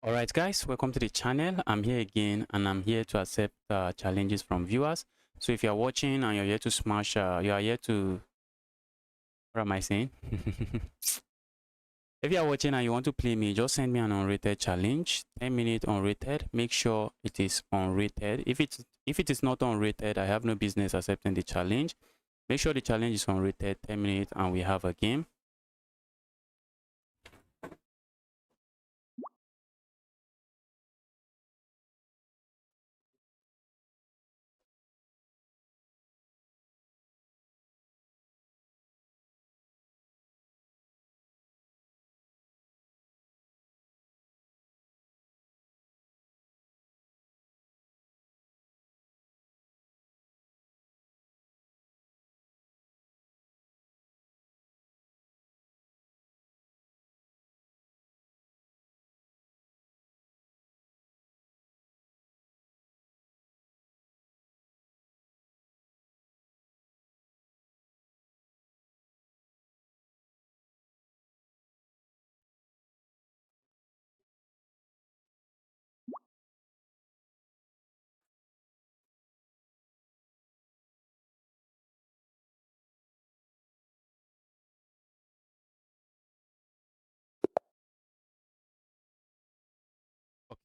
All right, guys, welcome to the channel. I'm here again, and I'm here to accept challenges from viewers. So if you're watching and you're here to smash, you are here to, what am I saying? If you are watching and you want to play me, just send me an unrated challenge, 10-minute unrated. Make sure it is unrated. If it is not unrated, I have no business accepting the challenge. Make sure the challenge is unrated, 10 minutes, and we have a game.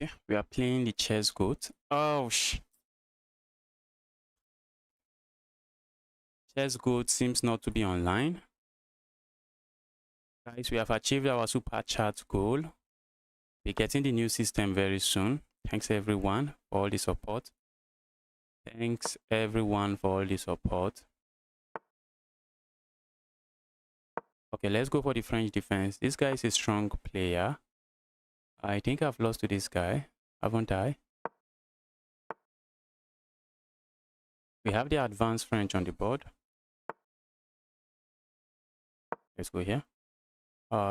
Okay, we are playing the chess goat. Oh, chess goat seems not to be online. Guys, we have achieved our super chat goal. We're getting the new system very soon. Thanks everyone for all the support. Thanks everyone for all the support. Okay, let's go for the French defense. This guy is a strong player. I think I've lost to this guy, haven't I? We have the advanced French on the board. Let's go here.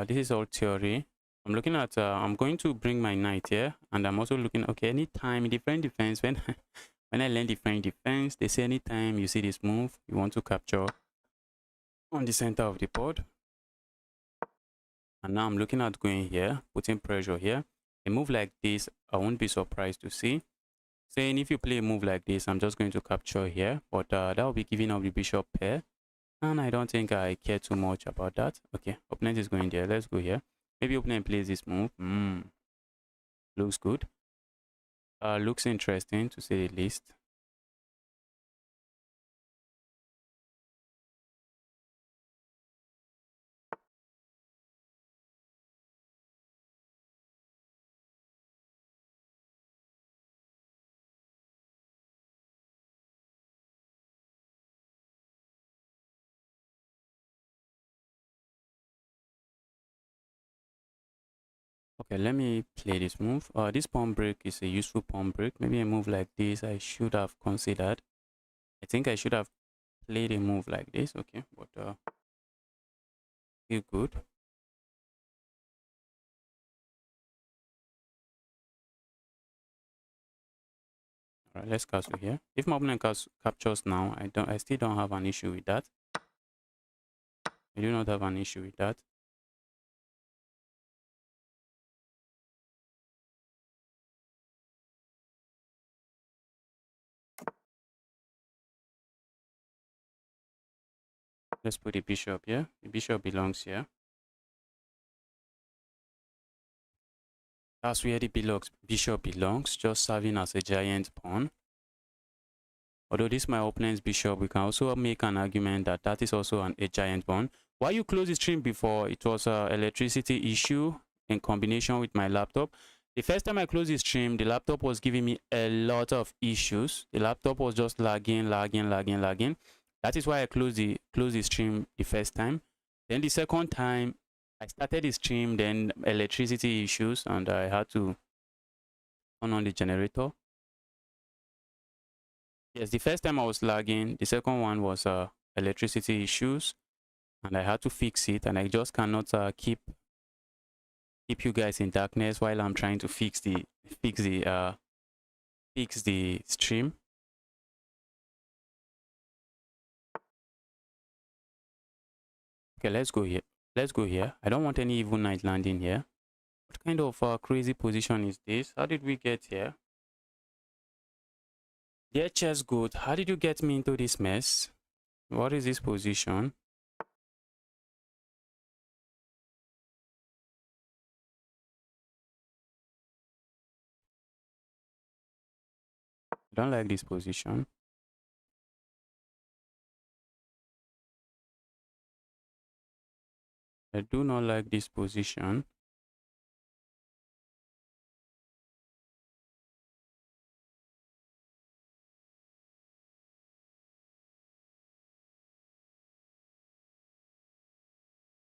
This is all theory. I'm looking at, I'm going to bring my knight here, and I'm also looking, okay, anytime in the French defense, when when I learn the French defense, they say anytime you see this move, you want to capture on the center of the board. And now I'm looking at going here, putting pressure here. A move like this, I won't be surprised to see. Saying if you play a move like this, I'm just going to capture here, but that will be giving up the bishop pair. And I don't think I care too much about that. Okay, opponent is going there. Let's go here. Maybe opponent plays this move. Looks good. Looks interesting to say the least. Okay, let me play this move. This pawn break is a useful pawn break. Maybe a move like this I should have considered. I think I should have played a move like this. Okay, but feel good. All right, let's castle here. If my opponent captures now, I still don't have an issue with that. I do not have an issue with that. Let's put the bishop here. The bishop belongs here. That's where the bishop belongs, just serving as a giant pawn. Although this is my opponent's bishop, we can also make an argument that that is also a giant pawn. While you closed the stream before, it was an electricity issue in combination with my laptop. The first time I closed the stream, the laptop was giving me a lot of issues. The laptop was just lagging. That is why I closed the stream the first time. Then the second time, I started the stream, then electricity issues, and I had to turn on the generator. Yes, the first time I was lagging. The second one was electricity issues, and I had to fix it. And I just cannot keep you guys in darkness while I'm trying to fix the stream. Okay, let's go here. I don't want any evil knight landing here. What kind of crazy position is this? How did we get here? Dear chess good, how did you get me into this mess? What is this position? I don't like this position. I do not like this position.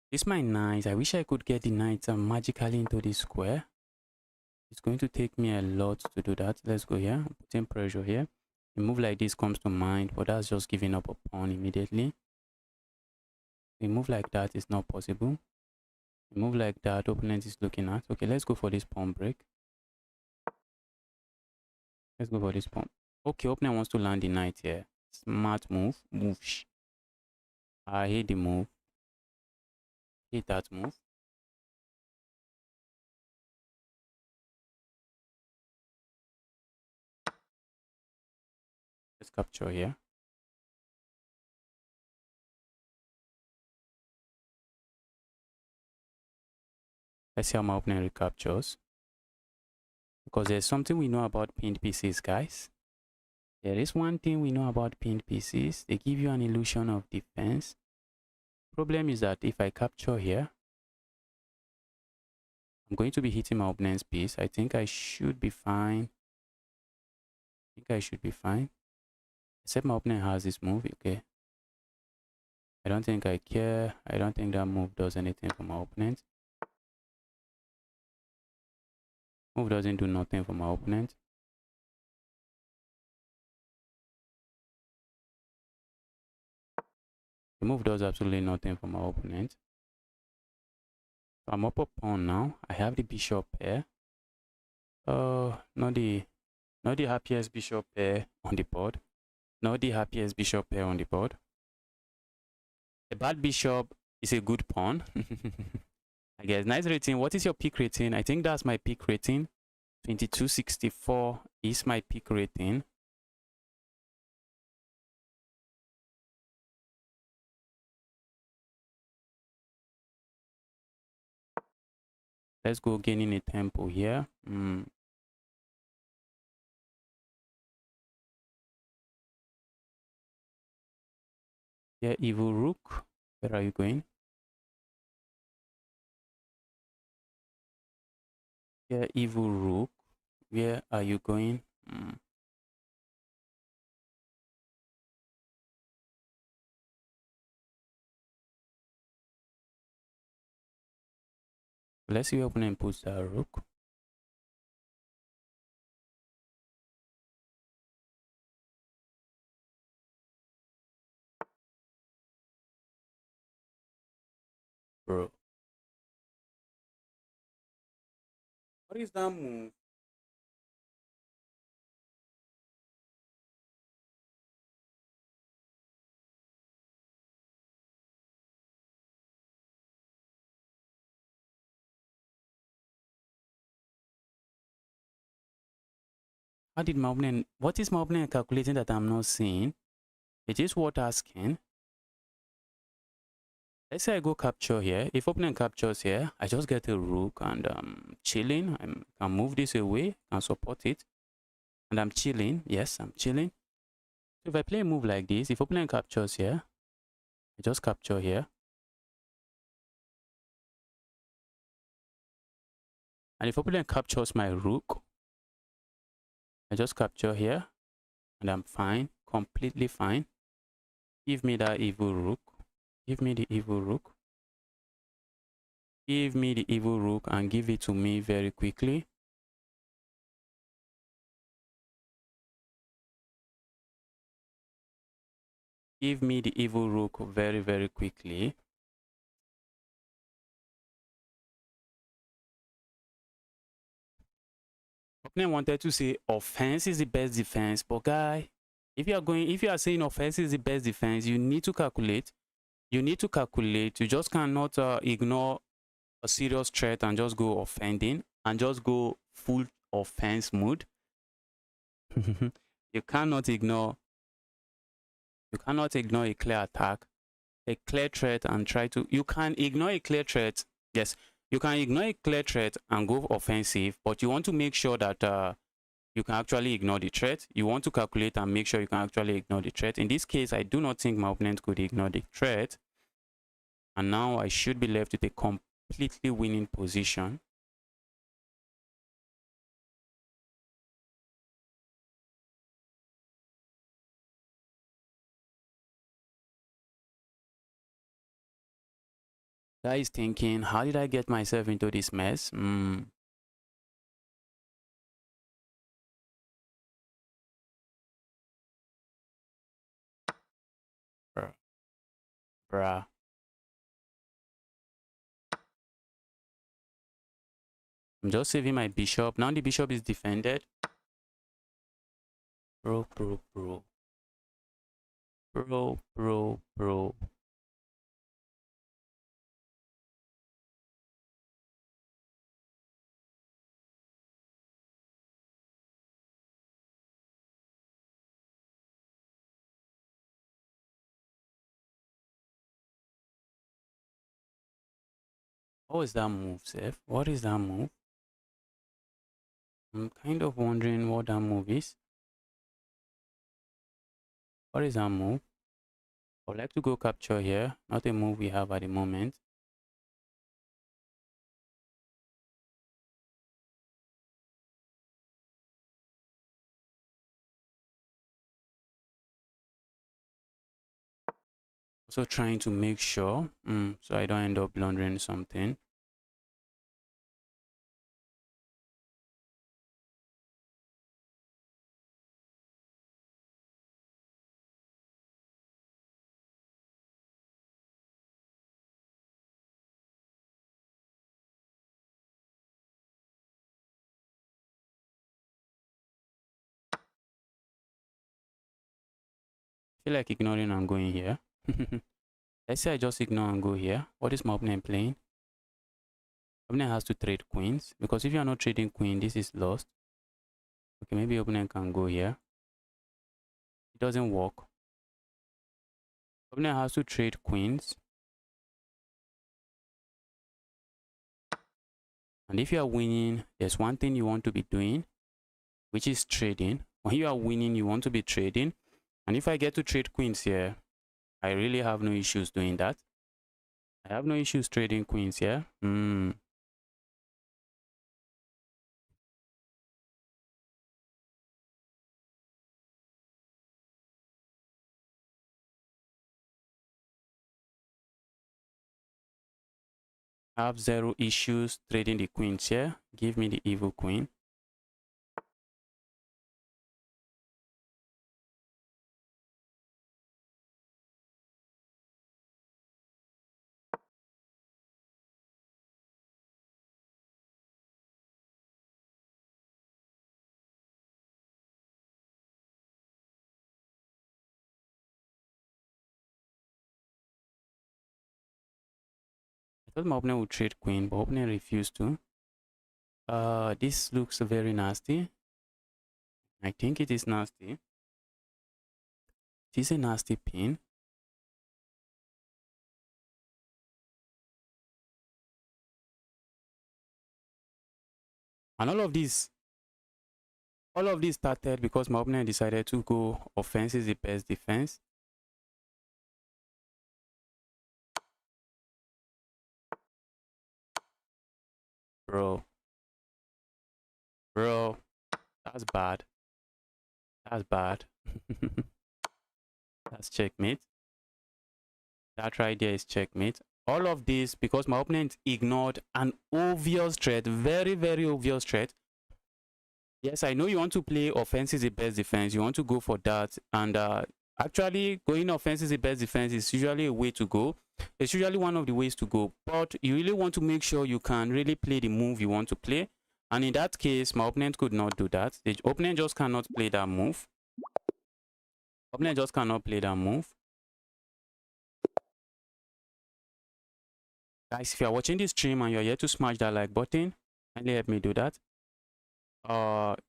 This my knight. I wish I could get the knight magically into this square. It's going to take me a lot to do that. Let's go here. Put in pressure here. A move like this comes to mind, but that's just giving up a pawn immediately. A move like that is not possible. A move like that, opponent is looking at. Okay, let's go for this pawn break. Let's go for this pawn. Okay, opponent wants to land the knight here. Smart move. Whoosh. I hate the move. Hate that move. Let's capture here. Let's see how my opponent recaptures. Because there's something we know about pinned pieces, guys. There is one thing we know about pinned pieces. They give you an illusion of defense. Problem is that if I capture here, I'm going to be hitting my opponent's piece. I think I should be fine. Except my opponent has this move. Okay. I don't think I care. I don't think that move does anything for my opponent. Move doesn't do nothing for my opponent. The move does absolutely nothing for my opponent. So I'm up a pawn now. I have the bishop pair. Not the happiest bishop pair on the board. Not the happiest bishop pair on the board. A bad bishop is a good pawn. I guess. Nice rating. What is your peak rating? I think that's my peak rating. 2264 is my peak rating. Let's go gaining a tempo here. Yeah, evil rook. Where are you going? Yeah, evil rook. Where are you going? Let's see where opponent puts that rook. Bro. What is that move? How did my opponent, what is my opponent calculating that I'm not seeing? It is worth asking. Let's say I go capture here. If opponent captures here, I just get a rook and chilling. I can move this away and support it. And I'm chilling. Yes, I'm chilling. So if I play a move like this, if opponent captures here, I just capture here. And if opponent captures my rook, I just capture here. And I'm fine. Completely fine. Give me that evil rook. Give me the evil rook. Give me the evil rook and give it to me very quickly. Give me the evil rook very, very quickly. Opponent wanted to say offense is the best defense, but guy, if you are saying offense is the best defense, you need to calculate. You need to calculate. You just cannot ignore a serious threat and just go offending and just go full offense mode. you cannot ignore you cannot ignore a clear attack, a clear threat, and try to you can ignore a clear threat. Yes, you can ignore a clear threat and go offensive, but you want to make sure that you can actually ignore the threat. You want to calculate and make sure you can actually ignore the threat. In this case, I do not think my opponent could ignore the threat, and now I should be left with a completely winning position. Guy is thinking, how did I get myself into this mess? Bruh. I'm just saving my bishop. Now the bishop is defended. Bro. What is that move, Seth? What is that move? I'm kind of wondering what that move is. What is that move? I would like to go capture here. Not a move we have at the moment. Also trying to make sure so I don't end up blundering something. I feel like ignoring and going here. Let's say I just ignore and go here. What is my opponent playing? Opponent has to trade queens, because if you are not trading queen, this is lost. Okay, maybe opponent can go here. It doesn't work. Opponent has to trade queens. And if you are winning, there's one thing you want to be doing, which is trading. When you are winning, you want to be trading. And if I get to trade queens here, I really have no issues doing that. I have no issues trading queens here. I have zero issues trading the queens here. Give me the evil queen. I thought my opponent would trade queen, but opponent refused to. This looks very nasty. I think it is nasty. It is a nasty pin. And all of this started because my opponent decided to go offense is the best defense. Bro, that's bad. That's bad. That's checkmate. That right there is checkmate. All of this because my opponent ignored an obvious threat, very, very obvious threat. Yes, I know you want to play offense is the best defense. You want to go for that. And actually, going offense is the best defense is usually a way to go. It's usually one of the ways to go. But you really want to make sure you can really play the move you want to play. And in that case, my opponent could not do that. The opponent just cannot play that move. Opponent just cannot play that move. Guys, if you are watching this stream and you're here to smash that like button, kindly help me do that.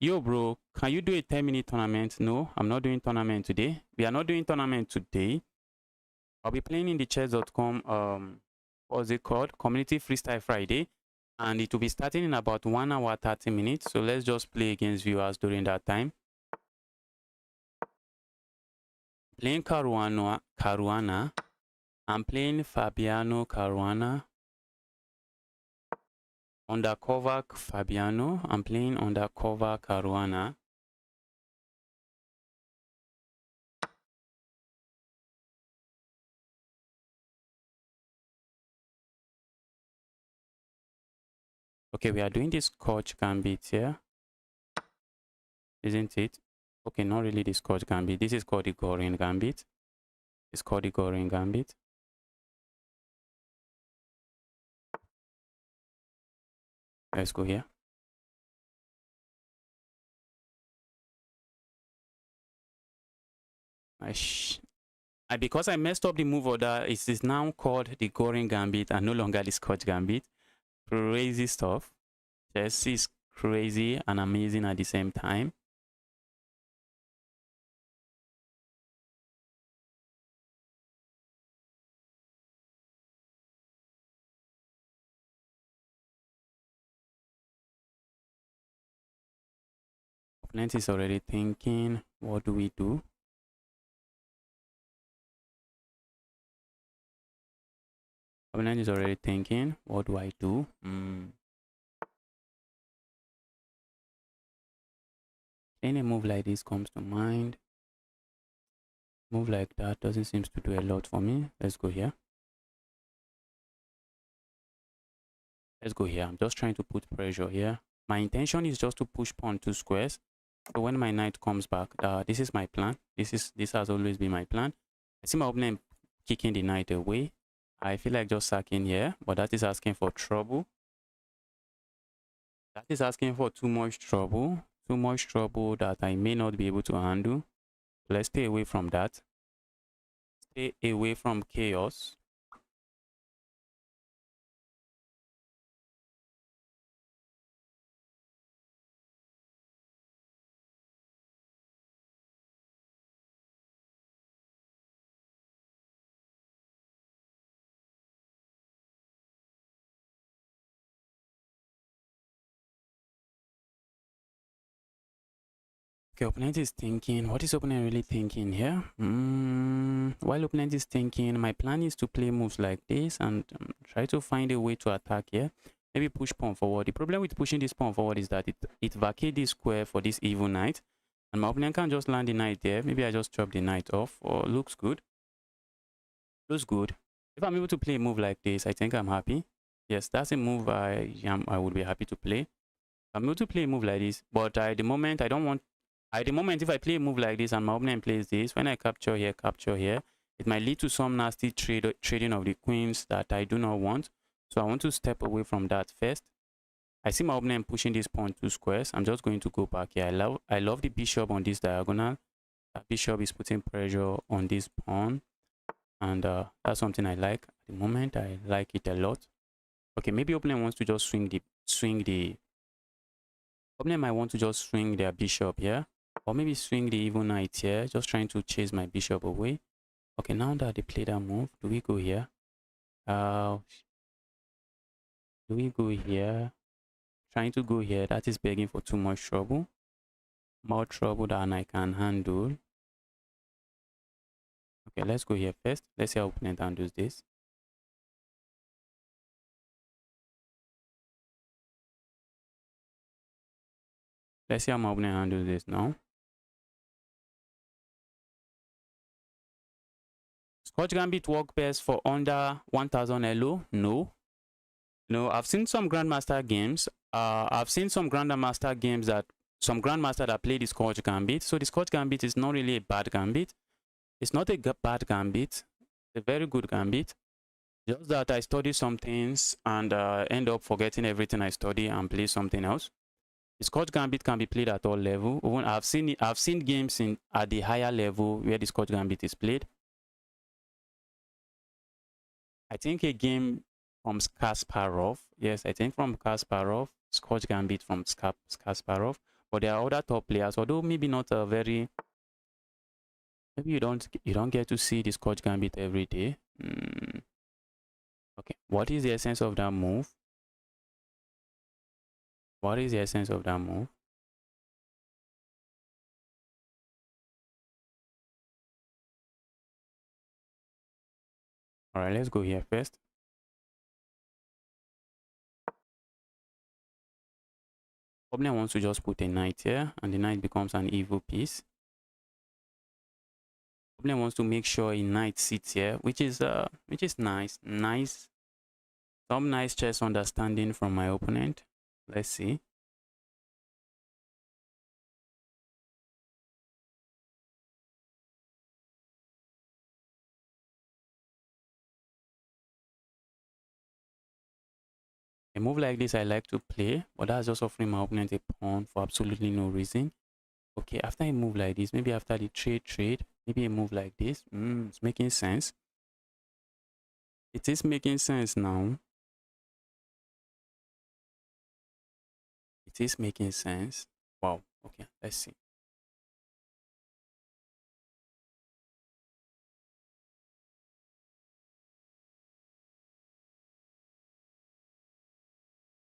Yo bro, can you do a 10-minute tournament? No, I'm not doing tournament today. We are not doing tournament today. I'll be playing in the chess.com what's it called? Community Freestyle Friday. And it will be starting in about 1 hour 30 minutes. So let's just play against viewers during that time. Playing Caruana. I'm playing Fabiano Caruana. Undercover Fabiano. I'm playing Undercover Caruana. Okay, we are doing this Scotch Gambit here. Isn't it? Okay, not really the Scotch Gambit. This is called the Goring Gambit. It's called the Goring Gambit. Let's go here. Because I messed up the move order, it is now called the Goring Gambit and no longer the Scotch Gambit. Crazy stuff. Chess is crazy and amazing at the same time. Opponent is already thinking, what do we do? Opponent is already thinking, what do I do? Any move like this comes to mind. Move like that doesn't seem to do a lot for me. Let's go here. Let's go here. I'm just trying to put pressure here. My intention is just to push pawn 2 squares. So when my knight comes back, this is my plan. This has always been my plan. I see my opponent kicking the knight away. I feel like just sacking here, but that is asking for trouble. That is asking for too much trouble. Too much trouble that I may not be able to handle. Let's stay away from that. Stay away from chaos. Okay, opponent is thinking. What is opponent really thinking here? While opponent is thinking, my plan is to play moves like this and try to find a way to attack here. Maybe push pawn forward. The problem with pushing this pawn forward is that it vacates this square for this evil knight. And my opponent can just land the knight there. Maybe I just chop the knight off. Or looks good. Looks good. If I'm able to play a move like this, I think I'm happy. Yes, that's a move I would be happy to play. I'm able to play a move like this, but at the moment I don't want. At the moment, if I play a move like this and my opponent plays this, when I capture here, it might lead to some nasty trading of the queens that I do not want. So I want to step away from that first. I see my opponent pushing this pawn 2 squares. I'm just going to go back here. I love the bishop on this diagonal. That bishop is putting pressure on this pawn. And that's something I like. At the moment, I like it a lot. Okay, maybe opponent wants to just opponent might want to just swing their bishop here. Or maybe swing the evil knight here, just trying to chase my bishop away. Okay, now that they play that move, do we go here? Do we go here? Trying to go here, that is begging for too much trouble. More trouble than I can handle. Okay, let's go here first. Let's see how opponent handles this. Let's see how my opponent handles this now. Scotch Gambit work best for under 1000 LO? No. No, I've seen some Grandmaster games. I've seen some Grandmaster games that some Grandmaster that play the Scotch Gambit. So the Scotch Gambit is not really a bad Gambit. It's not a bad Gambit. It's a very good Gambit. Just that I study some things and end up forgetting everything I study and play something else. The Scotch Gambit can be played at all level. Even I've seen games at the higher level where the Scotch Gambit is played. I think a game from Kasparov. Yes, I think from Kasparov. Scotch Gambit from Kasparov. But there are other top players, although maybe not a very. Maybe you don't get to see the Scotch Gambit every day. Okay, what is the essence of that move? What is the essence of that move? All right, let's go here first. Opponent wants to just put a knight here, and the knight becomes an evil piece. Opponent wants to make sure a knight sits here, which is nice. Some nice chess understanding from my opponent. Let's see. A move like this I like to play, but that's just offering my opponent a pawn for absolutely no reason. Okay, after a move like this, maybe after the trade, maybe a move like this. It's making sense. It is making sense now. It is making sense. Wow. Okay, let's see.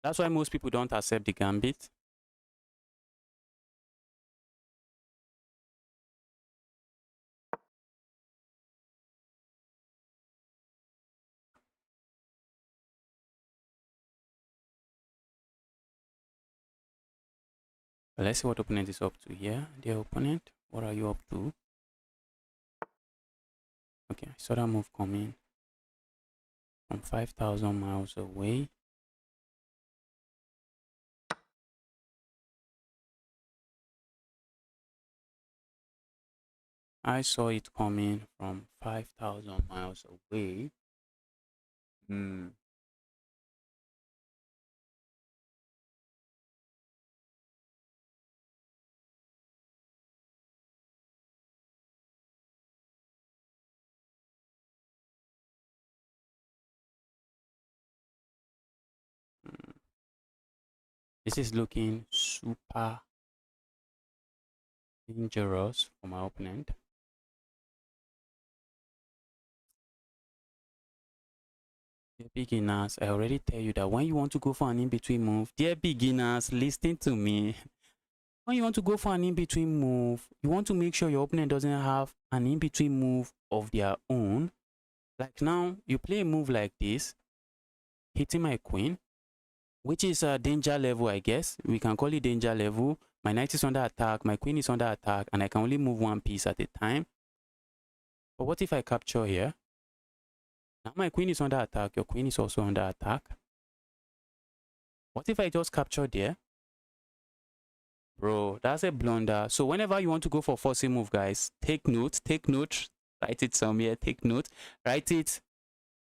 That's why most people don't accept the gambit. But let's see what opponent is up to here. Dear opponent, what are you up to? Okay, I saw that move coming from 5,000 miles away. I saw it coming from 5,000 miles away. This is looking super dangerous for my opponent. Dear beginners, I already tell you that when you want to go for an in-between move, dear beginners, listen to me. When you want to go for an in-between move, you want to make sure your opponent doesn't have an in-between move of their own. Like now, you play a move like this, hitting my queen, which is a danger level, I guess. We can call it danger level. My knight is under attack, my queen is under attack, and I can only move one piece at a time. But what if I capture here? Now my queen is under attack, your queen is also under attack. What if I just capture there? Bro, that's a blunder. So whenever you want to go for forcing move, guys, take note, write it somewhere, take note, write it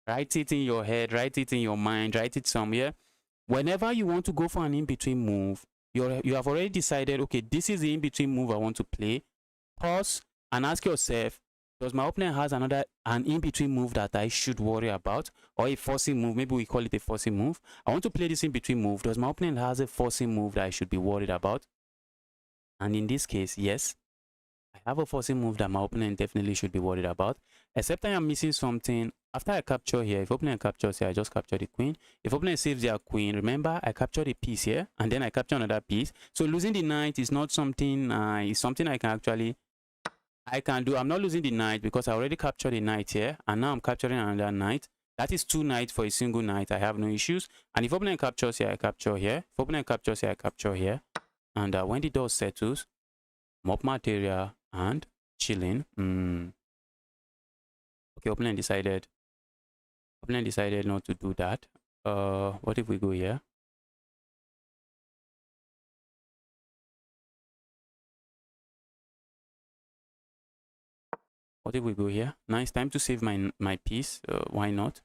in your head, write it in your mind, write it somewhere. Whenever you want to go for an in-between move, you have already decided, okay, this is the in-between move I want to play. Pause and ask yourself, does my opponent has an in-between move that I should worry about, or a forcing move? Maybe we call it a forcing move. I want to play this in-between move. Does my opponent has a forcing move that I should be worried about? And in this case, yes, I have a forcing move that my opponent definitely should be worried about. Except I am missing something. After I capture here, if opponent captures here, I just capture the queen. If opponent saves their queen, remember I capture the piece here, and then I capture another piece. So losing the knight is not something. It's something I can do. I'm not losing the knight because I already captured the knight here, and now I'm capturing another knight. That is 2 knights for a single knight. I have no issues. And if opponent captures here, I capture here. If opponent captures here, I capture here. And when the dust settles, mob material and chilling. Okay, opponent decided not to do that. What if we go here? What if we go here? Nice time to save my piece. Why not?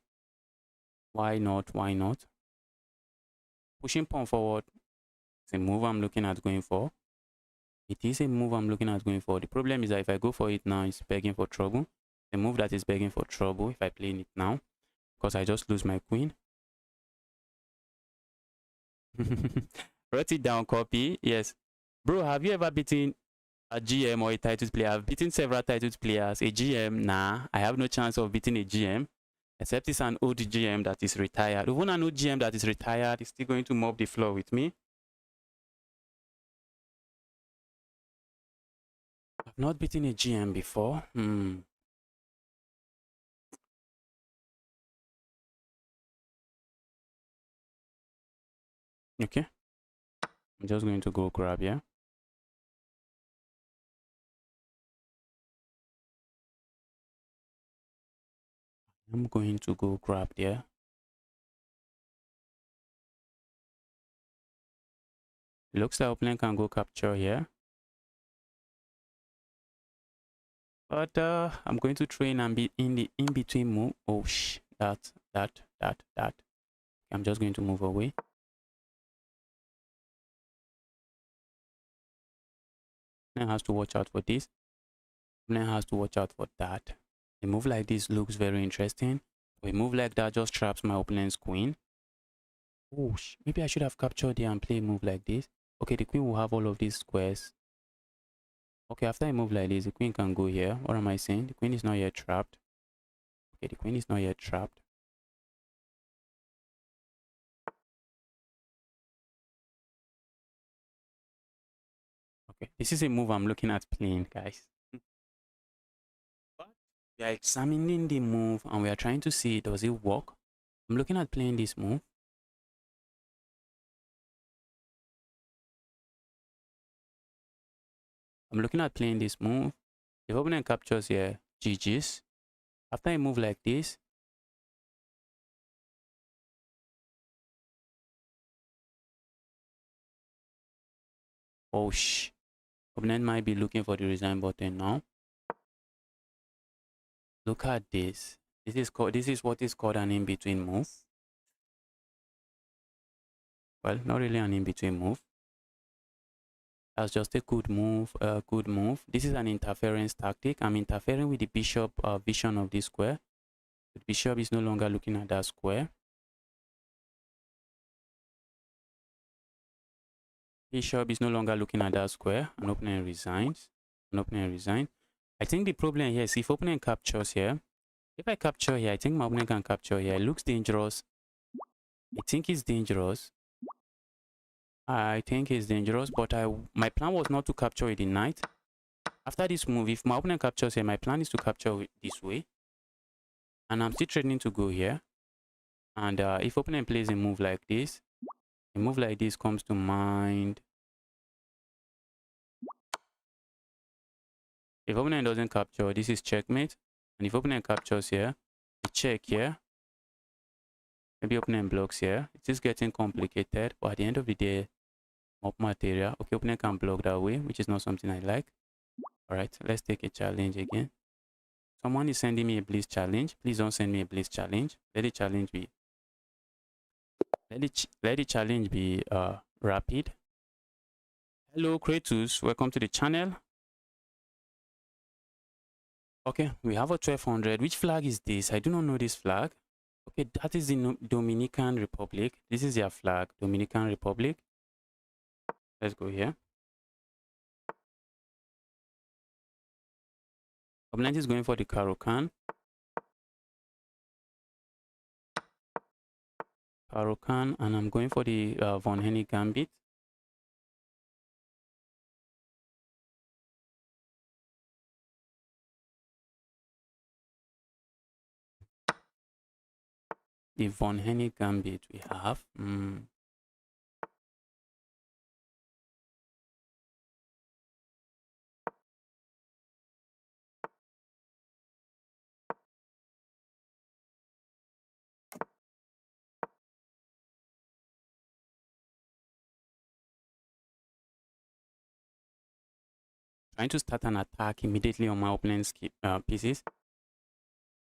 Why not? Pushing pawn forward. It's a move I'm looking at going for. It is a move I'm looking at going for. The problem is that if I go for it now, it's begging for trouble. A move that is begging for trouble if I play it now, because I just lose my queen. Wrote it down, copy. Yes. Bro, have you ever beaten a GM or a titled player? I've beaten several titled players. A GM, nah, I have no chance of beating a GM. Except it's an old GM that is retired. Even an old GM that is retired is still going to mop the floor with me. I've not beaten a GM before. Okay. I'm just going to go grab, yeah. I'm going to go grab there. Looks like opponent can go capture here. But I'm going to train and be in the in-between move. Oh, that. I'm just going to move away. Opponent has to watch out for this. Opponent has to watch out for that. A move like this looks very interesting. A move like that just traps my opponent's queen. Oh, maybe I should have captured here and play a move like this. Okay, the queen will have all of these squares. Okay, after a move like this, the queen can go here. What am I saying? The queen is not yet trapped. Okay, the queen is not yet trapped. Okay, this is a move I'm looking at playing, guys. But we are examining the move and we are trying to see, does it work? I'm looking at playing this move. I'm looking at playing this move. If opponent captures here, GG's. After a move like this, oh opponent might be looking for the resign button now. Look at this. This is what is called an in-between move. Well, not really an in-between move. That's just a good move. Good move. This is an interference tactic. I'm interfering with the bishop vision of this square. The bishop is no longer looking at that square. Bishop is no longer looking at that square. An opponent resigns. An opponent resigns. I think the problem here is if opponent captures here. If I capture here, I think my opponent can capture here. It looks dangerous. I think it's dangerous. I think it's dangerous, but my plan was not to capture with the knight. After this move, if my opponent captures here, my plan is to capture it this way. And I'm still threatening to go here. And if opponent plays a move like this comes to mind. If opponent doesn't capture, this is checkmate. And if opponent captures here, we check here. Maybe opponent blocks here. It is getting complicated, but at the end of the day, up material. Okay, opponent can block that way, which is not something I like. All right, let's take a challenge again. Someone is sending me a blitz challenge. Please don't send me a blitz challenge. Let the challenge be. Let the challenge be rapid. Hello, Kratos. Welcome to the channel. Okay, we have a 1200. Which flag is this? I do not know this flag. Okay, that is the Dominican Republic. This is their flag, Dominican Republic. Let's go here. Opponent is going for the Caro-Kann. Caro-Kann, and I'm going for the Von Henny Gambit. The Von Henny Gambit we have. Trying to start an attack immediately on my opponent's pieces.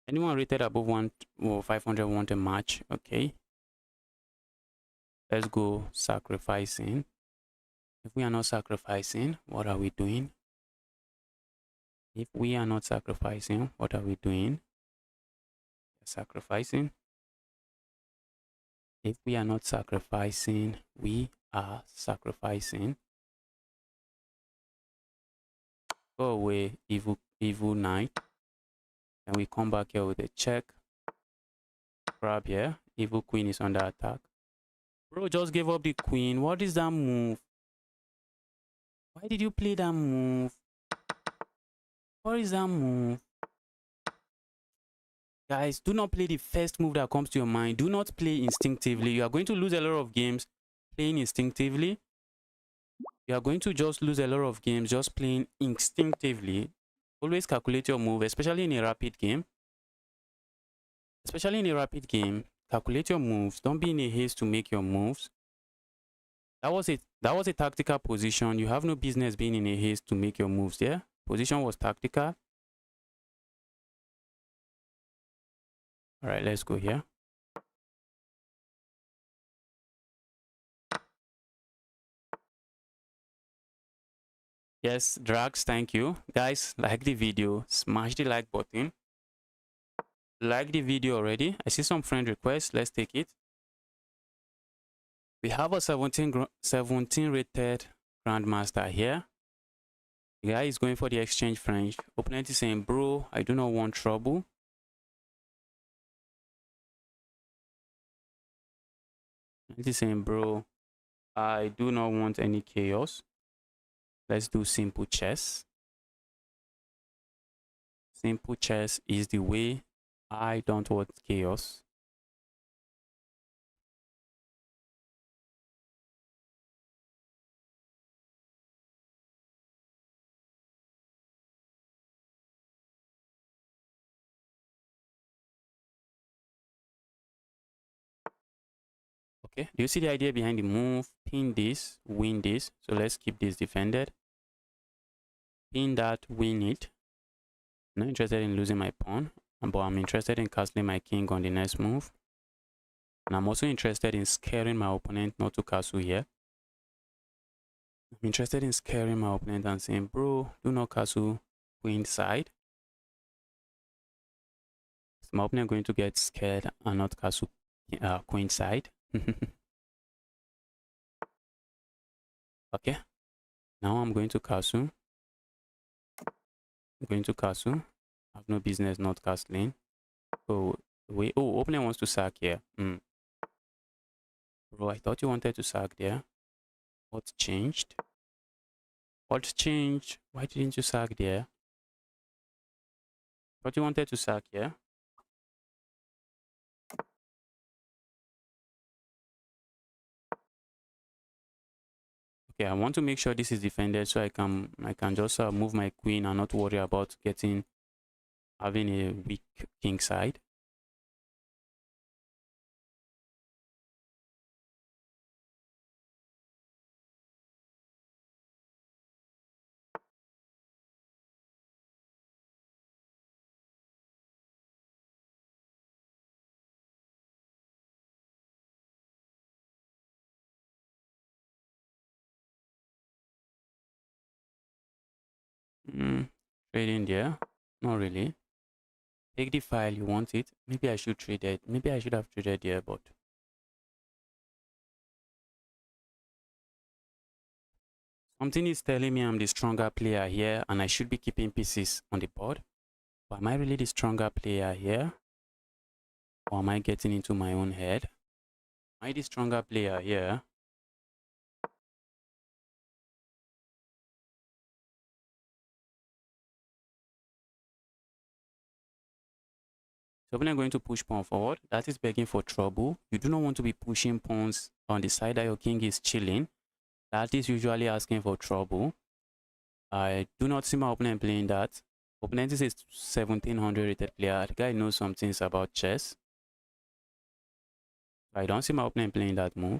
Anyone rated above 500 want a match? Okay. Let's go sacrificing. If we are not sacrificing, what are we doing? If we are not sacrificing, what are we doing? Sacrificing. If we are not sacrificing, we are sacrificing. Go away, evil knight. And we come back here with a check. Grab here. Evil queen is under attack. Bro just gave up the queen. What is that move? Why did you play that move? What is that move? Guys, do not play the first move that comes to your mind. Do not play instinctively. You are going to lose a lot of games playing instinctively. You are going to just lose a lot of games just playing instinctively. Always calculate your move, especially in a rapid game. Especially in a rapid game, calculate your moves. Don't be in a haste to make your moves. That was a tactical position. You have no business being in a haste to make your moves there. Position was tactical. All right, let's go here. Yes, Drags, thank you. Guys, like the video, smash the like button. Like the video already. I see some friend requests. Let's take it. We have a 17 rated Grandmaster here. The guy is going for the exchange French. Opponent is saying, bro, I do not want trouble. Opponent is saying, bro, I do not want any chaos. Let's do simple chess. Simple chess is the way. I don't want chaos. Okay, do you see the idea behind the move? Pin this, win this. So let's keep this defended. Pin that, win it. I'm not interested in losing my pawn, but I'm interested in castling my king on the next move. And I'm also interested in scaring my opponent not to castle here. I'm interested in scaring my opponent and saying, bro, do not castle queen side. So my opponent going to get scared and not castle queen side. Okay, now I'm going to castle. I'm going to castle. I have no business not castling. Oh, wait. Oh, opponent wants to sack here. Bro, I thought you wanted to sack there. What's changed? What's changed? Why didn't you sack there? Thought you wanted to sack here. Okay, I want to make sure this is defended so I can just move my queen and not worry about having a weak king side. Trading there. Not really. Take the file, you want it. Maybe I should trade it. Maybe I should have traded there, but something is telling me I'm the stronger player here and I should be keeping pieces on the board. But am I really the stronger player here? Or am I getting into my own head? Am I the stronger player here? So when I'm going to push pawn forward, that is begging for trouble. You do not want to be pushing pawns on the side that your king is chilling. That is usually asking for trouble. I do not see my opponent playing that. Opponent is a 1700 rated player. The guy knows some things about chess. I don't see my opponent playing that move.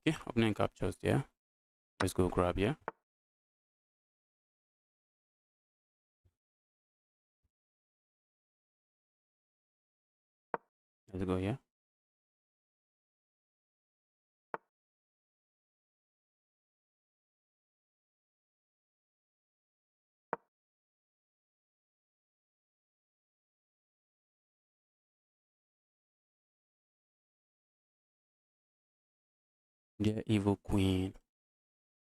Okay, opponent captures there. Let's go grab here. Let's go here. Dear evil queen,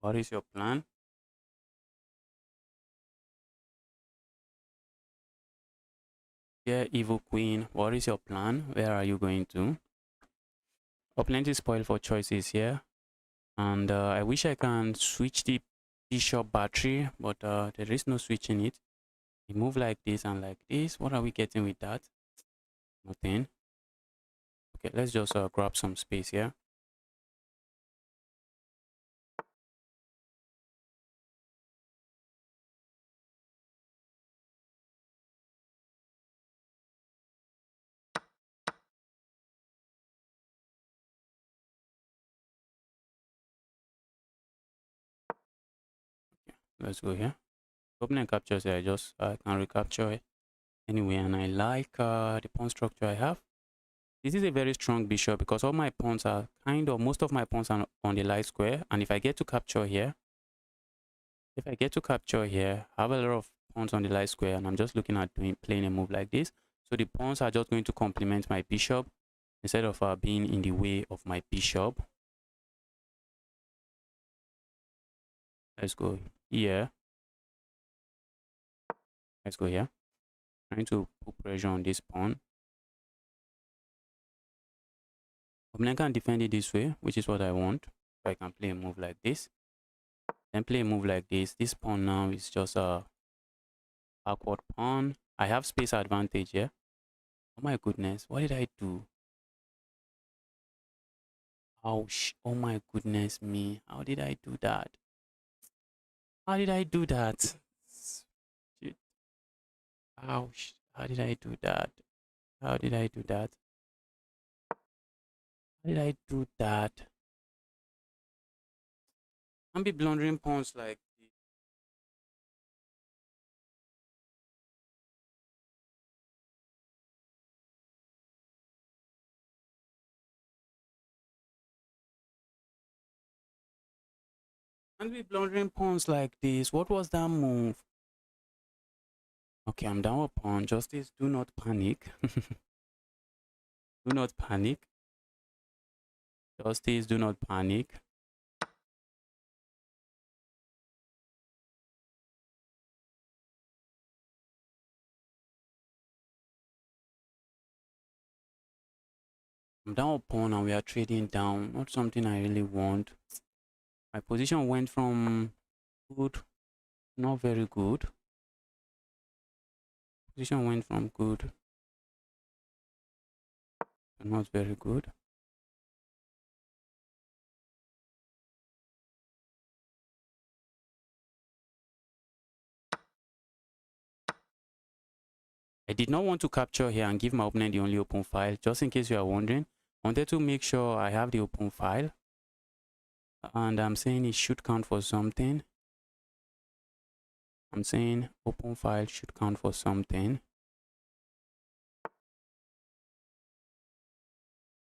what is your plan? Dear evil queen, what is your plan? Where are you going to? Plenty spoil for choices here. And I wish I can switch the bishop battery, but there is no switching it. We move like this and like this. What are we getting with that? Nothing. Okay, let's just grab some space here. Let's go here. Open and capture, so I just can recapture it anyway. And I like the pawn structure I have. This is a very strong bishop because all my pawns are most of my pawns are on the light square. And if I get to capture here, I have a lot of pawns on the light square, and I'm just looking at playing a move like this. So the pawns are just going to complement my bishop instead of being in the way of my bishop. Let's go here. Let's go here. Trying to put pressure on this pawn. I can defend it this way, which is what I want. So I can play a move like this. Then play a move like this. This pawn now is just a backward pawn. I have space advantage here. Oh my goodness, what did I do? Ouch. Oh my goodness me. How did I do that? How did I do that? Shit. Ouch. How did I do that? How did I do that? How did I do that? Can't be blundering pawns like this. Can't be blundering pawns like this. What was that move? Okay, I'm down a pawn. Justice, do not panic. Do not panic. Justice, do not panic. I'm down a pawn and we are trading down. Not something I really want. My position went from good, not very good. Position went from good to not very good. I did not want to capture here and give my opponent the only open file. Just in case you are wondering, I wanted to make sure I have the open file. And I'm saying it should count for something. I'm saying open file should count for something.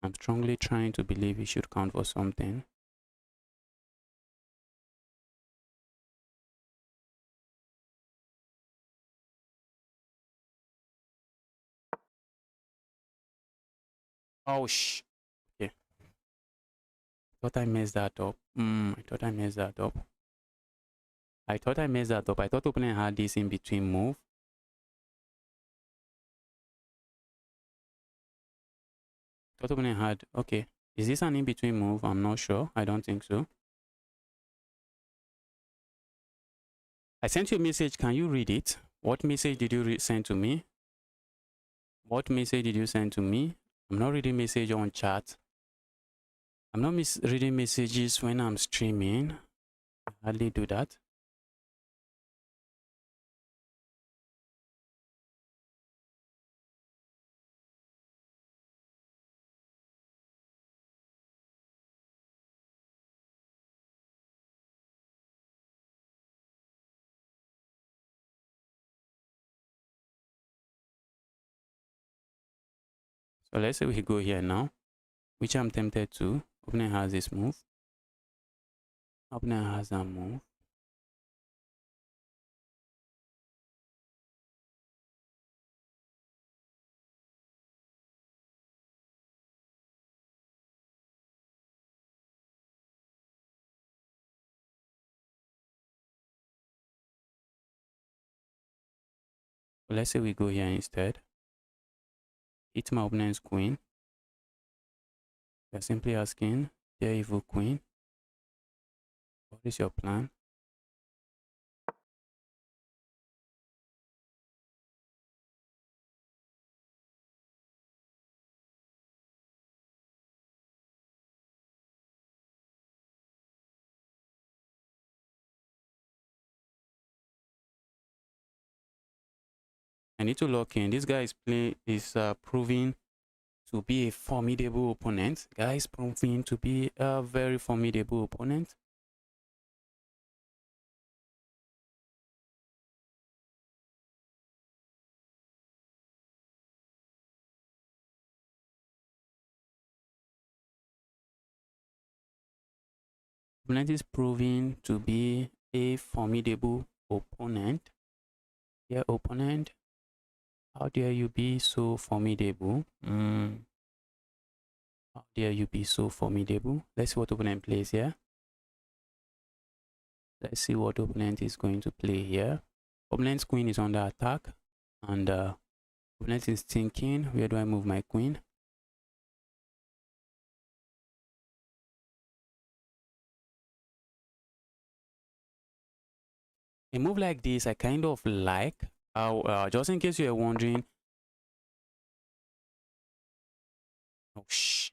I'm strongly trying to believe it should count for something. Oh, okay. Thought I messed that up. I thought I messed that up. I thought opponent had this in between move. Thought opponent had, okay. Is this an in-between move? I'm not sure. I don't think so. I sent you a message. Can you read it? What message did you send to me? What message did you send to me? I'm not reading message on chat. I'm not reading messages when I'm streaming. I hardly do that. So let's say we go here now, which I'm tempted to. Opponent has this move. Opponent has that move. But let's say we go here instead. Hit my opponent's queen. We're simply asking, dear evil queen, what is your plan? I need to lock in. This guy is proving to be a formidable opponent. Guy is proving to be a very formidable opponent. Opponent is proving to be a formidable opponent. Yeah, opponent, how dare you be so formidable? How dare you be so formidable? Let's see what opponent plays here. Let's see what opponent is going to play here. Opponent's queen is under attack, and opponent is thinking, where do I move my queen? A move like this, I kind of like. Just in case you are wondering. Oh, shh.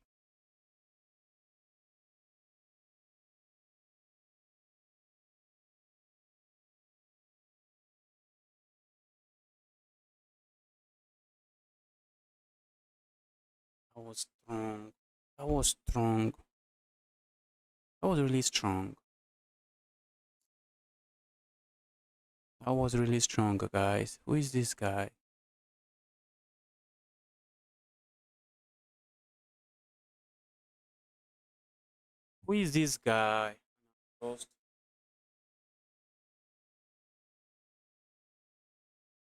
That was strong. That was strong. That was really strong. That was really strong, guys. Who is this guy? Who is this guy? Lost.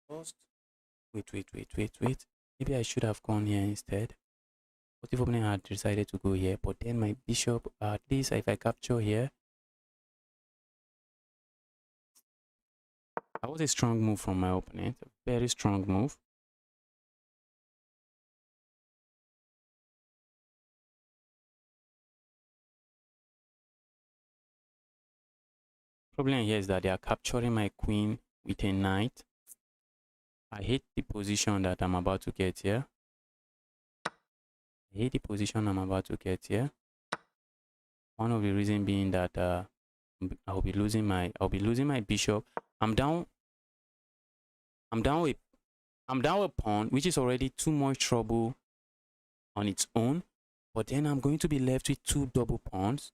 Lost. Wait. Maybe I should have gone here instead. What if opponent had decided to go here? But then my bishop, at least if I capture here. That was a strong move from my opponent. A very strong move. Problem here is that they are capturing my queen with a knight. I hate the position that I'm about to get here. I hate the position I'm about to get here. One of the reasons being that I'll be losing my bishop. I'm down a pawn, which is already too much trouble on its own. But then I'm going to be left with two double pawns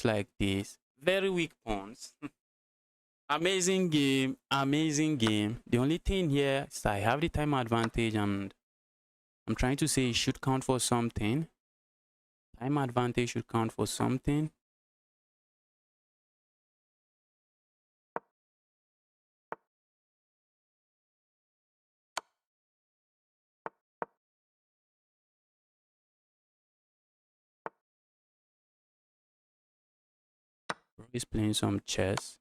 like this. Very weak pawns. Amazing game, amazing game. The only thing here is I have the time advantage, and I'm trying to say it should count for something. Time advantage should count for something. He's playing some chess.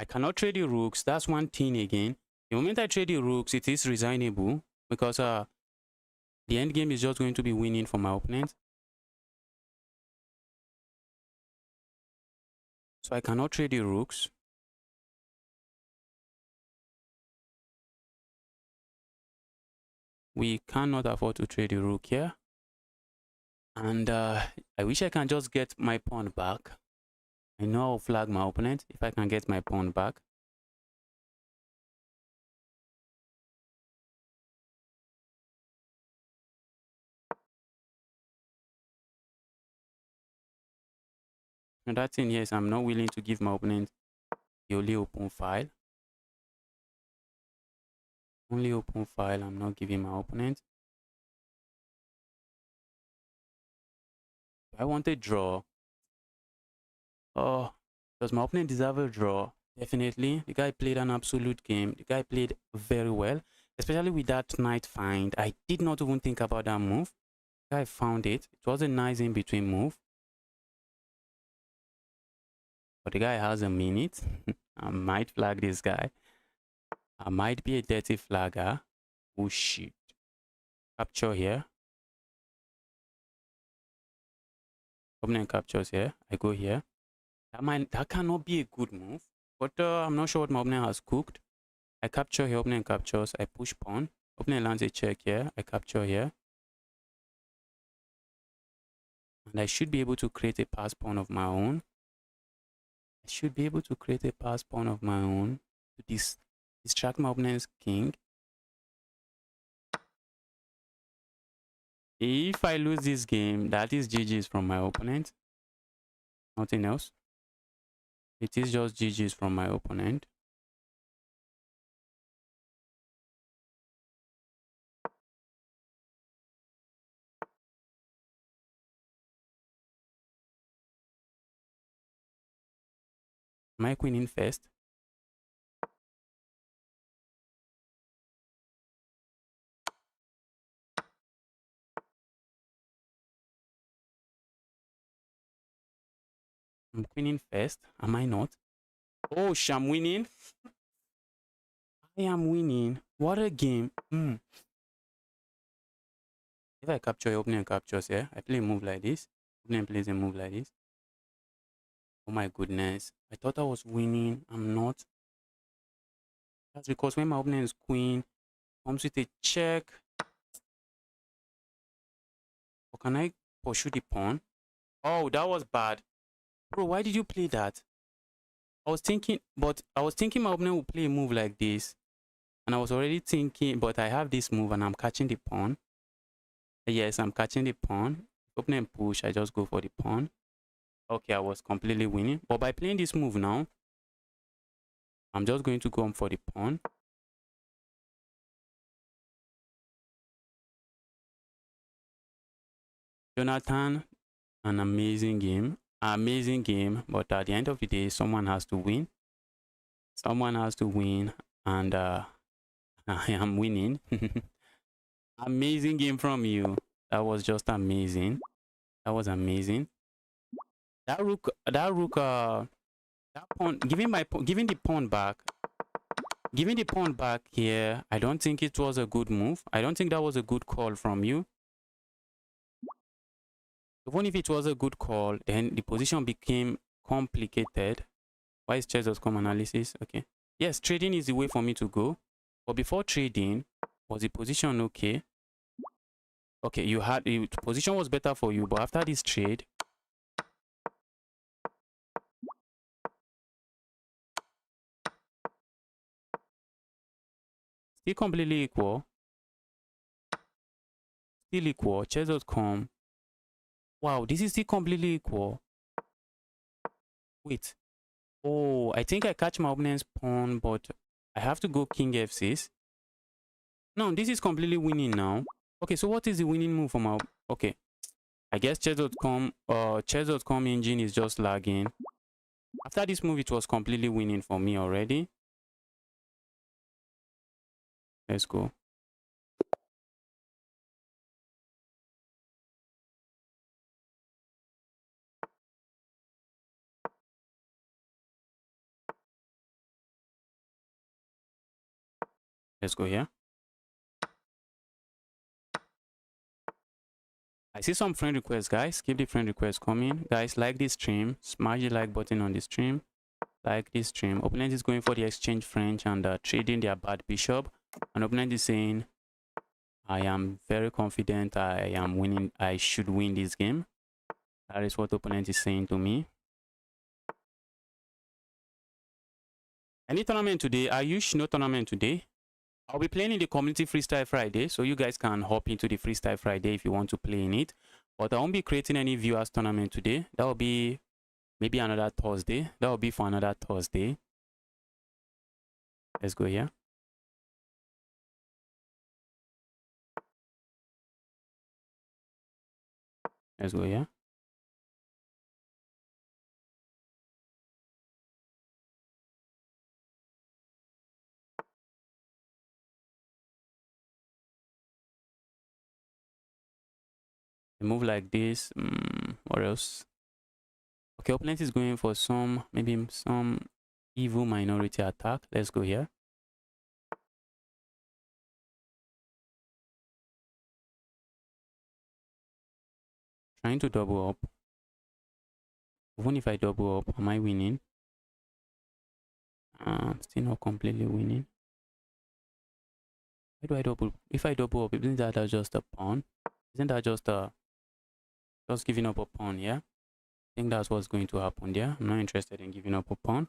I cannot trade the rooks. That's one thing again. The moment I trade the rooks, it is resignable because the end game is just going to be winning for my opponent. So I cannot trade the rooks. We cannot afford to trade the rook here. And I wish I can just get my pawn back. I know I'll flag my opponent if I can get my pawn back. Another thing here is I'm not willing to give my opponent the only open file. Only open file I'm not giving my opponent. I want a draw. Oh, does my opponent deserve a draw? Definitely. The guy played an absolute game. The guy played very well, especially with that knight find. I did not even think about that move. The guy found it. It was a nice in between move. But the guy has a minute. I might flag this guy. I might be a dirty flagger. Oh shit. Capture here. Opponent captures here. I go here. That cannot be a good move. But I'm not sure what my opponent has cooked. I capture here. Opponent captures. I push pawn. Opponent lands a check here. I capture here. And I should be able to create a pass pawn of my own. I should be able to create a pass pawn of my own to distract my opponent's king. If I lose this game, that is GG's from my opponent. Nothing else. It is just GG's from my opponent. Am I queening first? I'm queening first. Am I not? Oh, I'm winning. I am winning. What a game. If I capture your opponent captures here, I play a move like this. Opponent plays a move like this. Oh my goodness. I thought I was winning. I'm not. That's because when my opponent's queen comes with a check. Or can I pursue the pawn? Oh, that was bad. Bro, why did you play that? I was thinking my opponent would play a move like this. And I was already thinking, but I have this move and I'm catching the pawn. Yes, I'm catching the pawn. Opponent push, I just go for the pawn. Okay, I was completely winning. But by playing this move now, I'm just going to go for the pawn. Jonathan, an amazing game. Amazing game. But at the end of the day, someone has to win. Someone has to win. And I am winning. Amazing game from you. That was just amazing. That was amazing. That pawn, giving the pawn back here, I don't think it was a good move. I don't think that was a good call from you. Even if it was a good call, then the position became complicated. Why is chess.com analysis? Okay. Yes, trading is the way for me to go. But before trading, was the position okay? Okay, the position was better for you, but after this trade, still completely equal. Still equal. Chess.com. Wow, this is still completely equal. Wait. Oh, I think I catch my opponent's pawn, but I have to go king f6. No, this is completely winning now. Okay, so what is the winning move for my... Okay. I guess chess.com engine is just lagging. After this move, it was completely winning for me already. Let's go. Let's go here. I see some friend requests, guys. Keep the friend requests coming. Guys, like this stream. Smash the like button on the stream. Like this stream. Opponent is going for the exchange French and trading their bad bishop. And opponent is saying, I am very confident I am winning. I should win this game. That is what opponent is saying to me. Any tournament today? Ayush, no tournament today. I'll be playing in the community Freestyle Friday, so you guys can hop into the Freestyle Friday if you want to play in it. But I won't be creating any viewers tournament today. That will be Maybe another Thursday. That will be for another Thursday. Let's go here. Let's go here. Move like this. What else? Okay, opponent is going for some, maybe some evil minority attack. Let's go here. Trying to double up. Even if I double up, am I winning? Still not completely winning. Why do I double? If I double up, isn't that just a pawn? Isn't that just giving up a pawn? Yeah, I think that's what's going to happen there. I'm not interested in giving up a pawn.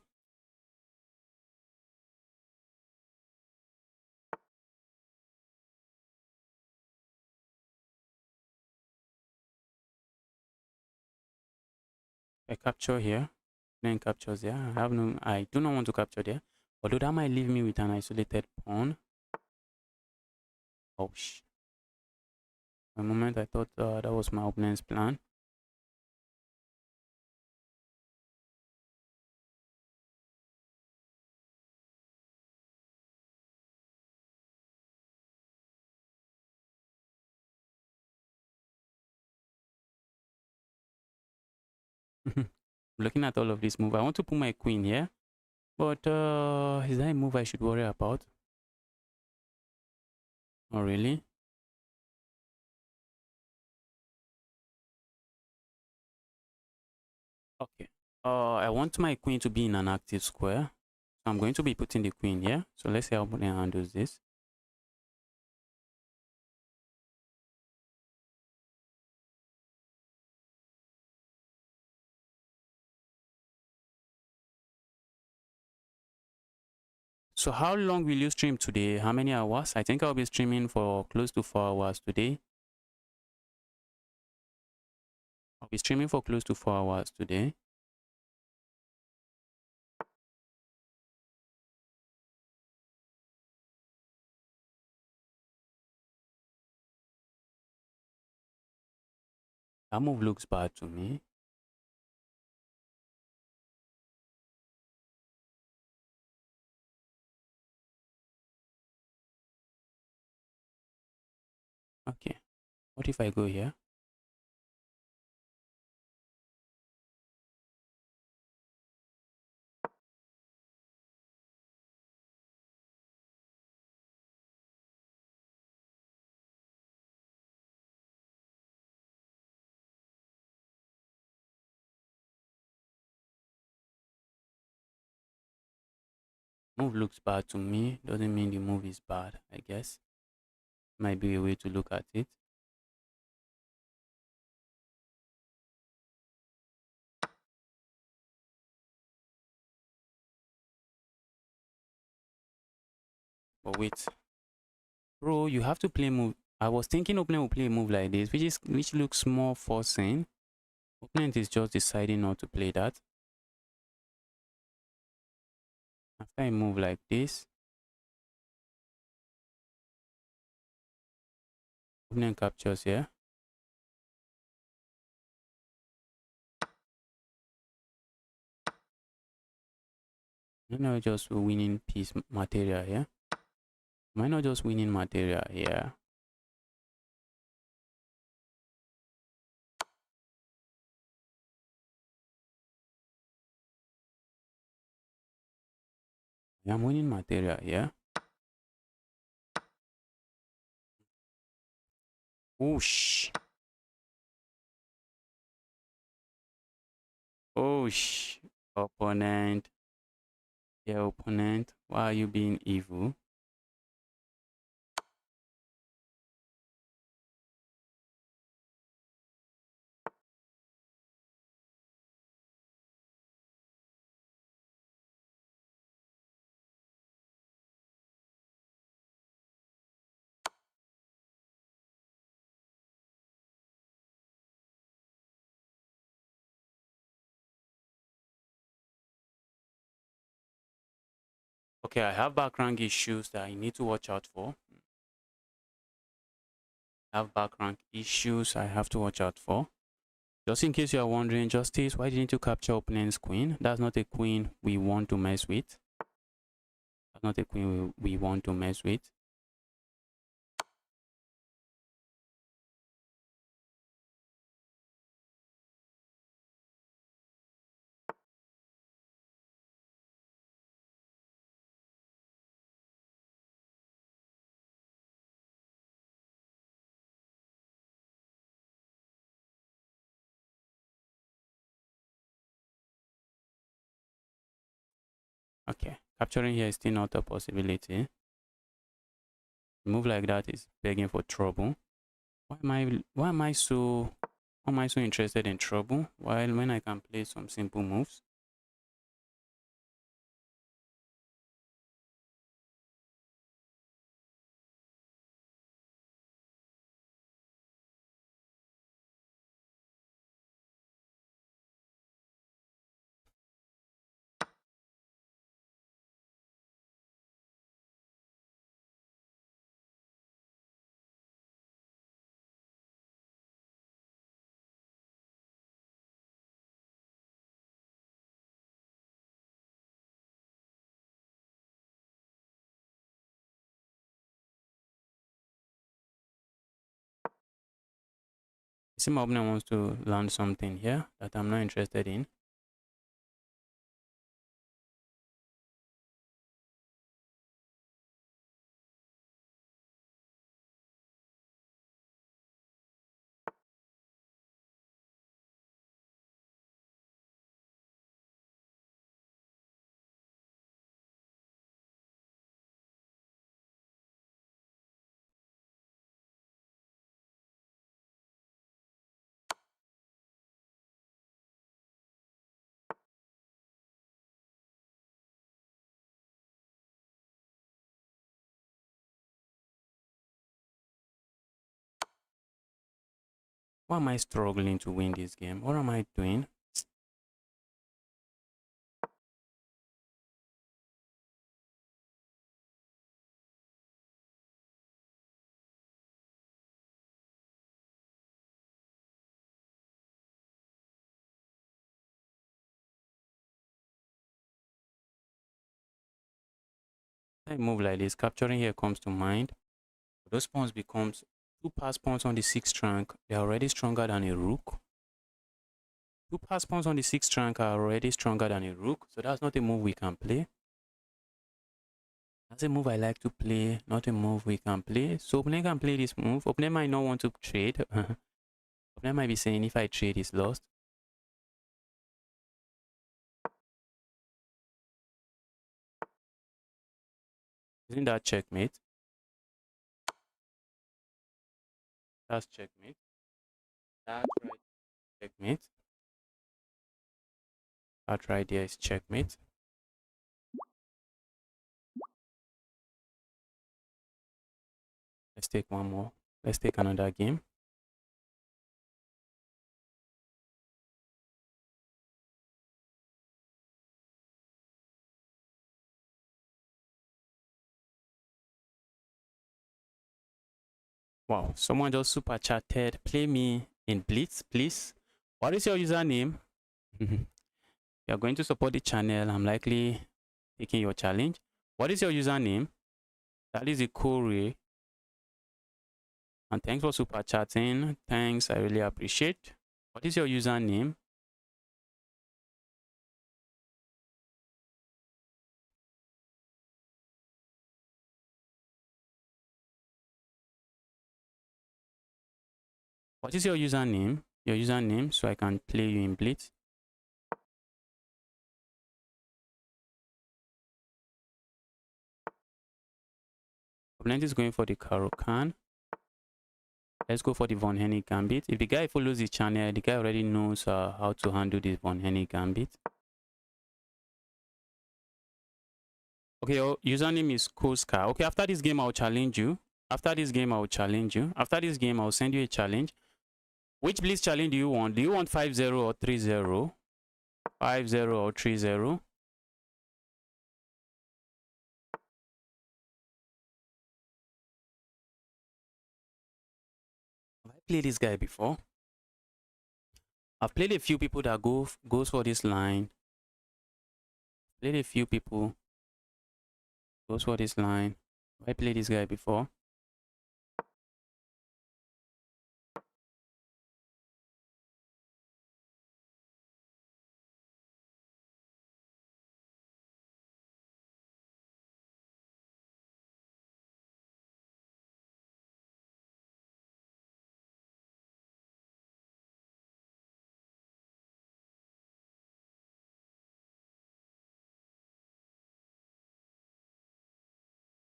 I capture here, then captures there. I do not want to capture there. Although that might leave me with an isolated pawn. Oh sh! For a moment I thought that was my opponent's plan. Looking at all of this move, I want to put my queen here, but is that a move I should worry about? Oh really? Okay. I want my queen to be in an active square. So I'm going to be putting the queen here. So let's see how opponent handles this. So how long will you stream today? How many hours? I think I'll be streaming for close to 4 hours today. I'll be streaming for close to 4 hours today. That move looks bad to me. Okay. What if I go here? Move looks bad to me. Doesn't mean the move is bad, I guess. Might be a way to look at it. But wait. Bro, you have to play move. I was thinking opponent will play a move like this, which looks more forcing. Opponent is just deciding not to play that. After I move like this, opponent captures here. Am I not just winning piece material here? Am I not just winning material here? I'm winning material here. Whoosh. Whoosh. Opponent. Yeah, opponent. Why are you being evil? Okay, I have background issues that I need to watch out for. I have background issues I have to watch out for. Just in case you are wondering, Justice, why didn't you capture opponent's queen? That's not a queen we want to mess with. That's not a queen we want to mess with. Okay, capturing here is still not a possibility. A move like that is begging for trouble. Why am I so interested in trouble while when I can play some simple moves? It seems my opponent wants to learn something here that I'm not interested in. Why am I struggling to win this game? What am I doing? I move like this, capturing here comes to mind. Those pawns becomes two pass pawns on the sixth rank. They're already stronger than a rook. Two pass pawns on the sixth rank are already stronger than a rook, so that's not a move we can play. That's a move I like to play, not a move we can play. So opponent can play this move. Opponent might not want to trade. Opponent might be saying if I trade, it's lost. Isn't that checkmate? That's checkmate. That's right, checkmate. That right there is checkmate. Let's take one more. Let's take another game. Wow, someone just super chatted. Play me in Blitz, please. What is your username? You're going to support the channel. I'm likely taking your challenge. What is your username? That is a Corey. And thanks for super chatting. Thanks, I really appreciate. What is your username? What is your username? Your username, so I can play you in Blitz. Opponent is going for the Caro-Kann. Let's go for the Von Hennig Gambit. If the guy follows the channel, the guy already knows how to handle this Von Hennig Gambit. Okay, your username is Koska. Okay, after this game, I'll challenge you. After this game, I'll challenge you. After this game, I'll send you a challenge. Which Blitz challenge do you want? Do you want 5-0 or 3-0? 5-0 or 3-0? played this guy before. I've played a few people that goes for this line. Played a few people goes for this line. I played this guy before.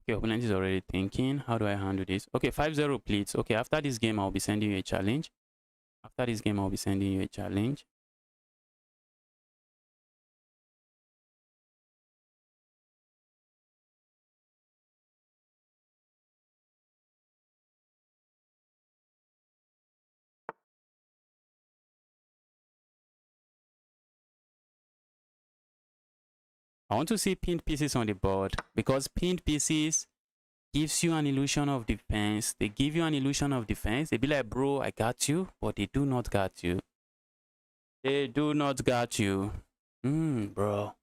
Okay, opponent is already thinking, how do I handle this? Okay, 5-0 please. Okay, after this game, I'll be sending you a challenge. After this game, I'll be sending you a challenge. I want to see pinned pieces on the board because pinned pieces gives you an illusion of defense. They give you an illusion of defense. They be like, bro, I got you, but they do not got you. They do not got you. Bro,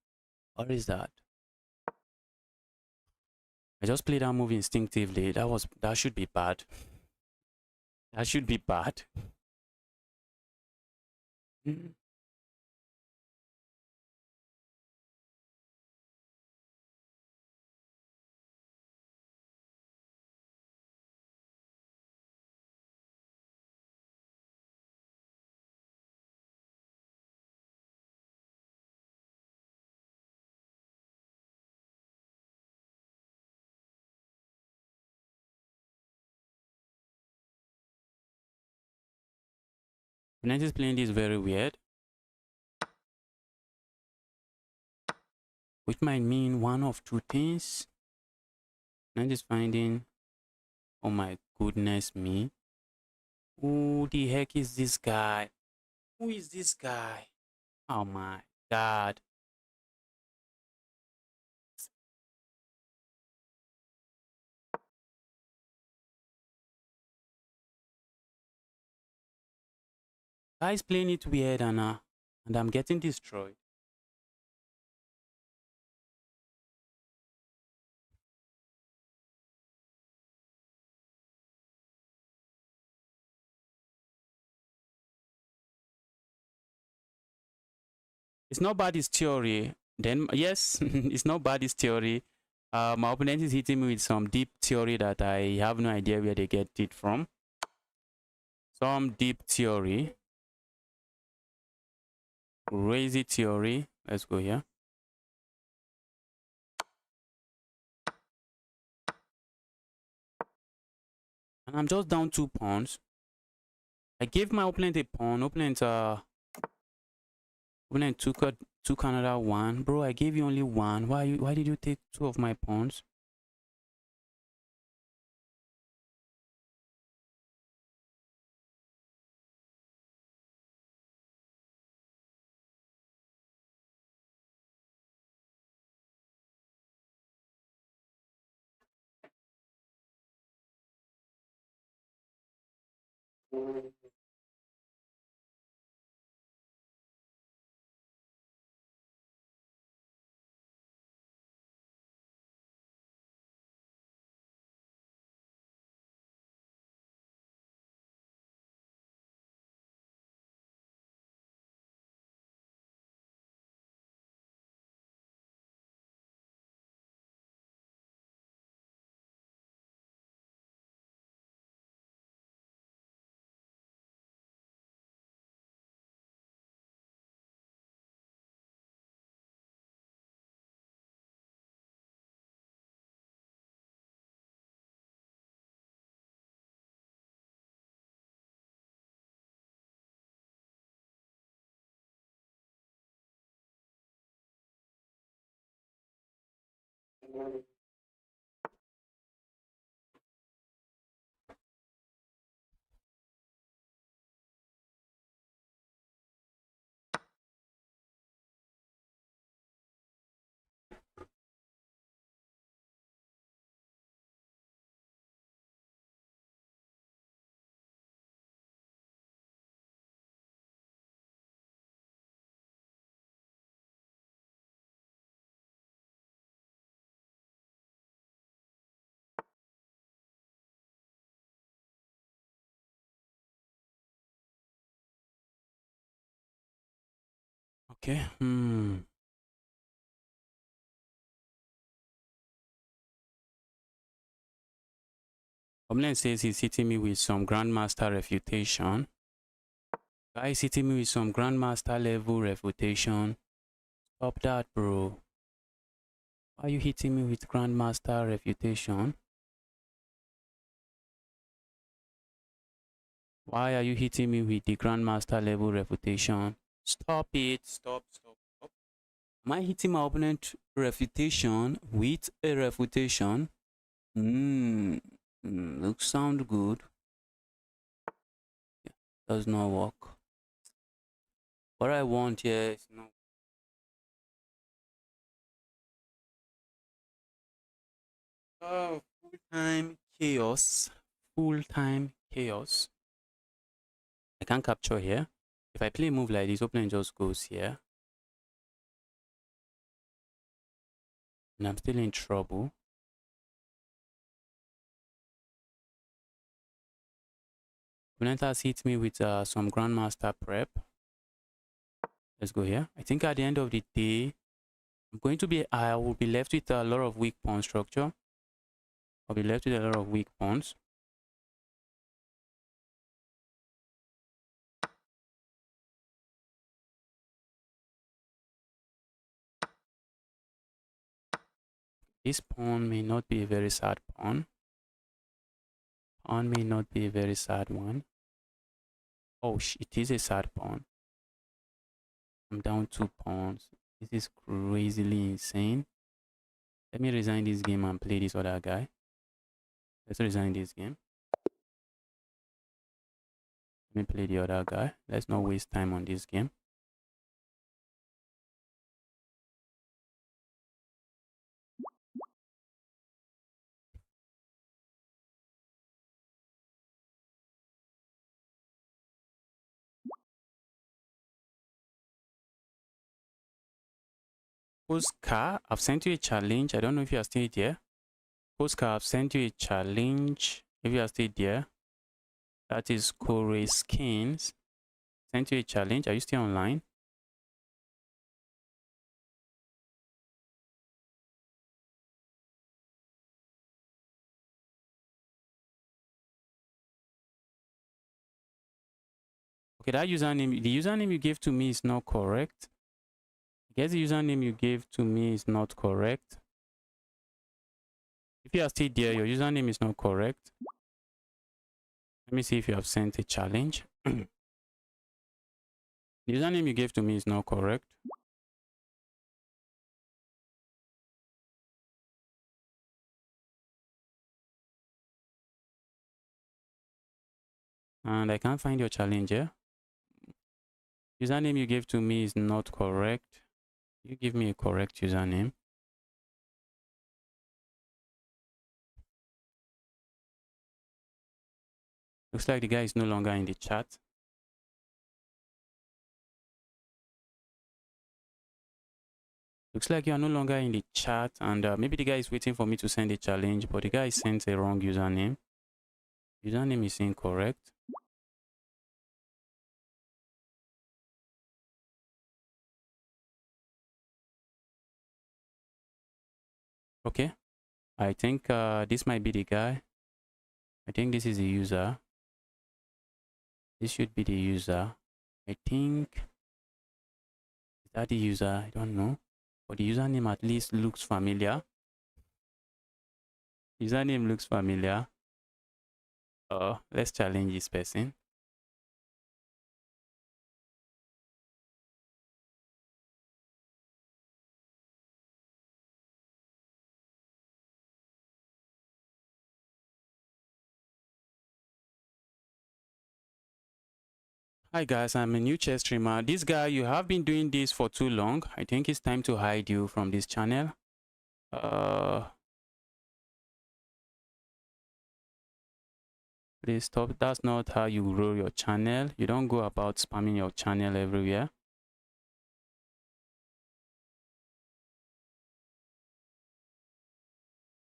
what is that? I just played that move instinctively. That should be bad. That should be bad. Opponent is playing this very weird, which might mean one of two things. Opponent is finding, oh my goodness me. Who the heck is this guy? Who is this guy? Oh my god. Guy's playing it weird and I'm getting destroyed. It's not bad, it's theory. Then yes, it's not bad, it's theory. My opponent is hitting me with some deep theory that I have no idea where they get it from. Some deep theory. Crazy theory. Let's go here. And I'm just down 2 pawns. I gave my opponent a pawn. Opponent took another one. Bro, I gave you only one. Why did you take 2 of my pawns? Okay. Opponent says he's hitting me with some Grandmaster refutation. Guy is hitting me with some Grandmaster level refutation. Stop that, bro. Why are you hitting me with Grandmaster refutation? Why are you hitting me with the Grandmaster level refutation? Stop it. Stop. Am I hitting my opponent refutation with a refutation? Looks sound good. Yeah, does not work. What I want here is no. Oh, full-time chaos. Full-time chaos. I can't capture here. If I play a move like this, opponent just goes here. And I'm still in trouble. Opponent has hit me with some Grandmaster prep. Let's go here. I think at the end of the day, I will be left with a lot of weak pawn structure. I'll be left with a lot of weak pawns. This pawn may not be a very sad pawn. Pawn may not be a very sad one. Oh, it is a sad pawn. I'm down 2 pawns. This is crazily insane. Let me resign this game and play this other guy. Let's resign this game. Let me play the other guy. Let's not waste time on this game. Oscar, I've sent you a challenge. I don't know if you are still there. Oscar, I've sent you a challenge. If you are still there, that is Corey Skins. Sent you a challenge. Are you still online? Okay, that username, the username you gave to me is not correct. I guess the username you gave to me is not correct. If you are still there, your username is not correct. Let me see if you have sent a challenge. The username you gave to me is not correct. And I can't find your challenge here. Username you gave to me is not correct. You give me a correct username. Looks like the guy is no longer in the chat. Looks like you are no longer in the chat, and maybe the guy is waiting for me to send a challenge, but the guy sent a wrong username. Username is incorrect. Okay, I think this might be the guy. I think this is the user. This should be the user. I think, is that the user? I don't know. But the username at least looks familiar. Username looks familiar. Let's challenge this person. Hi guys, I'm a new chess streamer. This guy, you have been doing this for too long. I think it's time to hide you from this channel. Please stop. That's not how you grow your channel. You don't go about spamming your channel everywhere.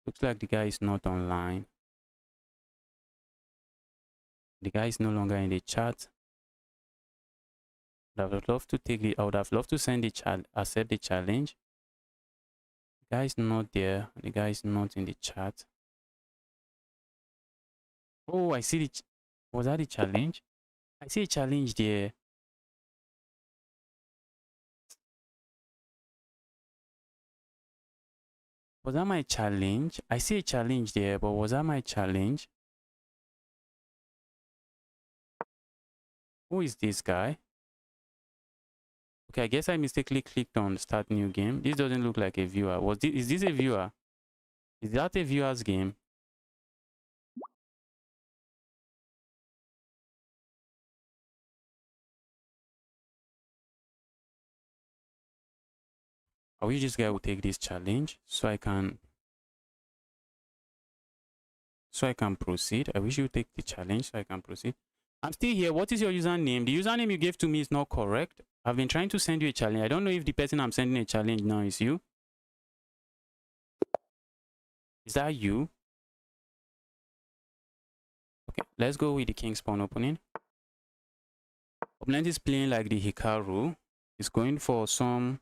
Looks like the guy is not online. The guy is no longer in the chat. I would love to take the. I would have loved to send the accept the challenge. The guy is not there. The guy is not in the chat. Oh, I see the. Was that the challenge? I see a challenge there. Was that my challenge? I see a challenge there, but was that my challenge? Who is this guy? Okay, I guess I mistakenly clicked on start new game. This doesn't look like a viewer. Is this a viewer? Is that a viewer's game? I wish this guy would take this challenge so I can proceed. I wish you would take the challenge so I can proceed. I'm still here. What is your username? The username you gave to me is not correct. I've been trying to send you a challenge. I don't know if the person I'm sending a challenge now is you. Is that you? Okay, let's go with the king spawn opening. Opponent is playing like the Hikaru. He's going for some.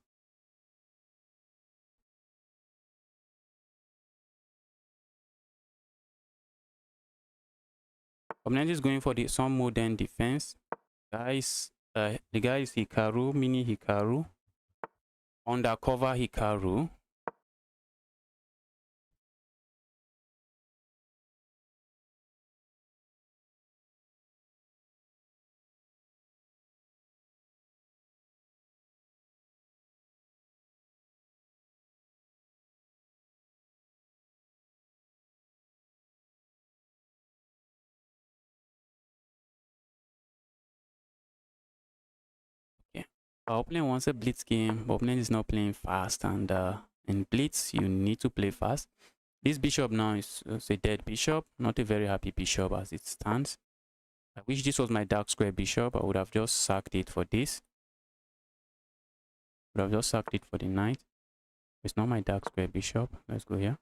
Opponent is going for some modern defense. Guys, the guy is Hikaru, mini Hikaru, undercover Hikaru. Yeah, our opponent wants a blitz game, but opponent is not playing fast, and in blitz you need to play fast. This bishop now is a dead bishop, not a very happy bishop as it stands. I wish this was my dark square bishop. I would have just sacked it for this. Would have just sacked it for the knight. It's not my dark square bishop. Let's go here.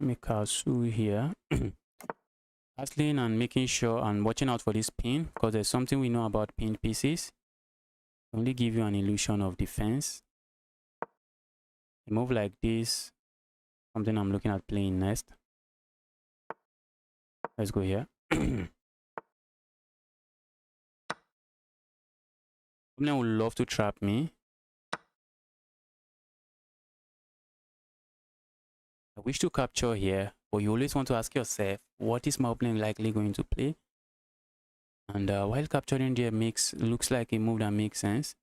Mikasu here. Hustling and making sure and watching out for this pin, because there's something we know about pinned pieces. Only give you an illusion of defense. A move like this, something I'm looking at playing next. Let's go here. Opponent would love to trap me. I wish to capture here, but you always want to ask yourself, what is my opponent likely going to play? And while capturing there looks like a move that makes sense.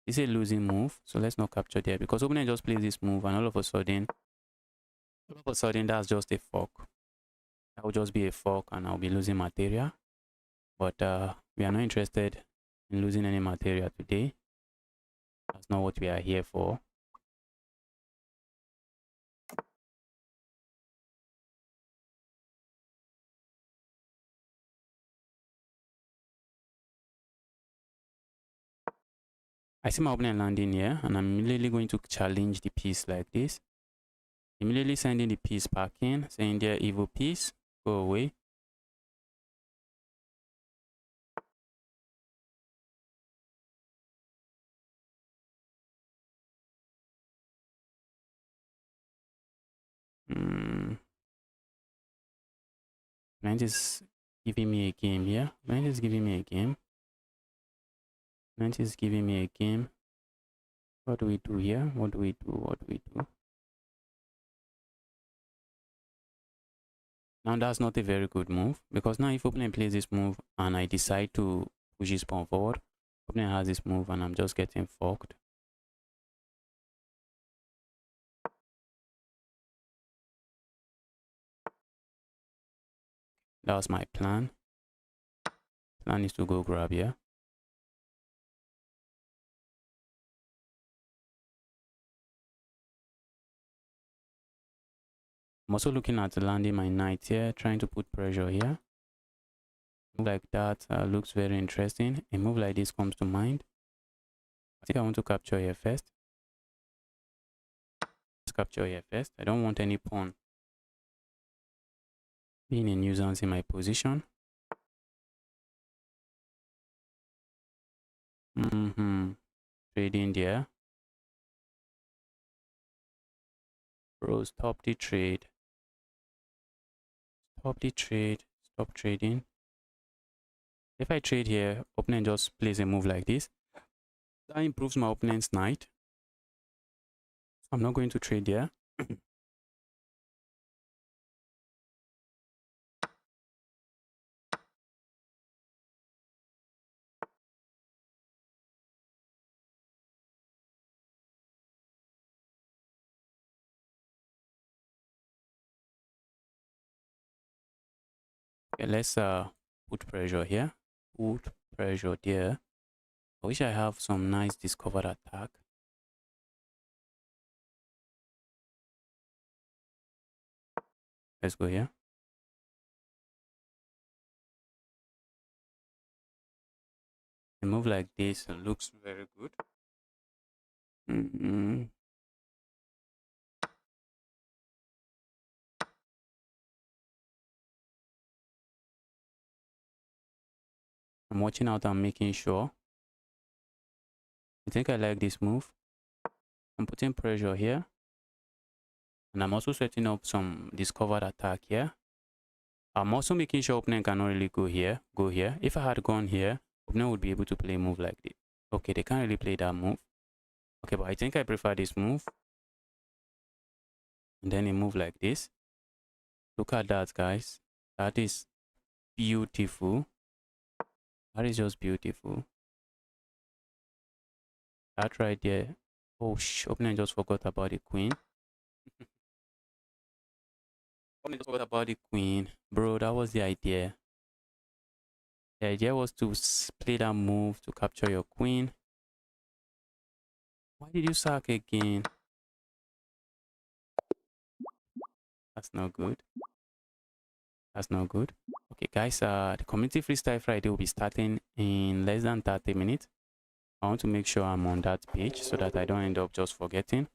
This is a losing move, so let's not capture there, because opponent just plays this move and all of a sudden that's just a fork. That will just be a fork and I'll be losing material. But we are not interested in losing any material today. That's not what we are here for. I see my opponent landing here, and I'm immediately going to challenge the piece like this. Immediately sending the piece back in, saying there, evil piece, go away. Knight is giving me a game here. Knight is giving me a game. Knight is giving me a game. What do we do here? What do we do? What do we do? Now that's not a very good move, because now if opponent plays this move and I decide to push his pawn forward, opponent has this move and I'm just getting forked. That was my plan. Plan is to go grab here. I'm also looking at landing my knight here, trying to put pressure here. Move like that looks very interesting. A move like this comes to mind. I think I want to capture here first. Let's capture here first. I don't want any pawn being a nuisance in my position. Trading there. Bro, stop the trade. Stop the trade. Stop trading. If I trade here, opponent just plays a move like this. That improves my opponent's knight. I'm not going to trade there. Okay, let's put pressure here. Put pressure there. I wish I have some nice discovered attack. Let's go here. A move like this looks very good. I'm watching out and making sure. I think I like this move. I'm putting pressure here. And I'm also setting up some discovered attack here. I'm also making sure opponent cannot really go here. If I had gone here, opponent would be able to play a move like this. Okay, they can't really play that move. Okay, but I think I prefer this move. And then a move like this. Look at that, guys. That is beautiful. That is just beautiful. That right there. Oh, opponent just forgot about the queen. Opponent just forgot about the queen. Bro, that was the idea. The idea was to play that move to capture your queen. Why did you sack again? That's not good. That's not good. Okay, guys, the community freestyle Friday will be starting in less than 30 minutes. I want to make sure I'm on that page so that I don't end up just forgetting.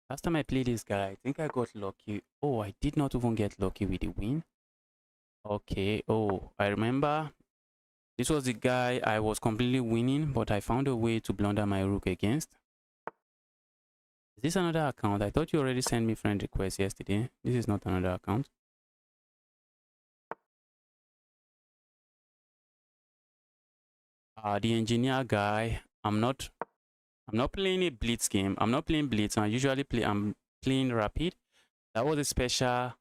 Last time I played this guy, I think I got lucky. Oh, I did not even get lucky with the win. Okay, oh, I remember. This was the guy I was completely winning, but I found a way to blunder my rook against. Is this another account? I thought you already sent me friend request yesterday. This is not another account. The engineer guy, I'm not playing a blitz game. I'm not playing blitz. I'm playing rapid. That was a special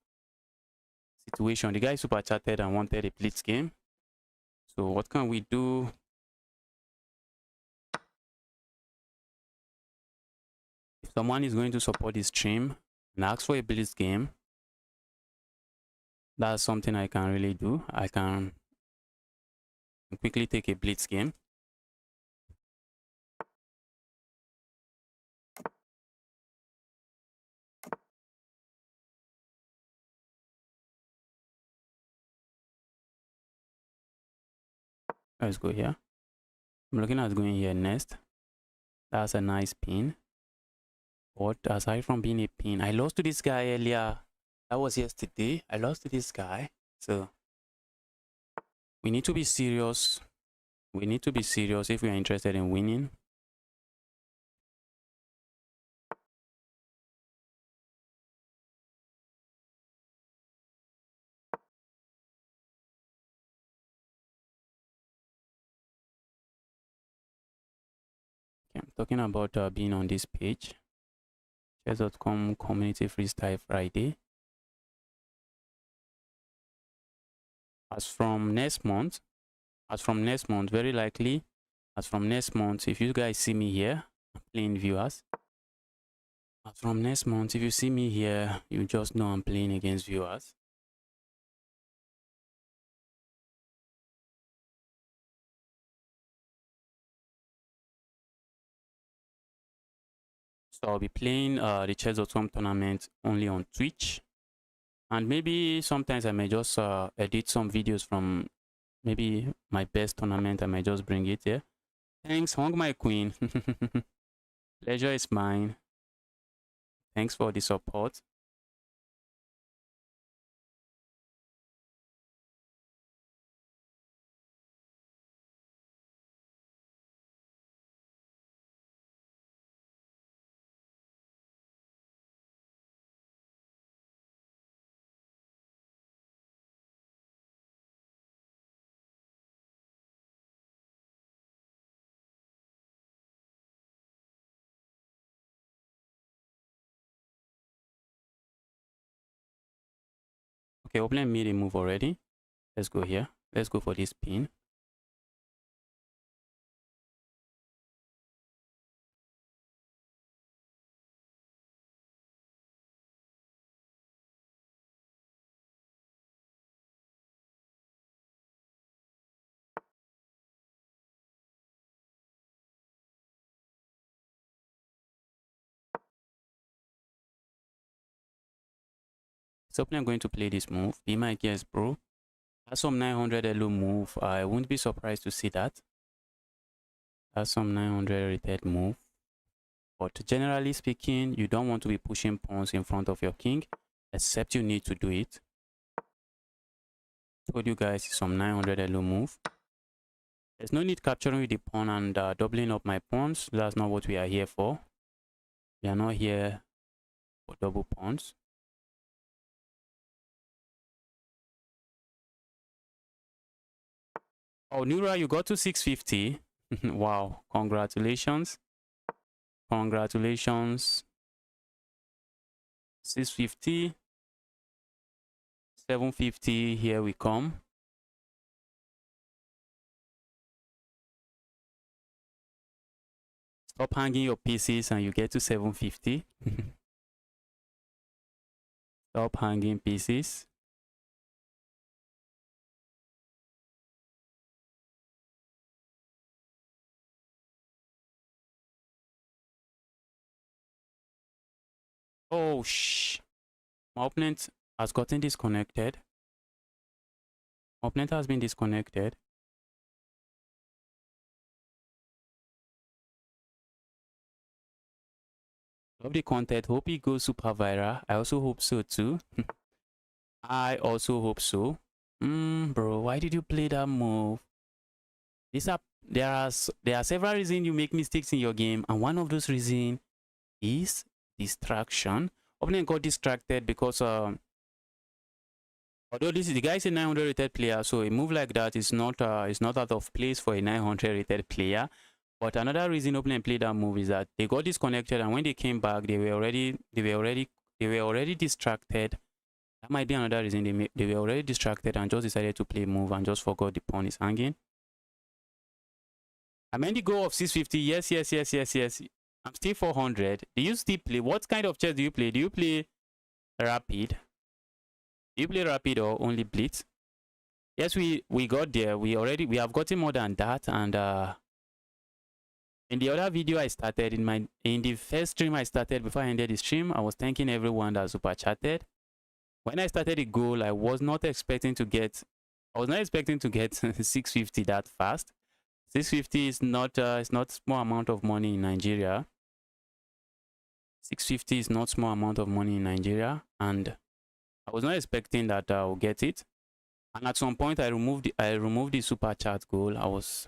situation. The guy super chatted and wanted a blitz game. So what can we do? If someone is going to support this stream and ask for a blitz game, that's something I can really do. I can quickly take a blitz game. Let's go here. I'm looking at going here next. That's a nice pin. But aside from being a pin, I lost to this guy earlier. That was yesterday. I lost to this guy. So we need to be serious. We need to be serious if we are interested in winning. Okay, I'm talking about being on this page. Chess.com community freestyle Friday. As from next month, very likely, as from next month, if you guys see me here, playing viewers. As from next month, if you see me here, you just know I'm playing against viewers. So I'll be playing the Chess tournament only on Twitch. And maybe sometimes I may just edit some videos from maybe my best tournament. I may just bring it here. Thanks, Hong my queen. Pleasure is mine. Thanks for the support. Okay, opponent made a move already. Let's go here. Let's go for this pin. So I'm going to play this move. Be my guest, bro. That's some 900 elo move. I wouldn't be surprised to see that. That's some 900 rated move. But generally speaking, you don't want to be pushing pawns in front of your king, except you need to do it. Told you guys it's some 900 elo move. There's no need capturing the pawn and doubling up my pawns. That's not what we are here for. We are not here for double pawns. Oh, Nura, you got to 650. Wow, congratulations. Congratulations. 650. 750, here we come. Stop hanging your pieces and you get to 750. Stop hanging pieces. Oh, shh. My opponent has gotten disconnected. My opponent has been disconnected. Love the content. Hope it goes super viral. I also hope so too. I also hope so. Bro, why did you play that move? There are several reasons you make mistakes in your game, and one of those reasons is distraction. Opponent got distracted because although this is the guy is a 900 rated player, so a move like that is not out of place for a 900 rated player. But another reason opponent played that move is that they got disconnected, and when they came back, they were already distracted. That might be another reason they were already distracted and just decided to play move and just forgot the pawn is hanging. I meant the goal of 650. Yes. I'm still 400. Do you still play? What kind of chess do you play? Do you play rapid? Do you play rapid or only blitz? Yes, we got there. We have gotten more than that. And in the other video I started, in the first stream I started before I ended the stream, I was thanking everyone that super chatted. When I started the goal, I was not expecting to get 650 that fast. 650 is not it's not small amount of money in Nigeria. 650 is not small amount of money in Nigeria, and I was not expecting that I will get it. And at some point, I removed the super chat goal.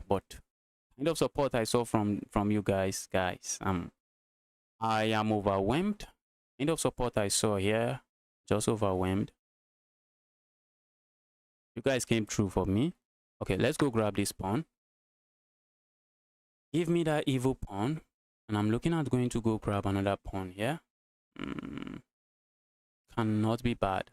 But kind of support I saw from you guys, I am overwhelmed. Kind of support I saw here, just overwhelmed. You guys came through for me. Okay, let's go grab this pawn. Give me that evil pawn. And I'm looking at going to go grab another pawn here. Cannot be bad.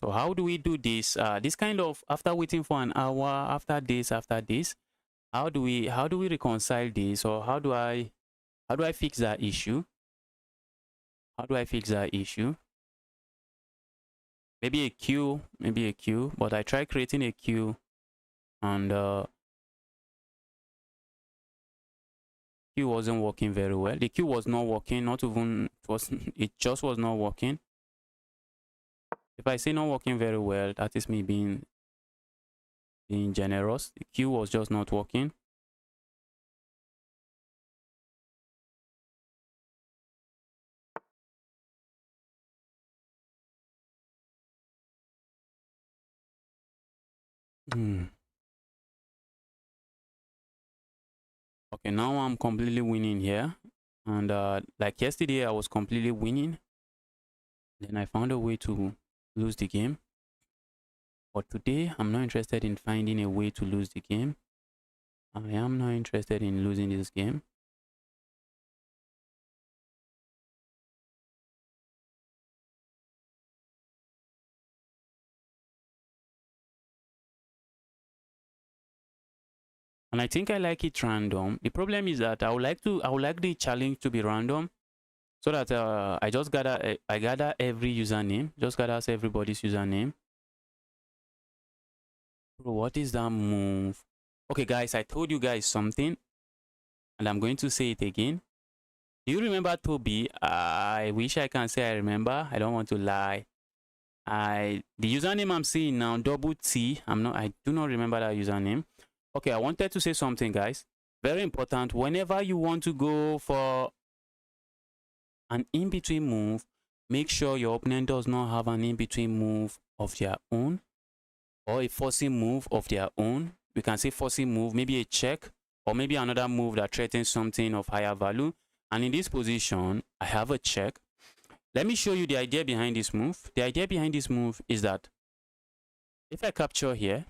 So how do we do this? This kind of after waiting for an hour, after this, how do we reconcile this, or how do I fix that issue? How do I fix that issue? maybe a queue, but I tried creating a queue and queue wasn't working very well. The queue was not working, not even it was it just was not working. If I say not working very well, that is me being generous. The queue was just not working. Okay, now I'm completely winning here. And like yesterday, I was completely winning. Then I found a way to lose the game. But today, I'm not interested in finding a way to lose the game. I am not interested in losing this game. And I think I like it random. The problem is that I would like the challenge to be random, so that I gather every username, just gather everybody's username. Bro, what is that move? Okay, guys, I told you guys something, and I'm going to say it again. Do you remember Toby? I wish I can say I remember. I don't want to lie. The username I'm seeing now, double T. I do not remember that username. Okay, I wanted to say something, guys. Very important. Whenever you want to go for an in-between move, make sure your opponent does not have an in-between move of their own or a forcing move of their own. We can say forcing move, maybe a check or maybe another move that threatens something of higher value. And in this position, I have a check. Let me show you the idea behind this move. The idea behind this move is that if I capture here,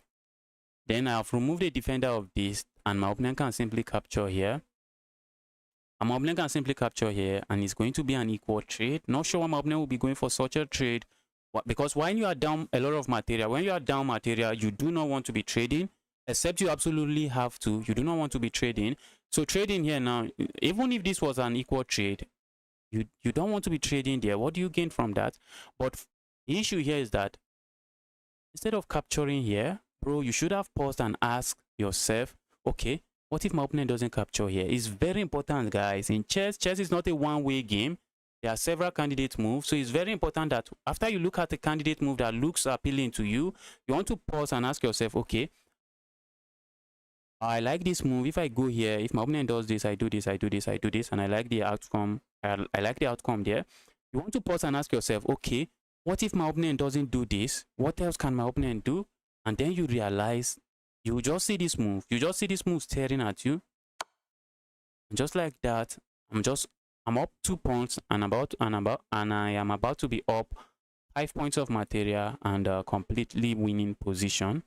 then I've removed the defender of this and my opponent can simply capture here. And my opponent can simply capture here and it's going to be an equal trade. Not sure why my opponent will be going for such a trade, because when you are down a lot of material, when you are down material, you do not want to be trading, except you absolutely have to. You do not want to be trading. So trading here now, even if this was an equal trade, you don't want to be trading there. What do you gain from that? But the issue here is that instead of capturing here, bro, you should have paused and asked yourself, okay, what if my opponent doesn't capture here? It's very important, guys. In chess is not a one-way game. There are several candidate moves, so it's very important that after you look at a candidate move that looks appealing to you, you want to pause and ask yourself, okay, I like this move. If I go here, if my opponent does this, I do this, I do this, I do this, and I like the outcome. I like the outcome there. You want to pause and ask yourself, okay, what if my opponent doesn't do this? What else can my opponent do? And then you realize, you just see this move. You just see this move staring at you. And just like that, I'm up 2 points and I am about to be up 5 points of material and a completely winning position.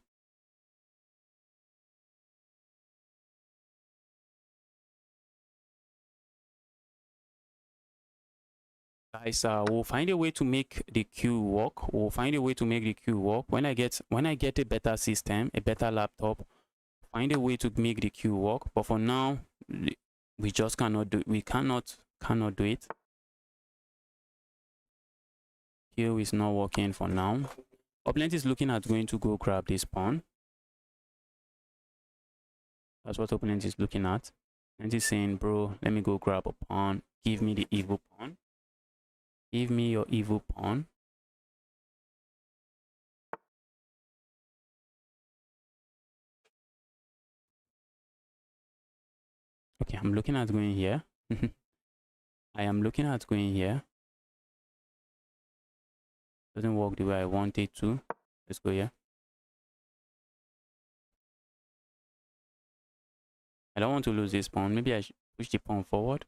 Guys, we'll find a way to make the queue work. We'll find a way to make the queue work. When I get a better system, a better laptop, find a way to make the queue work. But for now, we just cannot do. We cannot do it. Queue is not working for now. Opponent is looking at going to go grab this pawn. That's what opponent is looking at. And he's saying, bro, let me go grab a pawn. Give me the evil pawn. Give me your evil pawn. Okay, I'm looking at going here. I am looking at going here. Doesn't work the way I want it to. Let's go here. I don't want to lose this pawn. Maybe I should push the pawn forward.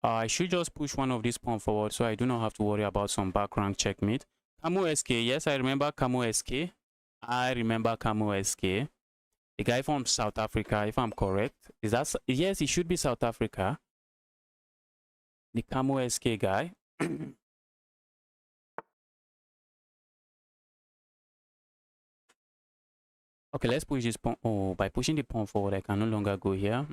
I should just push one of these pawn forward so I do not have to worry about some back rank checkmate. Camo SK. Yes, I remember Camo SK. I remember Camo SK. The guy from South Africa, if I'm correct. Is that... Yes, he should be South Africa. The Camo SK guy. Okay, let's push this pawn. Oh, by pushing the pawn forward, I can no longer go here.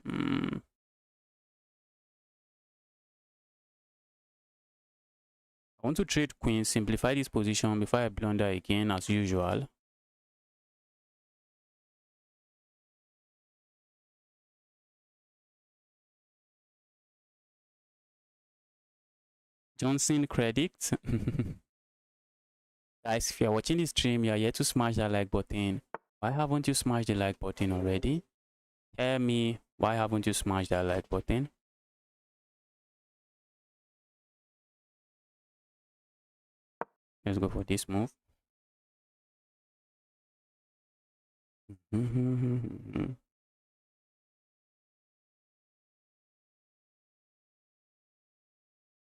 I want to trade queen, simplify this position before I blunder again as usual. Johnson credit. Guys, if you're watching this stream, you're yet to smash that like button. Why haven't you smashed the like button already? Tell me, why haven't you smashed that like button? Let's go for this move.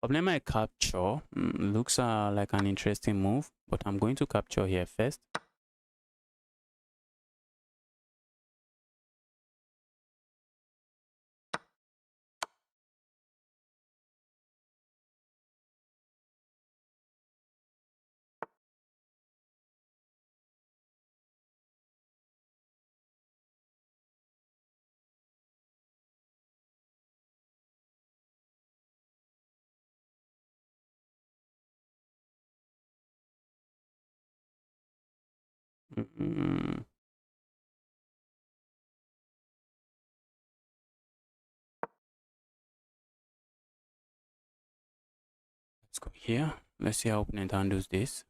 Problema capture looks like an interesting move, but I'm going to capture here first. Let's go here. Let's see how opponent handles this.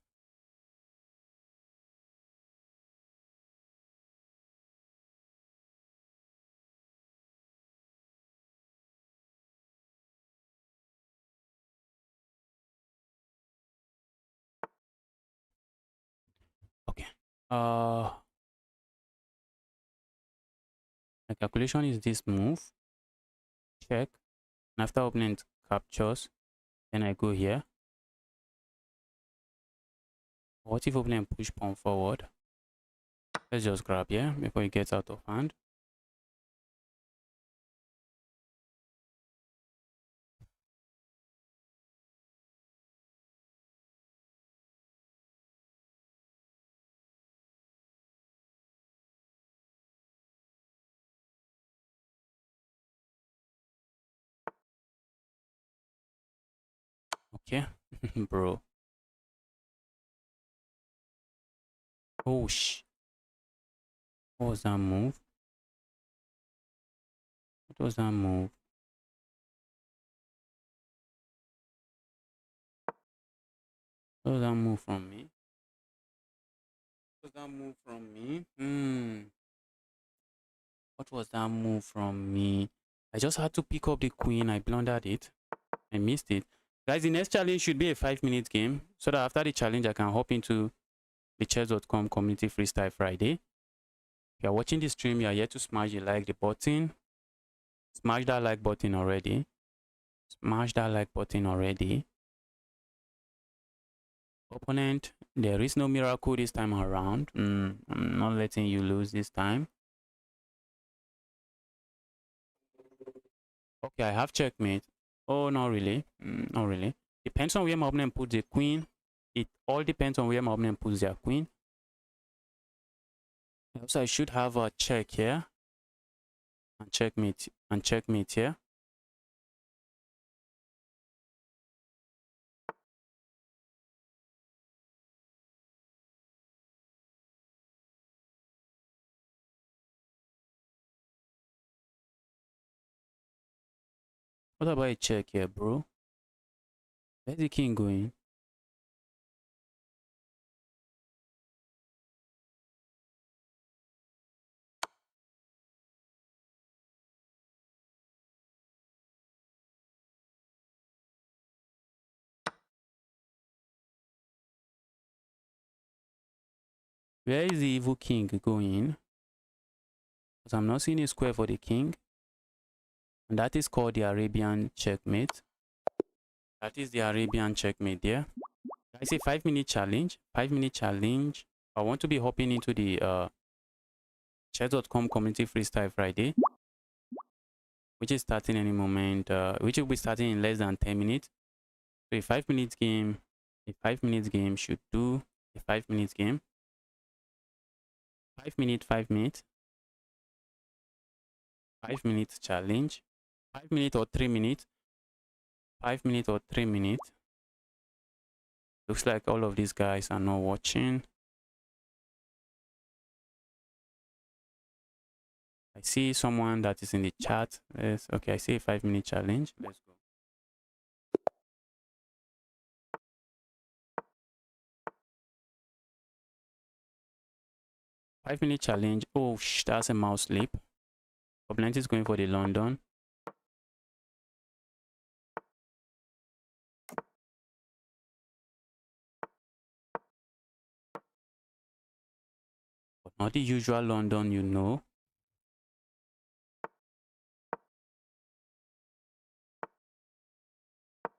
Okay. My calculation is this move. Check. And after opponent captures, then I go here. What if opponent push pawn forward? Let's just grab here before it gets out of hand. Okay, bro. Oh what was that move? What was that move? What was that move from me? What was that move from me? What was that move from me? I just had to pick up the queen. I blundered it. I missed it. Guys, the next challenge should be a 5-minute game, so that after the challenge, I can hop into the chess.com community Freestyle Friday. If you're watching this stream, you're yet to smash the button. Smash that like button already. Smash that like button already. Opponent, there is no miracle this time around. I'm not letting you lose this time. Okay, I have checkmate. Oh, not really. Not really. Depends on where my opponent puts the queen. It all depends on where my opponent puts their queen. Also, I should have a check here. And checkmate here. What about a check here, bro? Where's the king going? Where is the evil king going? Because I'm not seeing a square for the king. And that is called the Arabian checkmate. That is the Arabian checkmate there. I say 5-minute challenge. 5-minute challenge. I want to be hopping into the chess.com community Freestyle Friday, which is starting any moment, which will be starting in less than 10 minutes. So a 5-minute game, should do a 5-minute game. 5-minute, 5-minute. 5-minute challenge. 5 minutes or 3 minutes. 5 minutes or 3 minutes. Looks like all of these guys are not watching. I see someone that is in the chat. Yes, okay, I see a 5-minute challenge. Let's go. Five-minute challenge. Oh, that's a mouse slip. Opponent is going for the London. But not the usual London, you know.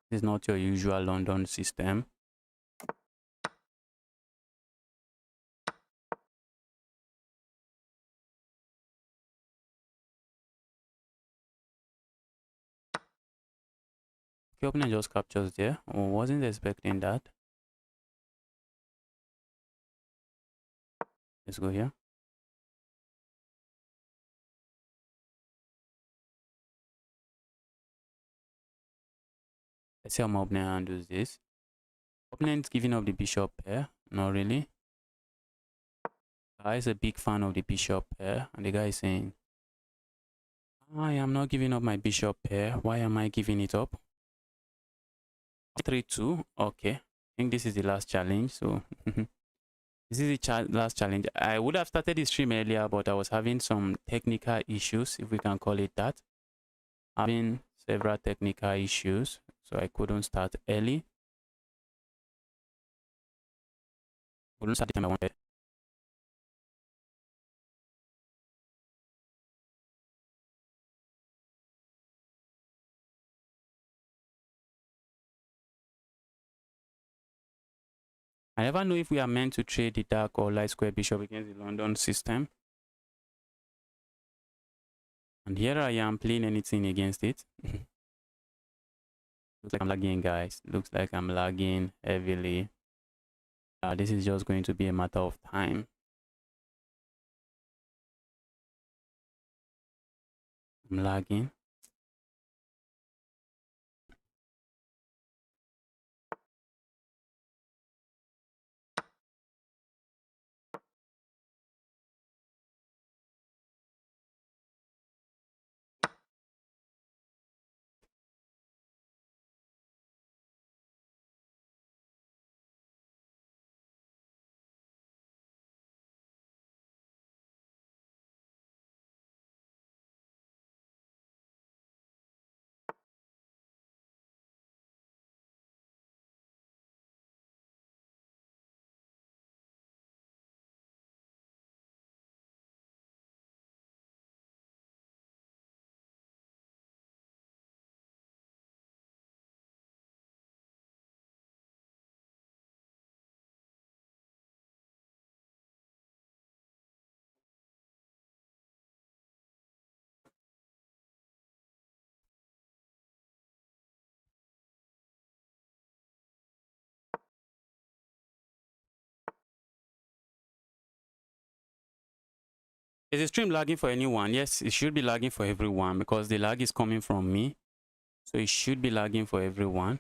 This is not your usual London system. Okay, opponent just captures there. Oh, wasn't expecting that. Let's go here. Let's see how my opponent handles this. Opponent giving up the bishop pair. Not really. Guy is a big fan of the bishop pair, and the guy is saying, I am not giving up my bishop pair. Why am I giving it up? 3-2. Okay. I think this is the last challenge. So this is the last challenge. I would have started the stream earlier, but I was having some technical issues, if we can call it that. Having several technical issues, so I couldn't start early. Couldn't start the time I wanted. I never know if we are meant to trade the dark or light square bishop against the London system. And here I am playing anything against it. Looks like I'm lagging, guys. Looks like I'm lagging heavily. This is just going to be a matter of time. I'm lagging. Is the stream lagging for anyone? Yes, it should be lagging for everyone because the lag is coming from me. So it should be lagging for everyone.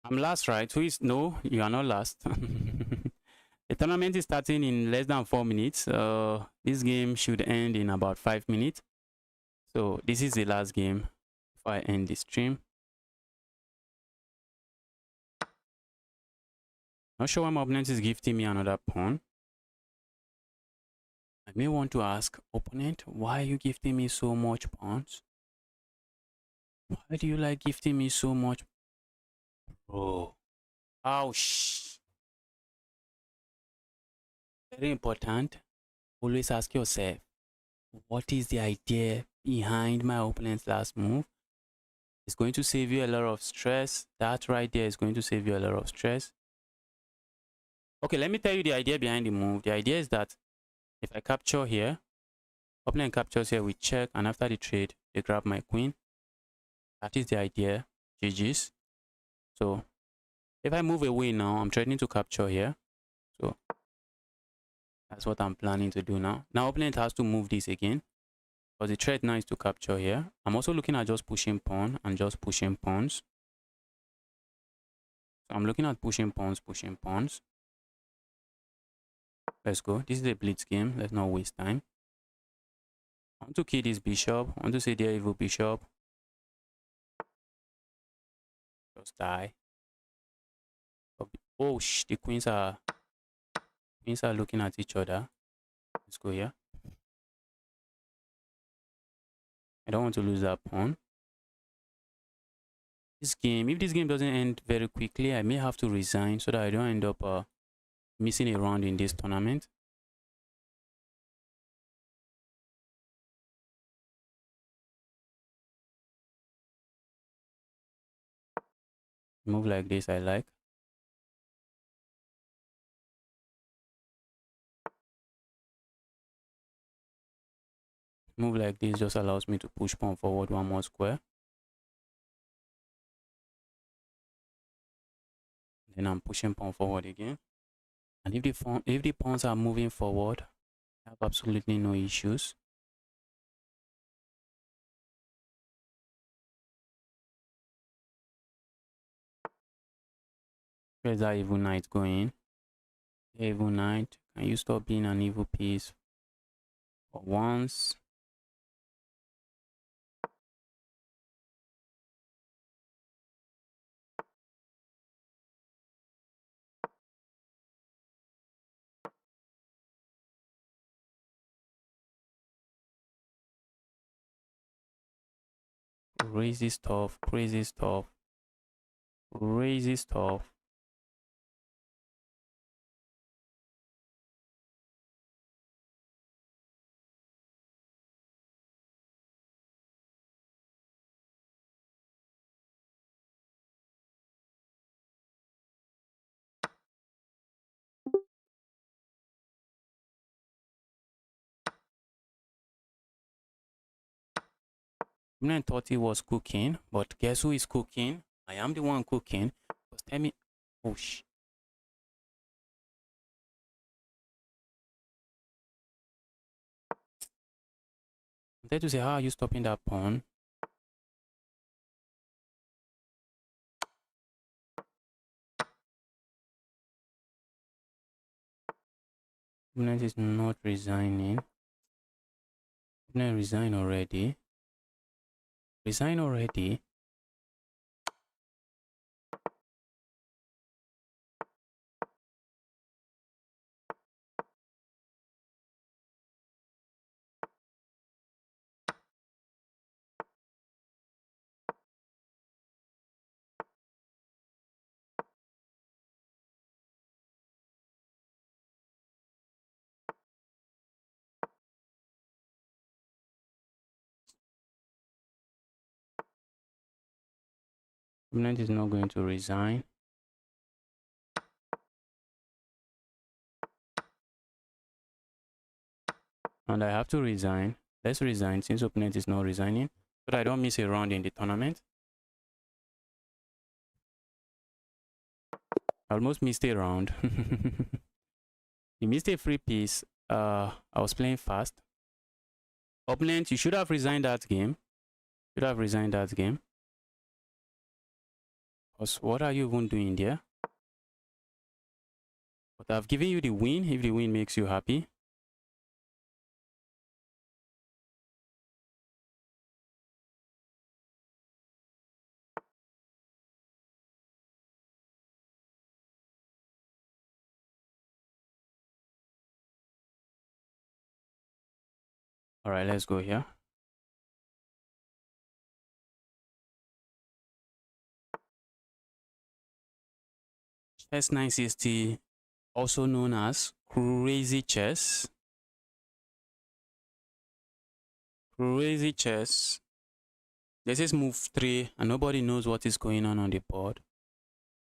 I'm last, right? Who is? No, you are not last. The tournament is starting in less than 4 minutes. This game should end in about 5 minutes. So this is the last game before I end the stream. Not sure why my opponent is gifting me another pawn. I may want to ask, opponent, why are you gifting me so much pawns? Why do you like gifting me so much? Bro. Ouch. Very important. Always ask yourself, what is the idea behind my opponent's last move? It's going to save you a lot of stress. That right there is going to save you a lot of stress. Okay, let me tell you the idea behind the move. The idea is that if I capture here, opponent captures here, we check, and after the trade, they grab my queen. That is the idea. GG's. So if I move away now, I'm threatening to capture here. So that's what I'm planning to do now. Now opponent has to move this again, because the threat now is to capture here. I'm also looking at just pushing pawn and just pushing pawns. So I'm looking at pushing pawns, pushing pawns. Let's go. This is a blitz game. Let's not waste time. I want to kill this bishop. I want to say, dear evil bishop, just die. Oh, the queens are looking at each other. Let's go here. I don't want to lose that pawn. This game, if this game doesn't end very quickly, I may have to resign so that I don't end up missing a round in this tournament. Move like this, I like. Move like this just allows me to push pawn forward one more square. Then I'm pushing pawn forward again. And if the pawns are moving forward, I have absolutely no issues. Where's that evil knight going? Evil knight, can you stop being an evil piece for once? Crazy stuff, crazy stuff, crazy stuff. I thought he was cooking, but guess who is cooking? I am the one cooking. Just tell me, oh sh. I'm there to say, how are you stopping that pawn? Opponent is not resigning. Opponent resign already. Resign already. Opponent is not going to resign. And I have to resign. Let's resign since opponent is not resigning, so that I don't miss a round in the tournament. I almost missed a round. You missed a free piece. I was playing fast. Opponent, you should have resigned that game. Should have resigned that game. Because what are you even doing there? But I've given you the win if the win makes you happy. All right, let's go here. Chess 960, also known as crazy chess. Crazy chess. This is move 3 and nobody knows what is going on the board.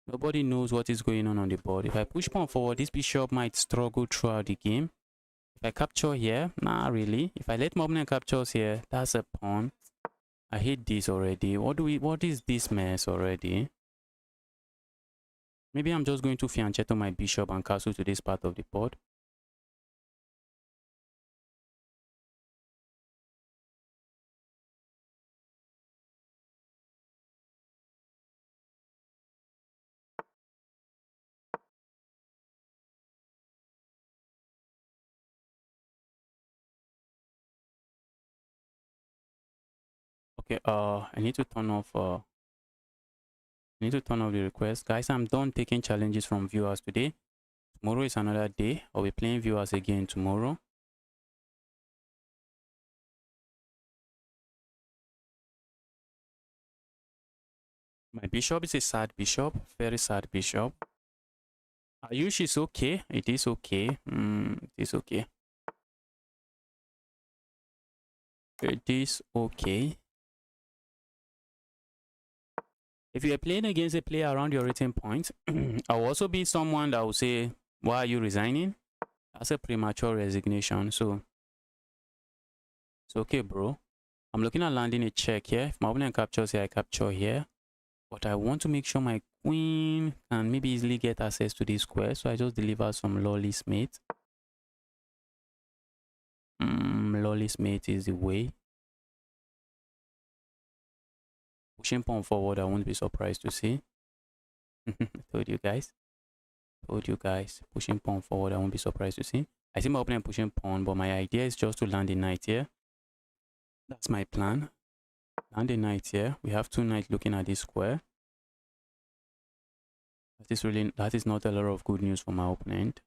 Nobody knows what is going on the board. If I push pawn forward, this bishop might struggle throughout the game. If I capture here, nah, really. If I let my opponent captures here, that's a pawn. I hate this already. What is this mess already? Maybe I'm just going to fianchetto my bishop and castle to this part of the board. Okay, I need to turn off the request. Guys, I'm done taking challenges from viewers today. Tomorrow is another day. I'll be playing viewers again tomorrow. My bishop is a sad bishop, very sad bishop. Ayush is okay. It is okay. It is okay. It is okay. If you're playing against a player around your rating points, I'll also be someone that will say, why are you resigning? That's a premature resignation. So it's okay, bro. I'm looking at landing a check here. If my opponent captures here, I capture here. But I want to make sure my queen can maybe easily get access to this square. So I just deliver some lawless mate. Lawless mate is the way. Pushing pawn forward, I won't be surprised to see. Told you guys. Pushing pawn forward, I won't be surprised to see. I see my opponent pushing pawn, but my idea is just to land a knight here. That's my plan. Land a knight here. We have two knights looking at this square. That is not a lot of good news for my opponent.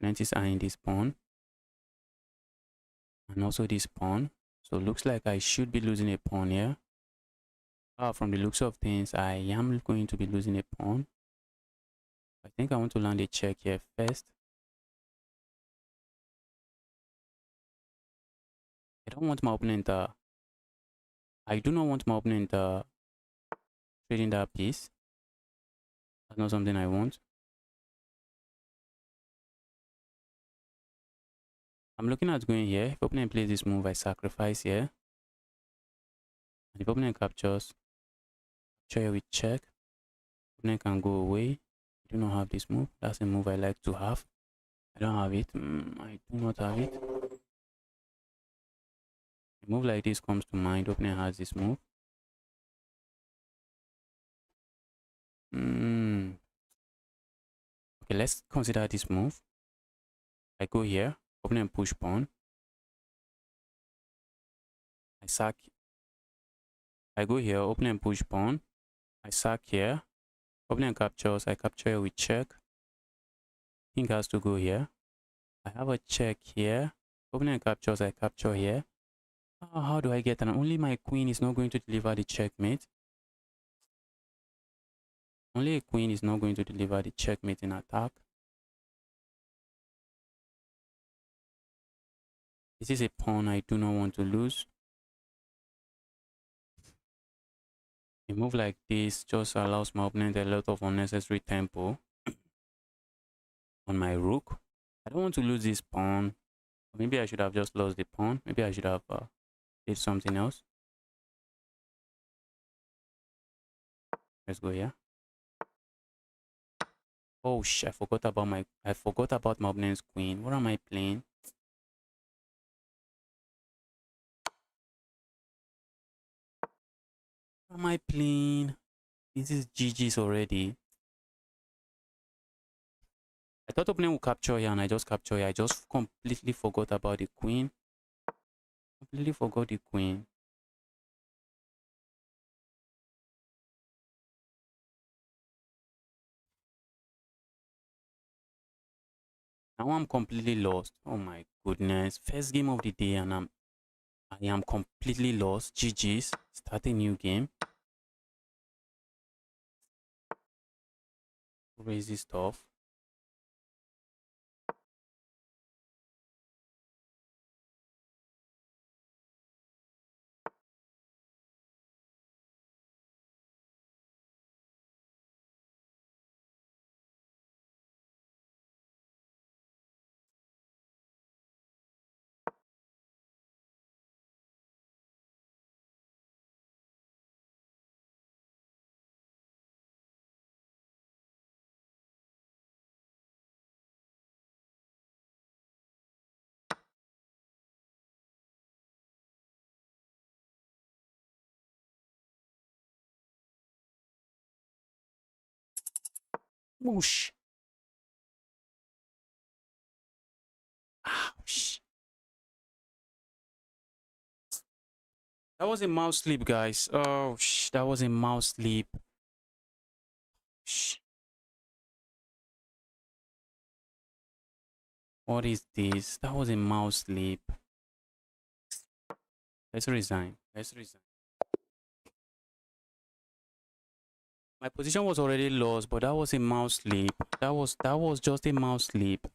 Opponent is eyeing this pawn. And also this pawn. So looks like I should be losing a pawn here. From the looks of things, I am going to be losing a pawn. I think I want to land a check here first. I don't want my opponent I do not want my opponent trading that piece. That's not something I want. I'm looking at going here. If opponent plays this move, I sacrifice here. And if opponent captures, capture here with check. Opponent can go away. I do not have this move. That's a move I like to have. I don't have it. I do not have it. A move like this comes to mind. Opponent has this move. Okay, let's consider this move. I go here. Opponent push pawn. I sack. I go here. Opponent push pawn. I sack here. Opponent captures. I capture here with check. King has to go here. I have a check here. Opponent captures. I capture here. How do I get an? Only my queen is not going to deliver the checkmate. Only a queen is not going to deliver the checkmate in attack. This is a pawn I do not want to lose. A move like this just allows my opponent a lot of unnecessary tempo on my rook. I don't want to lose this pawn. Maybe I should have just lost the pawn. Maybe I should have did something else. Let's go here. Oh shit, I forgot about my opponent's queen. What am I playing? What am I playing? This is GG's already. I thought opponent would capture here and I just capture here. I just completely forgot about the queen. Completely forgot the queen. Now I'm completely lost. Oh my goodness. First game of the day and I am completely lost. GG's. Start a new game. Crazy stuff. Whoosh. Ouch. That was a mouse sleep, guys. Oh, that was a mouse sleep. Shh. What is this? That was a mouse sleep. Let's resign. Let's resign. My position was already lost, but that was a mouse sleep. That was just a mouse sleep.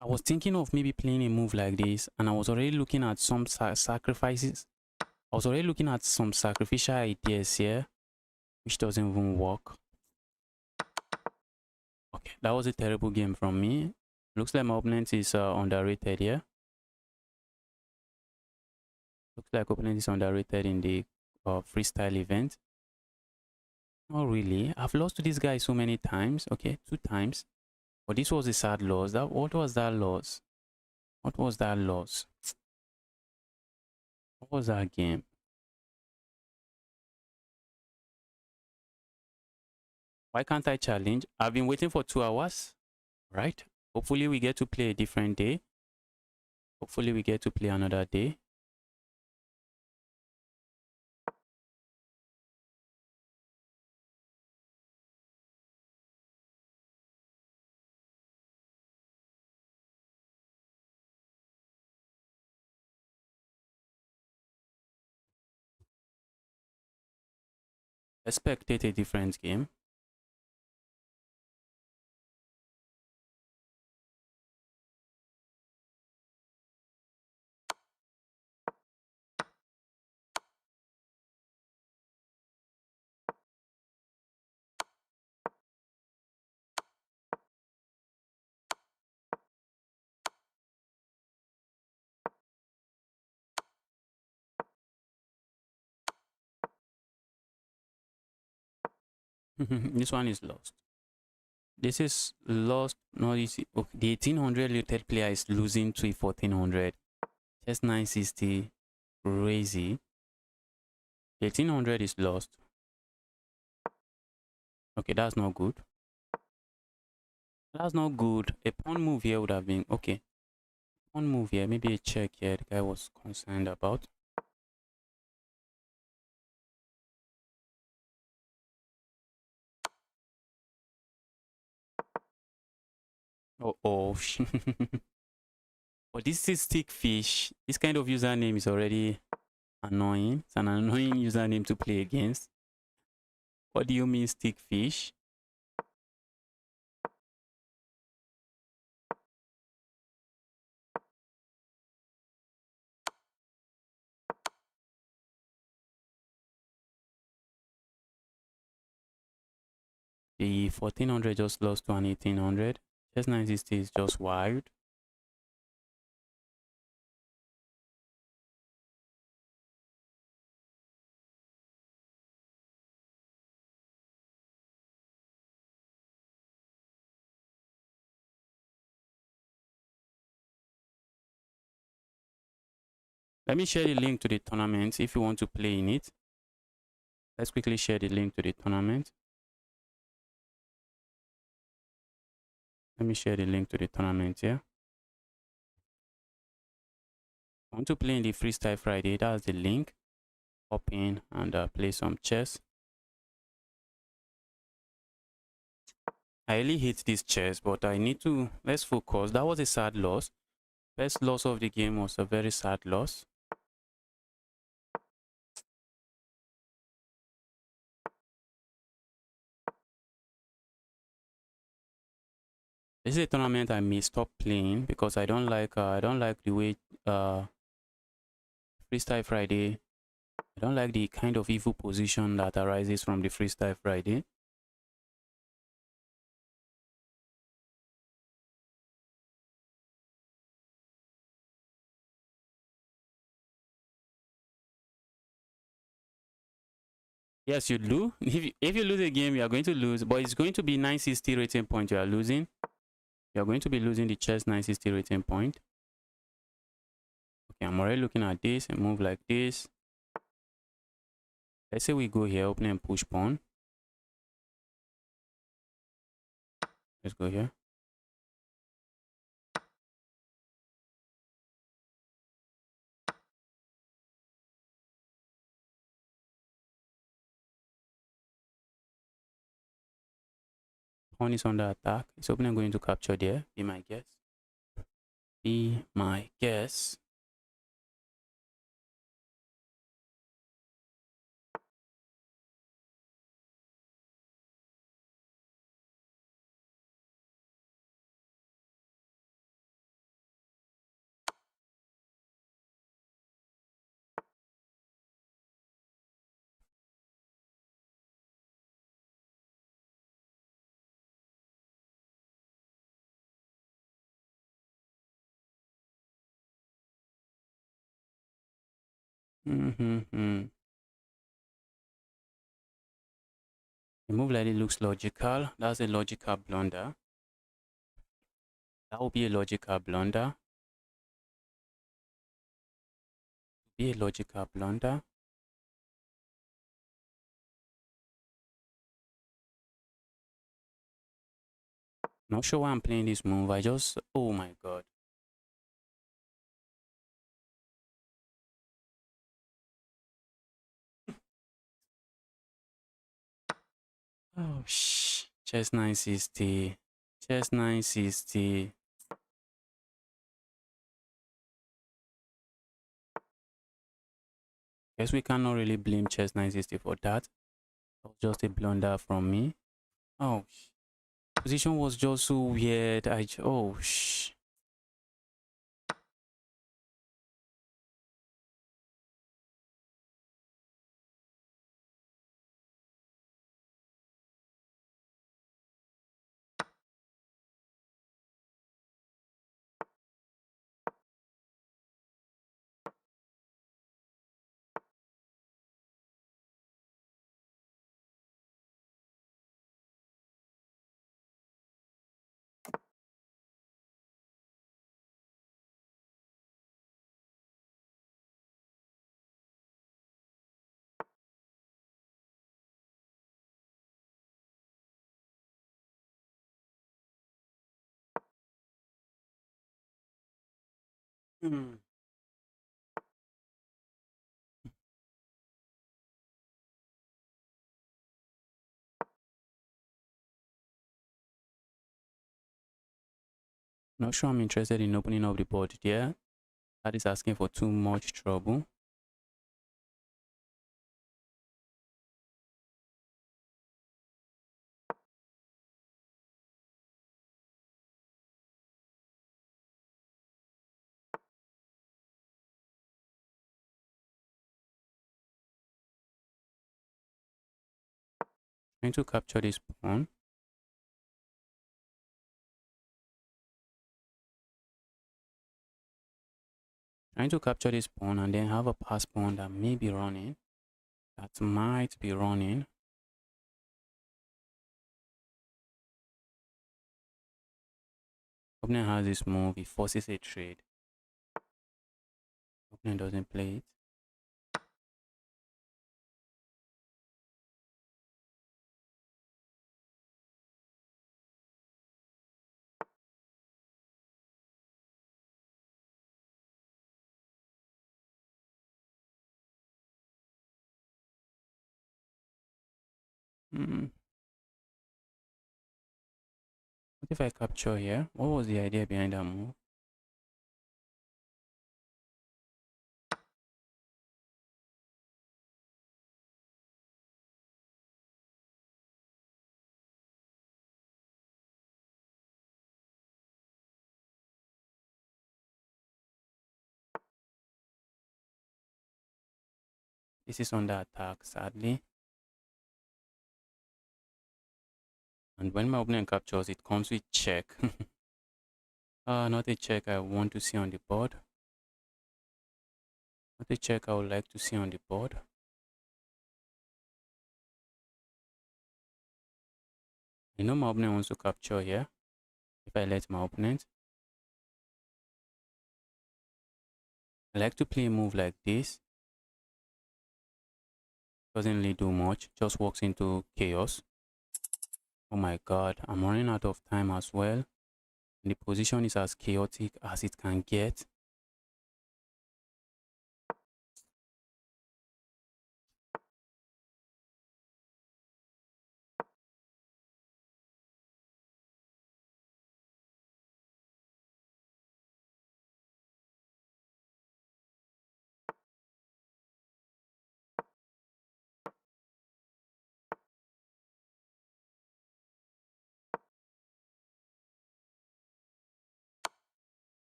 I was thinking of maybe playing a move like this, and I was already looking at some sacrifices. I was already looking at some sacrificial ideas here, which doesn't even work. Okay, that was a terrible game from me. Looks like my opponent is underrated here. Looks like opponent is underrated in the freestyle event. Not really. I've lost to this guy so many times. Okay, 2 times. But this was a sad loss. What was that loss? What was that loss? What was that game? Why can't I challenge? I've been waiting for 2 hours, right? Hopefully we get to play a different day. Hopefully we get to play another day. Let's spectate a different game. This one is lost. This is lost. No, this okay, the 1800 rated player is losing to a 1400. Just 960. Crazy. The 1800 is lost. Okay, that's not good. That's not good. A pawn move here would have been okay. Pawn move here, maybe a check here. The guy was concerned about. Oh. But this is stick fish. This kind of username is already annoying. It's an annoying username to play against. What do you mean stick fish? The 1400 just lost to an 1800. Just 960 is just wild. Let me share the link to the tournament if you want to play in it. Let's quickly share the link to the tournament. Let me share the link to the tournament here. I want to play in the Freestyle Friday. That's the link. Hop in and play some chess. I really hate this chess, but I need to, let's focus. That was a sad loss. First loss of the game was a very sad loss. This is a tournament I may stop playing because I don't like the way Freestyle Friday. I don't like the kind of evil position that arises from the Freestyle Friday. Yes, you lose. If you lose a game, you are going to lose, but it's going to be 960 rating point you are losing. You are going to be losing the chess 960 rating point. Okay, I'm already looking at this and move like this. Let's say we go here, open and push pawn. Let's go here. Pawn is under attack. It's opening going to capture there. Be my guess. Be my guess. The move like it looks logical. That's a logical blunder. That will be a logical blunder. Be a logical blunder. Not sure why I'm playing this move. Oh my god. Oh chess 960. Chess 960. Guess we cannot really blame chess 960 for that. That was just a blunder from me. Oh, position was just so weird. Not sure I'm interested in opening up the board there. That is asking for too much trouble. Trying to capture this pawn. Trying to capture this pawn and then have a pass pawn that may be running. That might be running. Opponent has this move. He forces a trade. Opponent doesn't play it. What if I capture here? What was the idea behind that move? This is under attack, sadly. And when my opponent captures, it comes with check. Not a check I want to see on the board. Not a check I would like to see on the board. I know my opponent wants to capture here. If I let my opponent, I like to play a move like this. Doesn't really do much, just walks into chaos. Oh my god, I'm running out of time as well. And the position is as chaotic as it can get.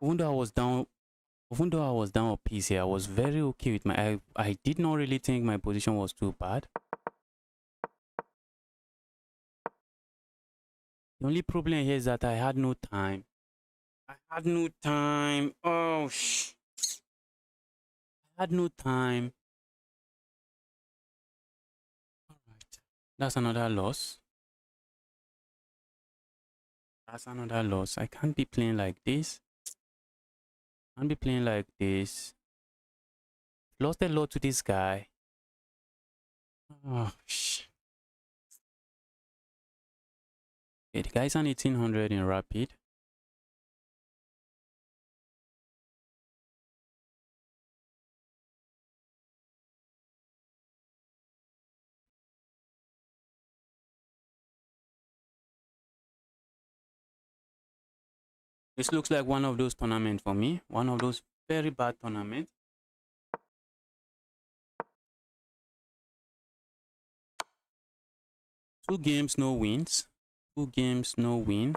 Even though I was down, even though I was down a piece here, I was very okay with my. I did not really think my position was too bad. The only problem here is that I had no time. I had no time. Oh, I had no time. All right, that's another loss. That's another loss. I can't be playing like this. I can't be playing like this. Lost a lot to this guy. Oh, okay, the guy's on 1800 in rapid. This looks like one of those tournaments for me. One of those very bad tournaments. Two games, no wins. Two games, no win.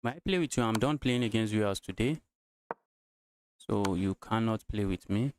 When I play with you, I'm done playing against you as today. So you cannot play with me.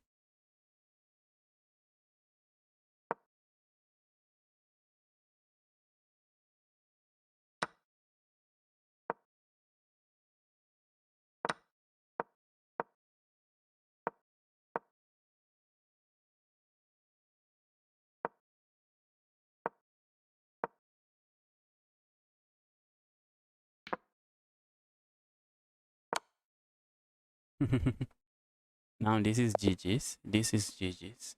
Now this is GG's. This is GG's.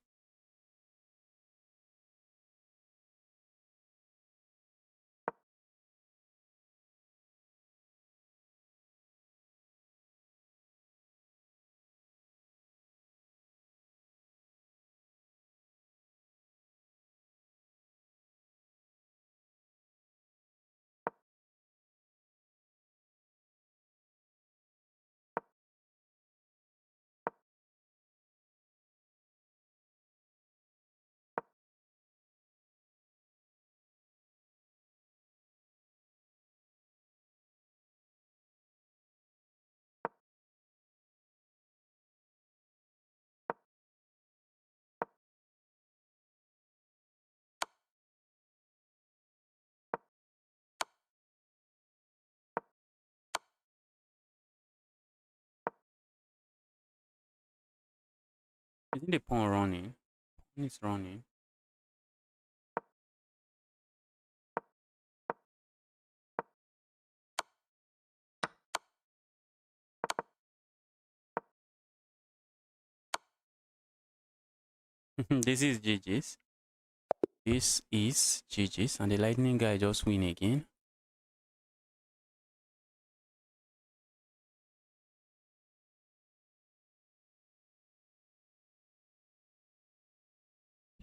Isn't the pawn running? Pawn is running. This is GG's. This is GG's, and the lightning guy just win again.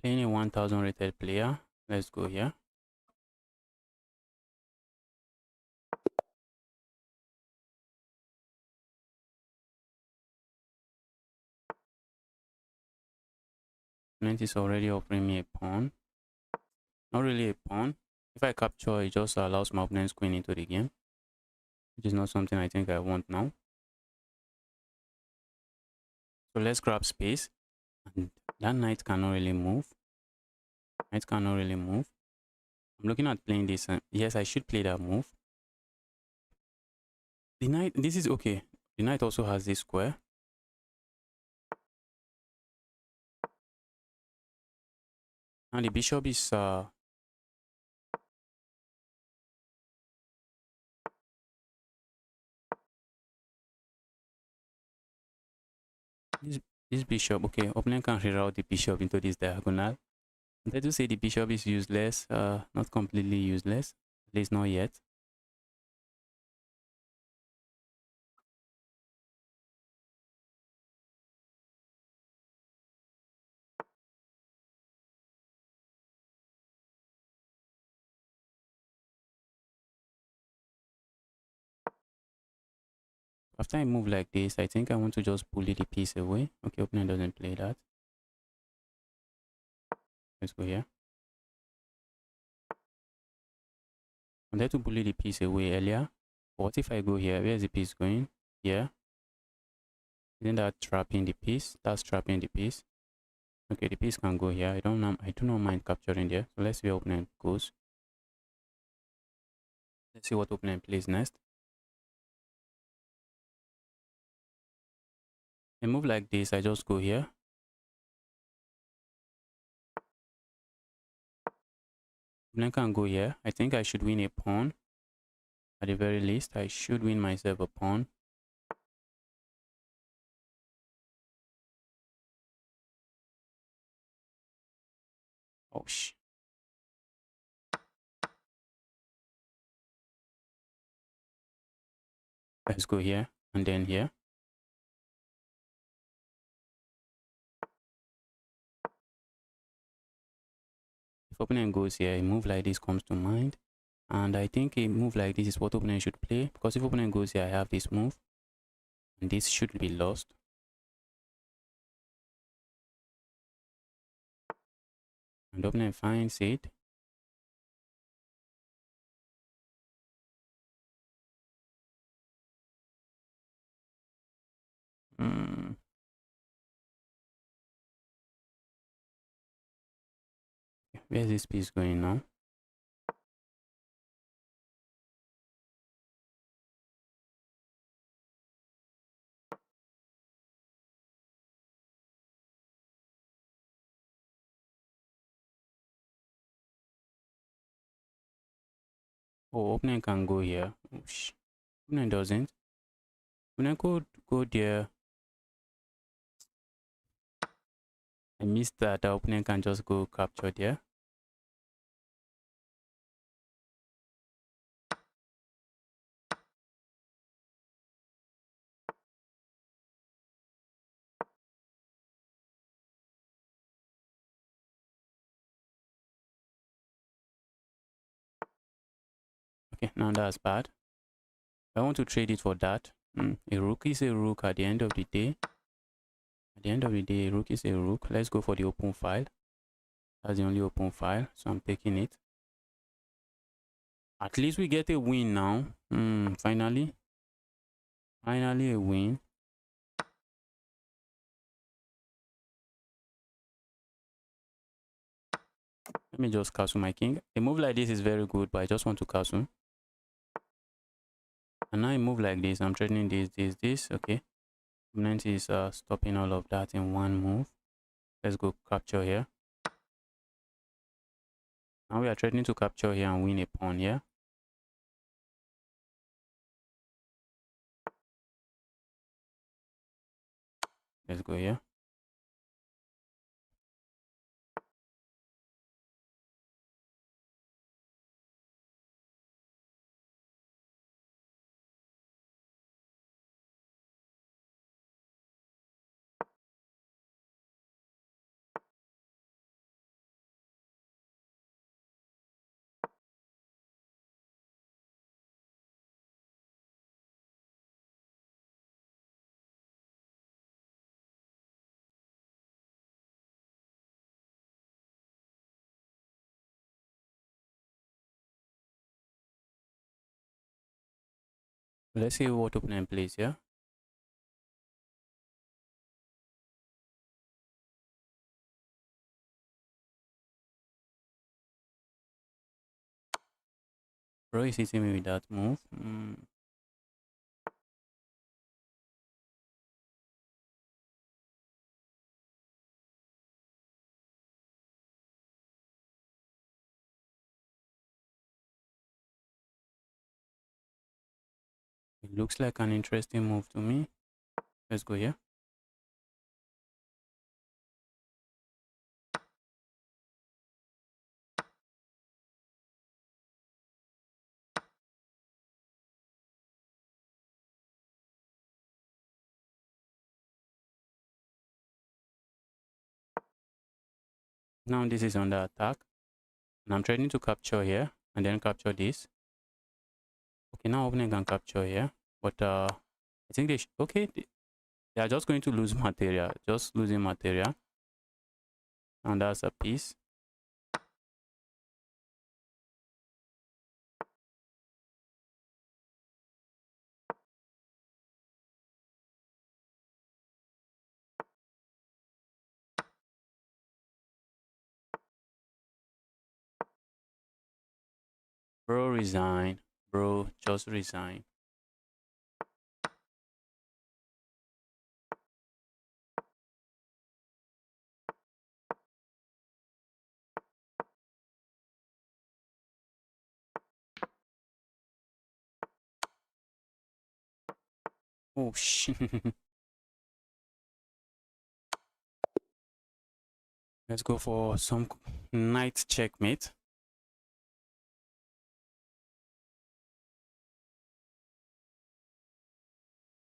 Playing a 1000 rated player. Let's go here. Opponent is already offering me a pawn. Not really a pawn. If I capture, it just allows my opponent's queen into the game, which is not something I think I want now. So let's grab space. And that knight cannot really move. Knight cannot really move. I'm looking at playing this. Yes, I should play that move. The knight, this is okay. The knight also has this square. And the bishop is this bishop. Okay, opponent can reroute the bishop into this diagonal. I'm trying to say the bishop is useless, not completely useless, at least not yet. After I move like this, I think I want to just bully the piece away. Okay, opponent doesn't play that. Let's go here. I wanted to bully the piece away earlier. But what if I go here? Where is the piece going? Here. Isn't that trapping the piece? That's trapping the piece. Okay, the piece can go here. I do not mind capturing there. So let's see where opponent goes. Let's see what opponent plays next. I move like this, I just go here. Opponent can go here. I think I should win a pawn. At the very least, I should win myself a pawn. Oh, let's go here and then here. If opponent goes here, a move like this comes to mind. And I think a move like this is what opponent should play. Because if opponent goes here, I have this move. And this should be lost. And opponent finds it. Where's this piece going now? Oh, opponent can go here. Oh, opponent doesn't. Opponent could go there. I missed that. The opponent can just go capture there. Okay, now that's bad. I want to trade it for that. A rook is a rook at the end of the day. At the end of the day, a rook is a rook. Let's go for the open file. That's the only open file, so I'm taking it. At least we get a win now. Finally. Finally a win. Let me just castle my king. A move like this is very good, but I just want to castle. And now I move like this. I'm trading this. Okay. Opponent is stopping all of that in one move. Let's go capture here. Now we are trading to capture here and win a pawn here. Let's go here. Let's see what opponent plays here. Bro is hitting me with that move. It looks like an interesting move to me. Let's go here. Now this is under attack. And I'm trying to capture here and then capture this. Okay, now opponent can capture here. But I think they okay, they are just going to lose material. Just losing material. And that's a piece. Bro, resign. Bro, just resign. Oh, shit. Let's go for some knight checkmate.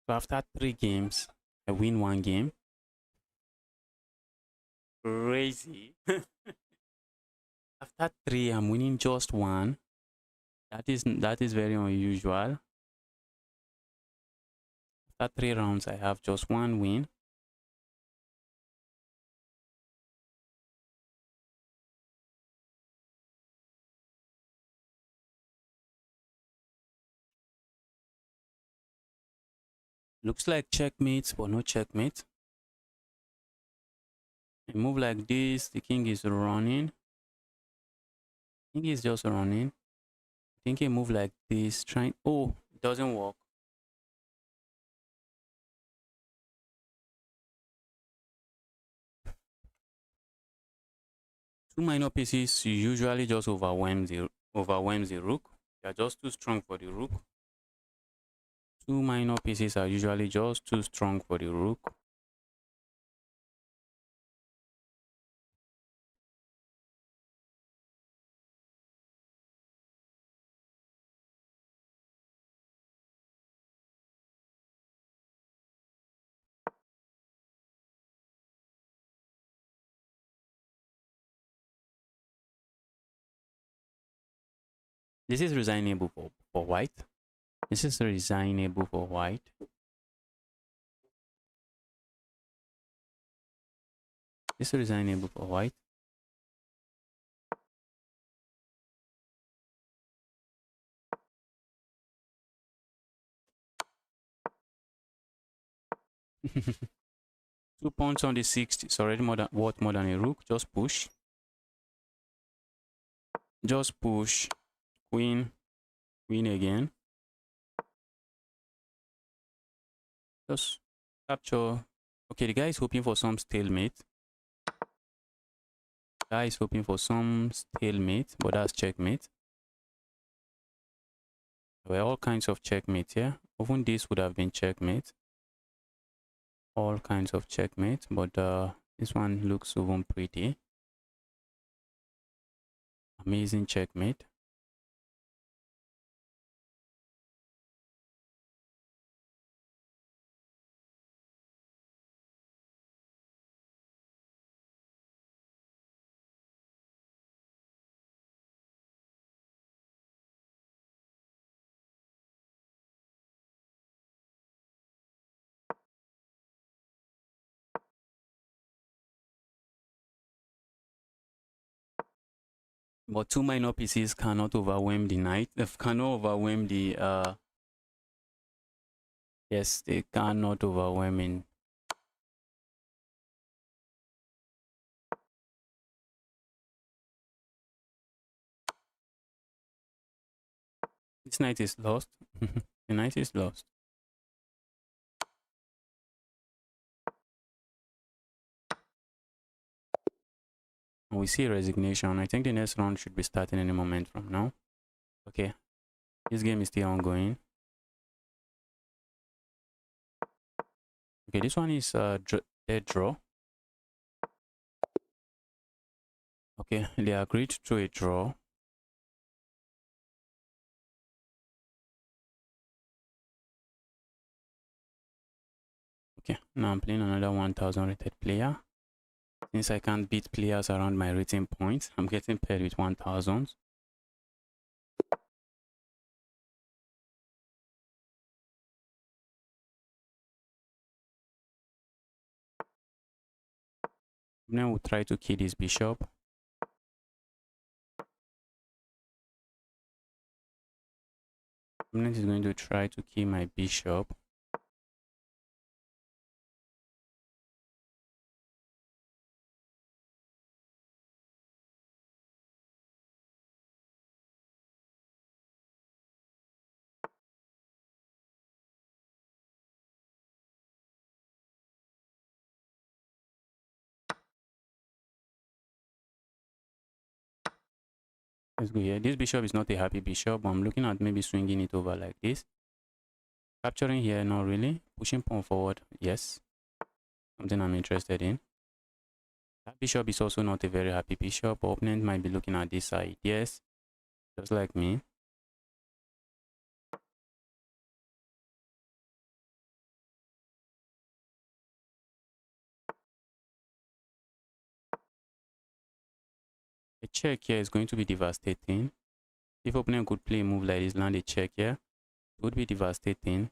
So after 3 games, I win 1 game. Crazy. After 3, I'm winning just 1. That is very unusual. After 3 rounds, I have just 1 win. Looks like checkmate, but no checkmate. A move like this, the king is running. King is just running. I think a move like this, trying. Oh, it doesn't work. Two minor pieces usually just overwhelms the rook. They are just too strong for the rook. Two minor pieces are usually just too strong for the rook. This is resignable for white. This is resignable for white. This is resignable for white. Two pawns on the 6th. It's already worth more than a rook. Just push. Just push. Queen. Queen again. Just capture. Okay, the guy is hoping for some stalemate. Guy is hoping for some stalemate, but that's checkmate. There were all kinds of checkmate here. Even this would have been checkmate. All kinds of checkmate, but this one looks even pretty. Amazing checkmate. But two minor pieces cannot overwhelm the knight. Cannot overwhelm Yes, they cannot overwhelming. This knight is lost. The knight is lost. And we see resignation. I think the next round should be starting any moment from now. Okay, this game is still ongoing. Okay, this one is dead draw. Okay, they agreed to a draw. Okay, now I'm playing another 1000 rated player. Since I can't beat players around my rating points, I'm getting paired with 1000. Then we'll try to kill this bishop. Opponent is going to try to kill my bishop. Let's go here. This bishop is not a happy bishop, but I'm looking at maybe swinging it over like this. Capturing here, not really. Pushing pawn forward, yes. Something I'm interested in. That bishop is also not a very happy bishop. Opponent might be looking at this side, yes. Just like me. A check here is going to be devastating. If opponent could play a move like this, land a check here, it would be devastating.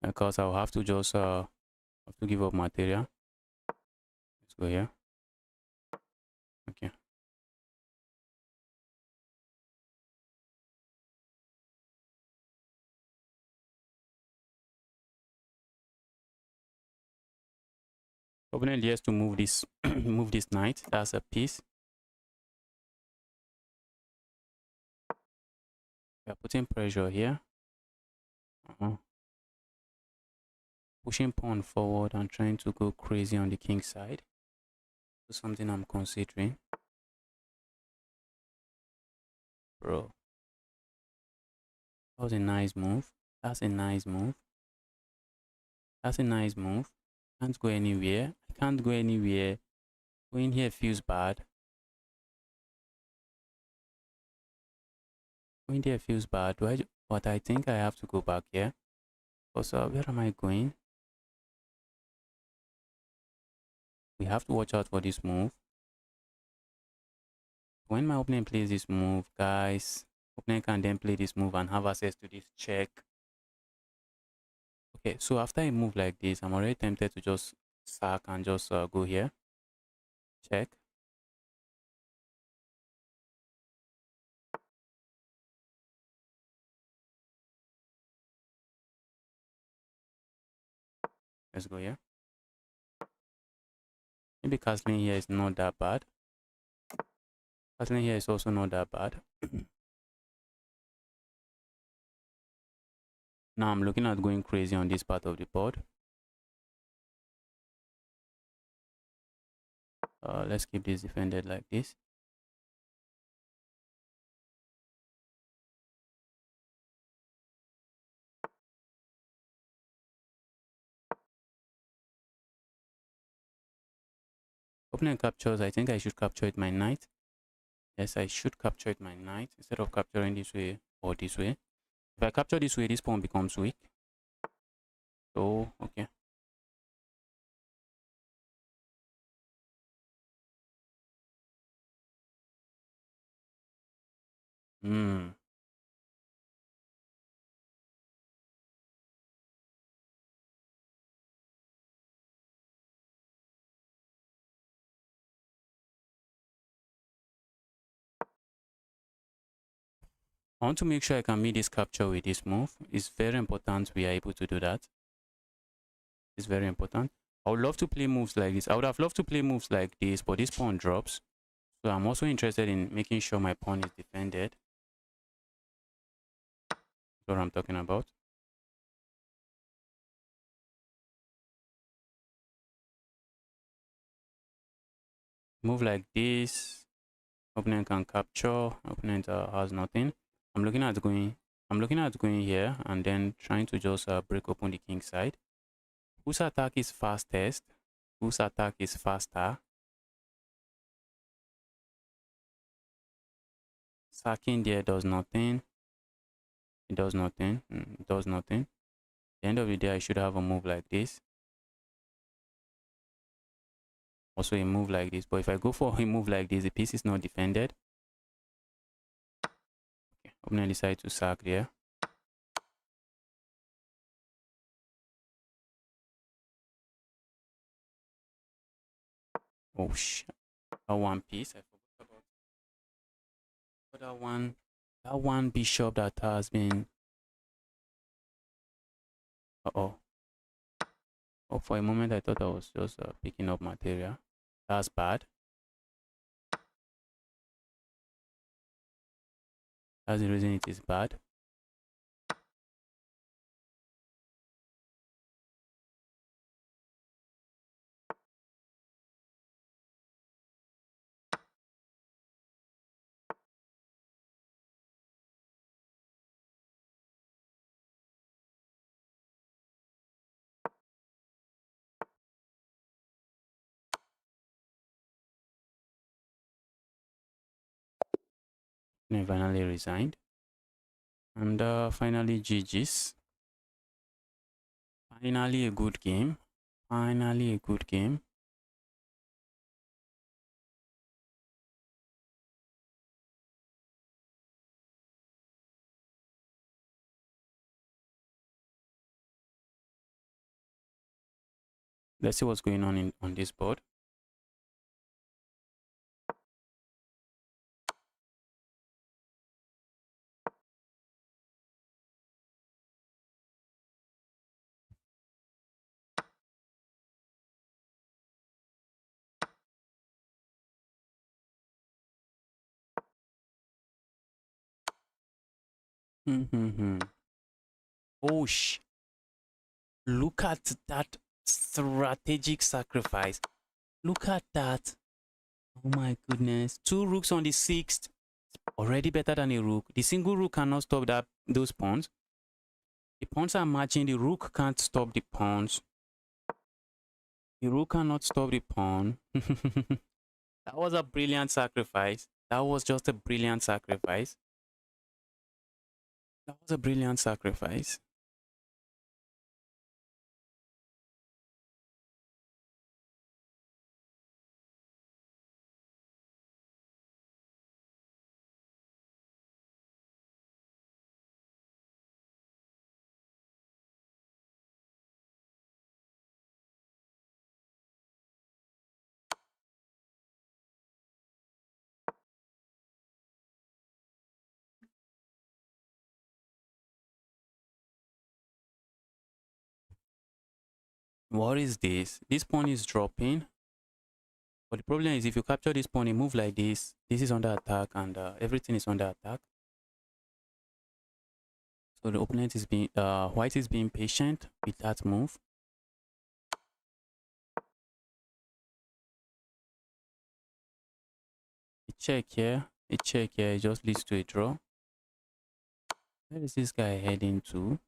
Because I'll have to just have to give up material. Let's go here. Okay. Opponent has to move this move this knight. That's a piece. We are putting pressure here. Pushing pawn forward and trying to go crazy on the king side. That's something I'm considering. Bro. That was a nice move. That's a nice move. That's a nice move. Can't go anywhere. I can't go anywhere. Going here feels bad. Going there feels bad. But I think I have to go back here. Also, where am I going? We have to watch out for this move. When my opponent plays this move, guys, opponent can then play this move and have access to this check. Okay, so after a move like this, I'm already tempted to just sack and just go here. Check. Let's go here. Maybe castling here is not that bad. Castling here is also not that bad. Now I'm looking at going crazy on this part of the board. Let's keep this defended like this. Opponent captures. I think I should capture it my knight. Yes, I should capture it my knight instead of capturing this way or this way. If I capture this way, this pawn becomes weak. So, okay. Hmm. I want to make sure I can meet this capture with this move. It's very important we are able to do that. It's very important. I would love to play moves like this. I would have loved to play moves like this, but this pawn drops. So I'm also interested in making sure my pawn is defended. That's what I'm talking about. Move like this. Opponent can capture. Opponent has nothing. I'm looking at going here and then trying to just break open the king side. Whose attack is fastest? Whose attack is faster? Sacking there does nothing. It does nothing. It does nothing. At the end of the day, I should have a move like this. Also a move like this. But if I go for a move like this, the piece is not defended. Okay. Opponent decides to sack there. Oh shit. That one piece. I forgot about that one. That one bishop that has been. Uh-oh. Oh, for a moment I thought I was just picking up material. That's bad. That's the reason it is bad. And I finally resigned. And finally GG's. Finally a good game. Finally a good game. Let's see what's going on on this board. Oh look at that strategic sacrifice. Look at that. Oh my goodness. 2 rooks on the 6th. Already better than a rook. The single rook cannot stop those pawns. The pawns are matching. The rook can't stop the pawns. The rook cannot stop the pawn. That was a brilliant sacrifice. That was just a brilliant sacrifice. That was a brilliant sacrifice. What is this? This pawn is dropping. But the problem is if you capture this pawn, you move like this. This is under attack and everything is under attack. So the opponent is being, white is being patient with that move. A check here, it just leads to a draw. Where is this guy heading to?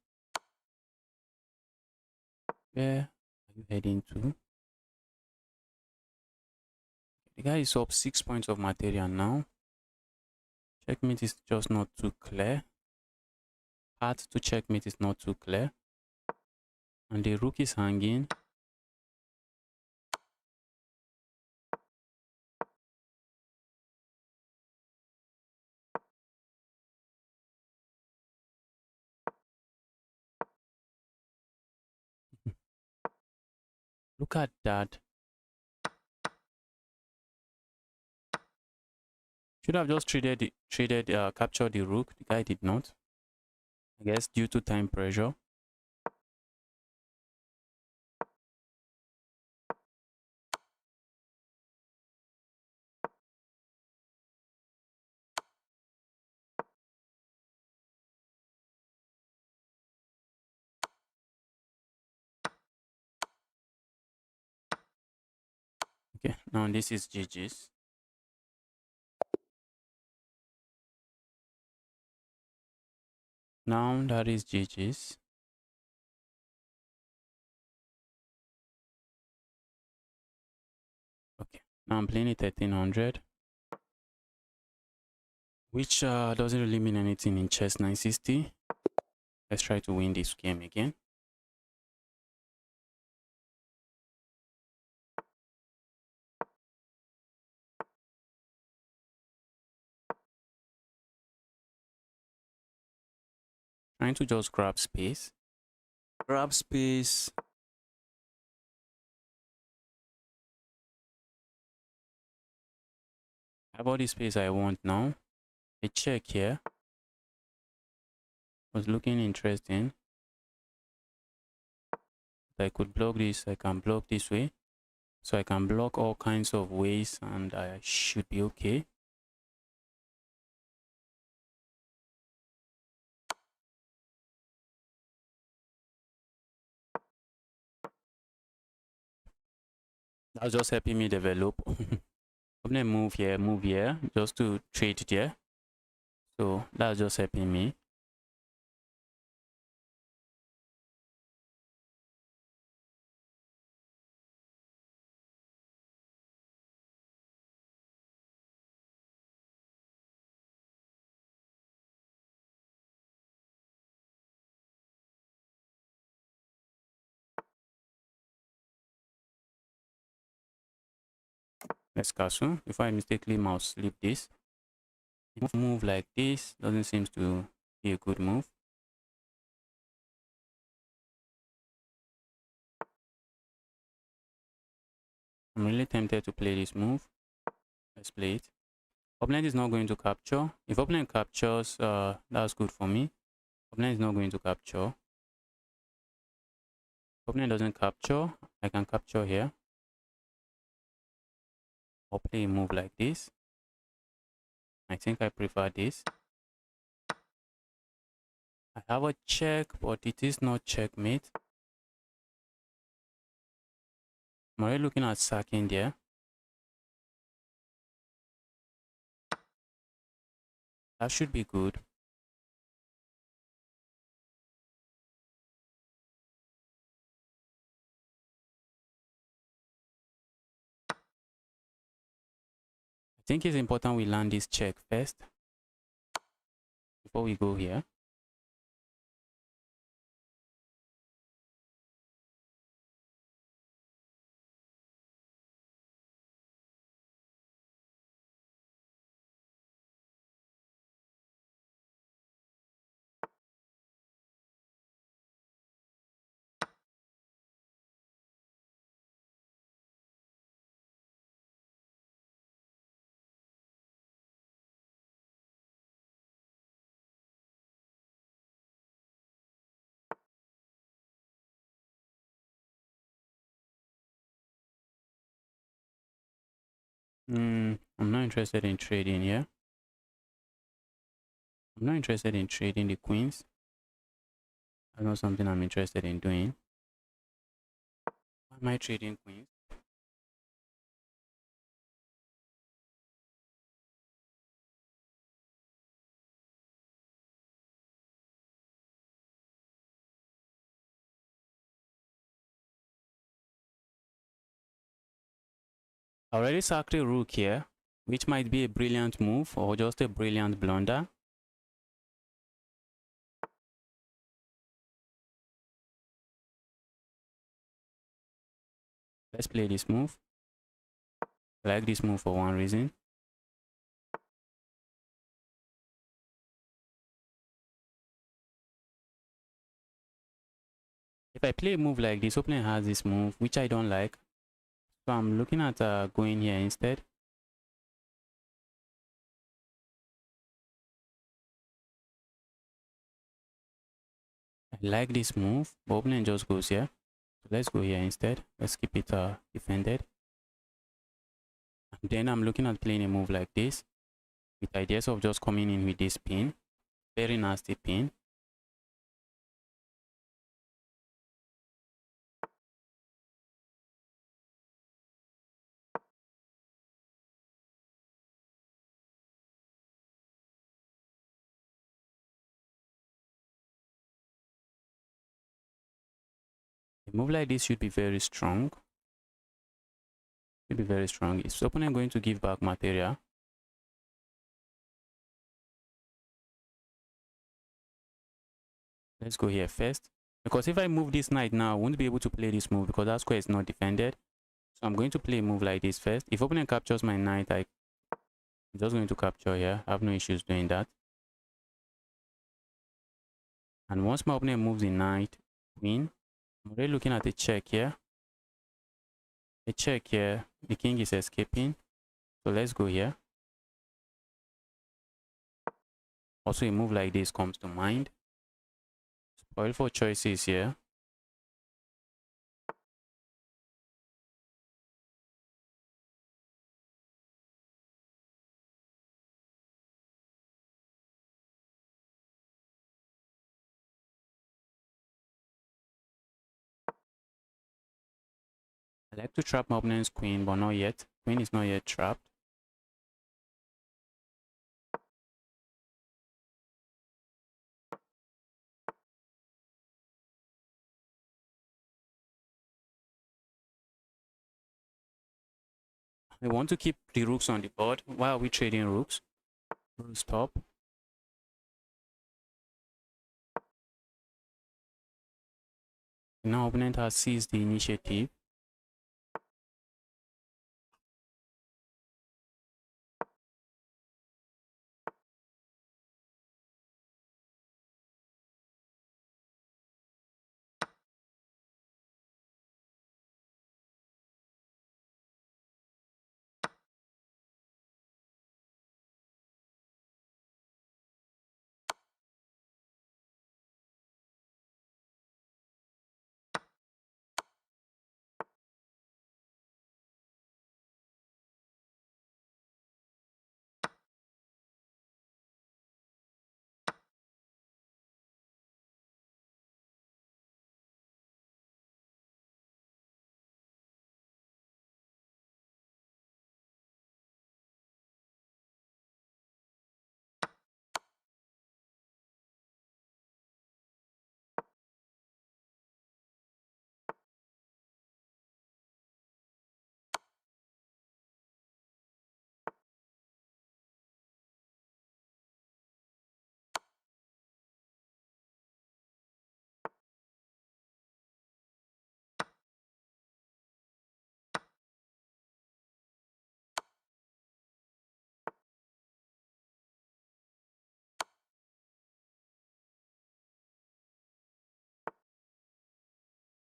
Where are you heading to? The guy is up 6 points of material now. Checkmate is just not too clear. Path to checkmate is not too clear. And the rook is hanging. Look at that. Should have just captured the rook. The guy did not. I guess due to time pressure. Okay, now this is GG's. Now that is GG's. Okay, now I'm playing it 1300, which doesn't really mean anything in chess 960. Let's try to win this game again. Trying to just grab space. Grab space. I have all the space I want now. A check here was looking interesting. I could block this. I can block this way. So I can block all kinds of ways and I should be okay. That's just helping me develop. I'm gonna move here, just to trade there. So that's just helping me. Let's castle. If I mistakenly mouse slip this, move like this doesn't seem to be a good move. I'm really tempted to play this move. Let's play it. Opponent is not going to capture. If opponent captures, that's good for me. Opponent is not going to capture. Opponent doesn't capture, I can capture here. Or play a move like this. I think I prefer this. I have a check, but it is not checkmate. I'm already looking at sacking there. That should be good. I think it's important we land this check first before we go here. I'm not interested in trading here. I'm not interested in trading the queens. That's not something I'm interested in doing. Why am I trading queens? I already sacked a rook here, which might be a brilliant move or just a brilliant blunder. Let's play this move. I like this move for one reason. If I play a move like this, opponent has this move, which I don't like. So I'm looking at going here instead. I like this move, but opponent just goes here. So let's go here instead. Let's keep it defended. And then I'm looking at playing a move like this, with ideas of just coming in with this pin. Very nasty pin. A move like this should be very strong. Should be very strong. Is opponent going to give back material? Let's go here first. Because if I move this knight now, I won't be able to play this move because that square is not defended. So I'm going to play a move like this first. If opponent captures my knight, I'm just going to capture here. I have no issues doing that. And once my opponent moves the knight, queen, I'm already looking at a check here. A check here. The king is escaping. So let's go here. Also, a move like this comes to mind. Spoil for choices here. I like to trap my opponent's queen, but not yet. Queen is not yet trapped. I want to keep the rooks on the board. Why are we trading rooks? Stop. Now opponent has seized the initiative.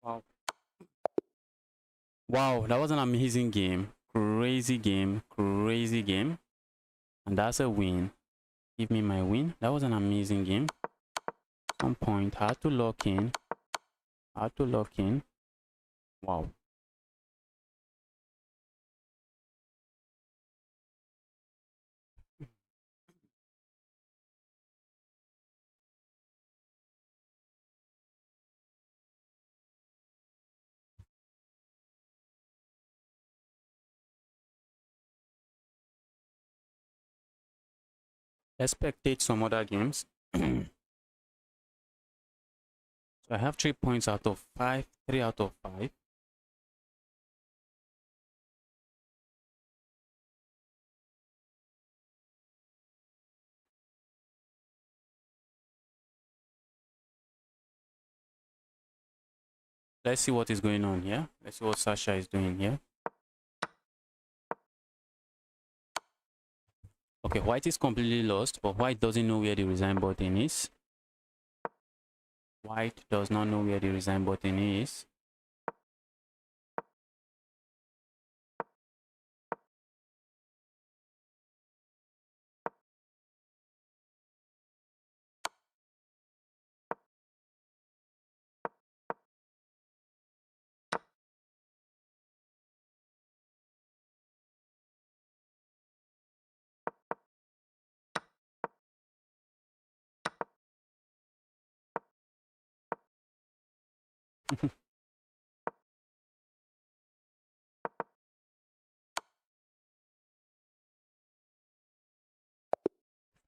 Wow. Wow, that was an amazing game. Crazy game. Crazy game. And that's a win. Give me my win. That was an amazing game. Some point. Hard to lock in. Hard to lock in. Wow. Let's spectate some other games. So I have 3 points out of 5. 3 out of 5. Let's see what is going on here. Let's see what Sasha is doing here. Okay, white is completely lost, but white doesn't know where the resign button is. White does not know where the resign button is.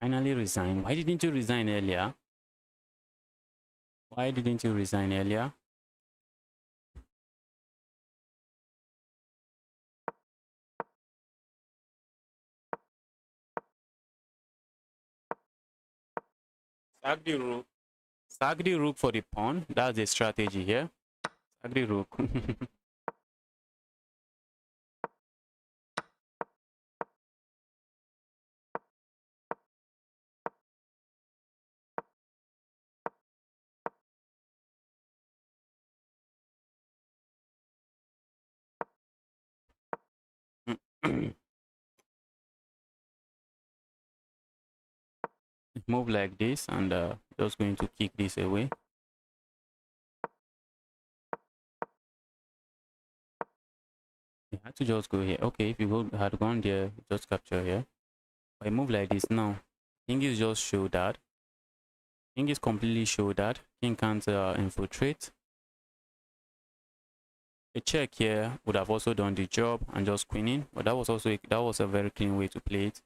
Finally resign. Why didn't you resign earlier? Why didn't you resign earlier? Sack the rook. Sack the rook for the pawn. That's the strategy here. Sack the rook. Move like this and just going to kick this away. You had to just go here. Okay, if you had gone there, just capture here. If I move like this now, king is just show that. King is completely show that. King can't infiltrate. A check here would have also done the job and just queening, but that was a very clean way to play it.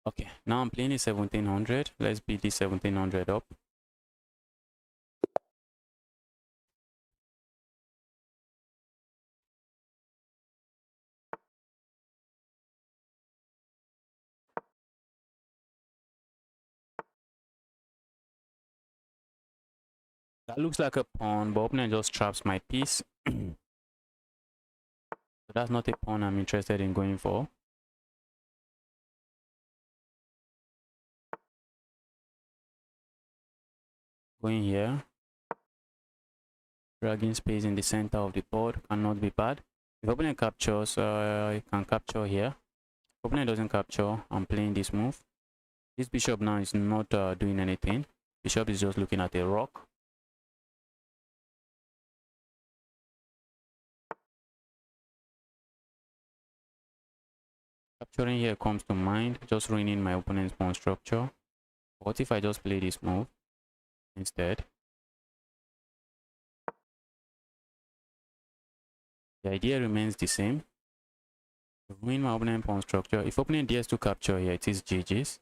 Okay, now I'm playing it 1700. Let's beat this 1700 up. That looks like a pawn, but opponent just traps my piece. So that's not a pawn I'm interested in going for. Going here. Dragging space in the center of the board cannot be bad. If opponent captures, I can capture here. If opponent doesn't capture, I'm playing this move. This bishop now is not doing anything. Bishop is just looking at a rock. Capturing here comes to mind, just ruining my opponent's pawn structure. What if I just play this move instead? The idea remains the same. Ruin my opponent's pawn structure. If opponent dares to capture here, it is GG's.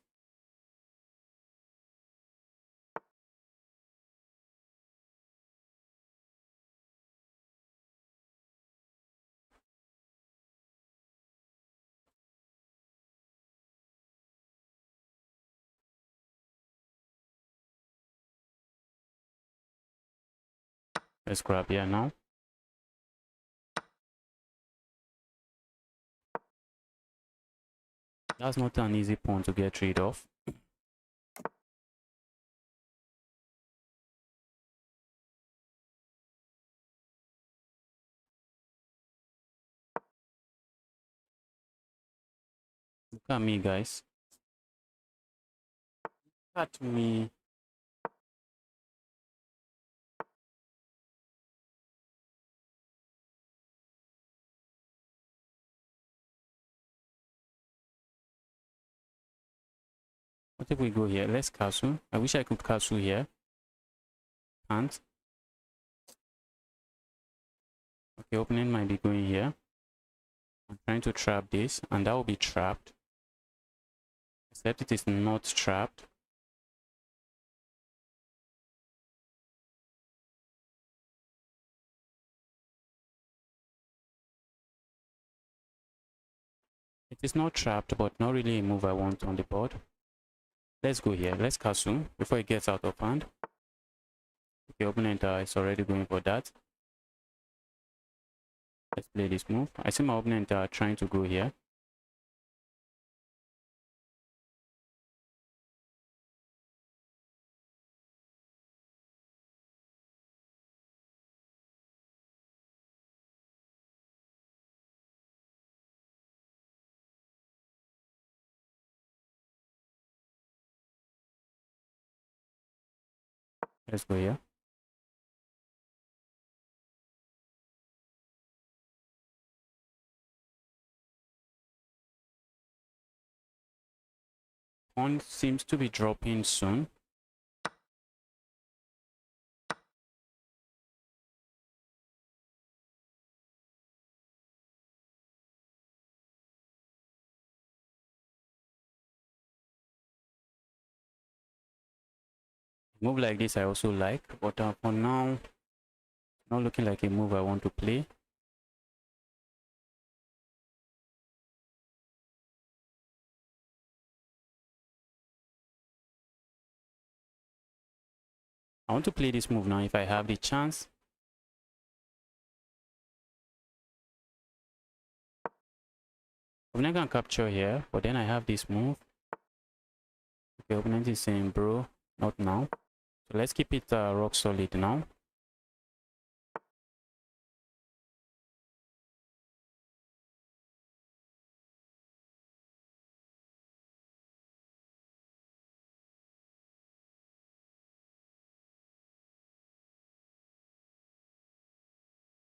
Let's grab here now. That's not an easy pawn to get rid of. Look at me, guys. Look at me. What if we go here? Let's castle. I wish I could castle here. Can't. Okay, opponent might be going here. I'm trying to trap this, and that will be trapped. Except it is not trapped. It is not trapped, but not really a move I want on the board. Let's go here. Let's castle before it gets out of hand. Okay, opponent is already going for that. Let's play this move. I see my opponent trying to go here. Let's go here. Pawn seems to be dropping soon. Move like this I also like, but for now, not looking like a move I want to play. I want to play this move now if I have the chance. Opponent can capture here, but then I have this move. Okay, opponent is saying, bro, not now. So let's keep it rock solid now.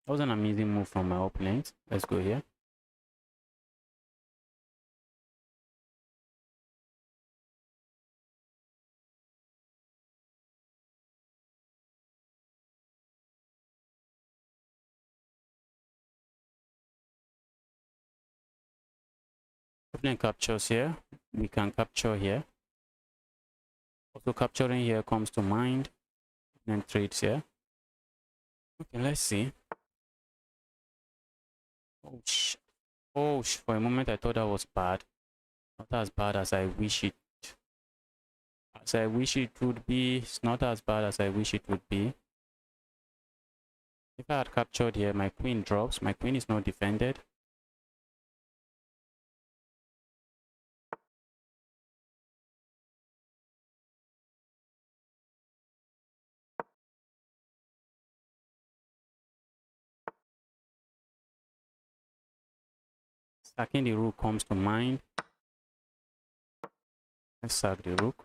That was an amazing move from my opponent. Let's go here. Opponent captures here. We can capture here. Also capturing here comes to mind. And trades here. Okay, let's see. Oh, for a moment I thought that was bad. Not as bad as I wish it. As I wish it would be. It's not as bad as I wish it would be. If I had captured here, my queen drops. My queen is not defended. Sacking the rook comes to mind. Let's sack the rook.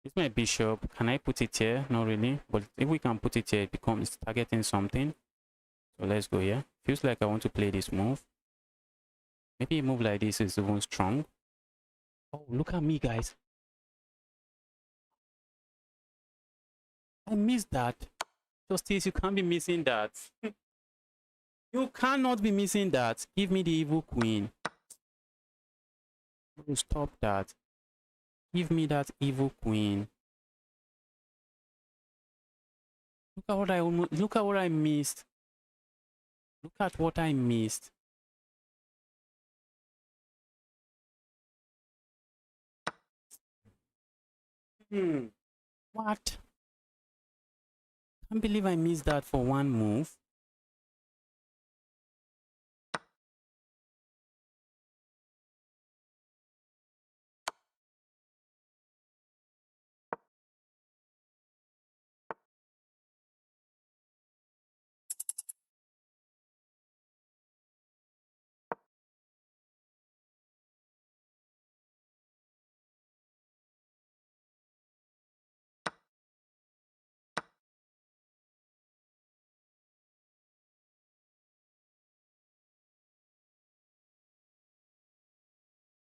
This is my bishop. Can I put it here? Not really. But if we can put it here, it becomes targeting something. So let's go here. Feels like I want to play this move. Maybe a move like this is even strong. Oh, look at me, guys. I missed that. Justice, you can't be missing that. You cannot be missing that. Give me the evil queen. Stop that. Give me that evil queen. Look at what I missed. Look at what I missed. What? Can't believe I missed that for one move.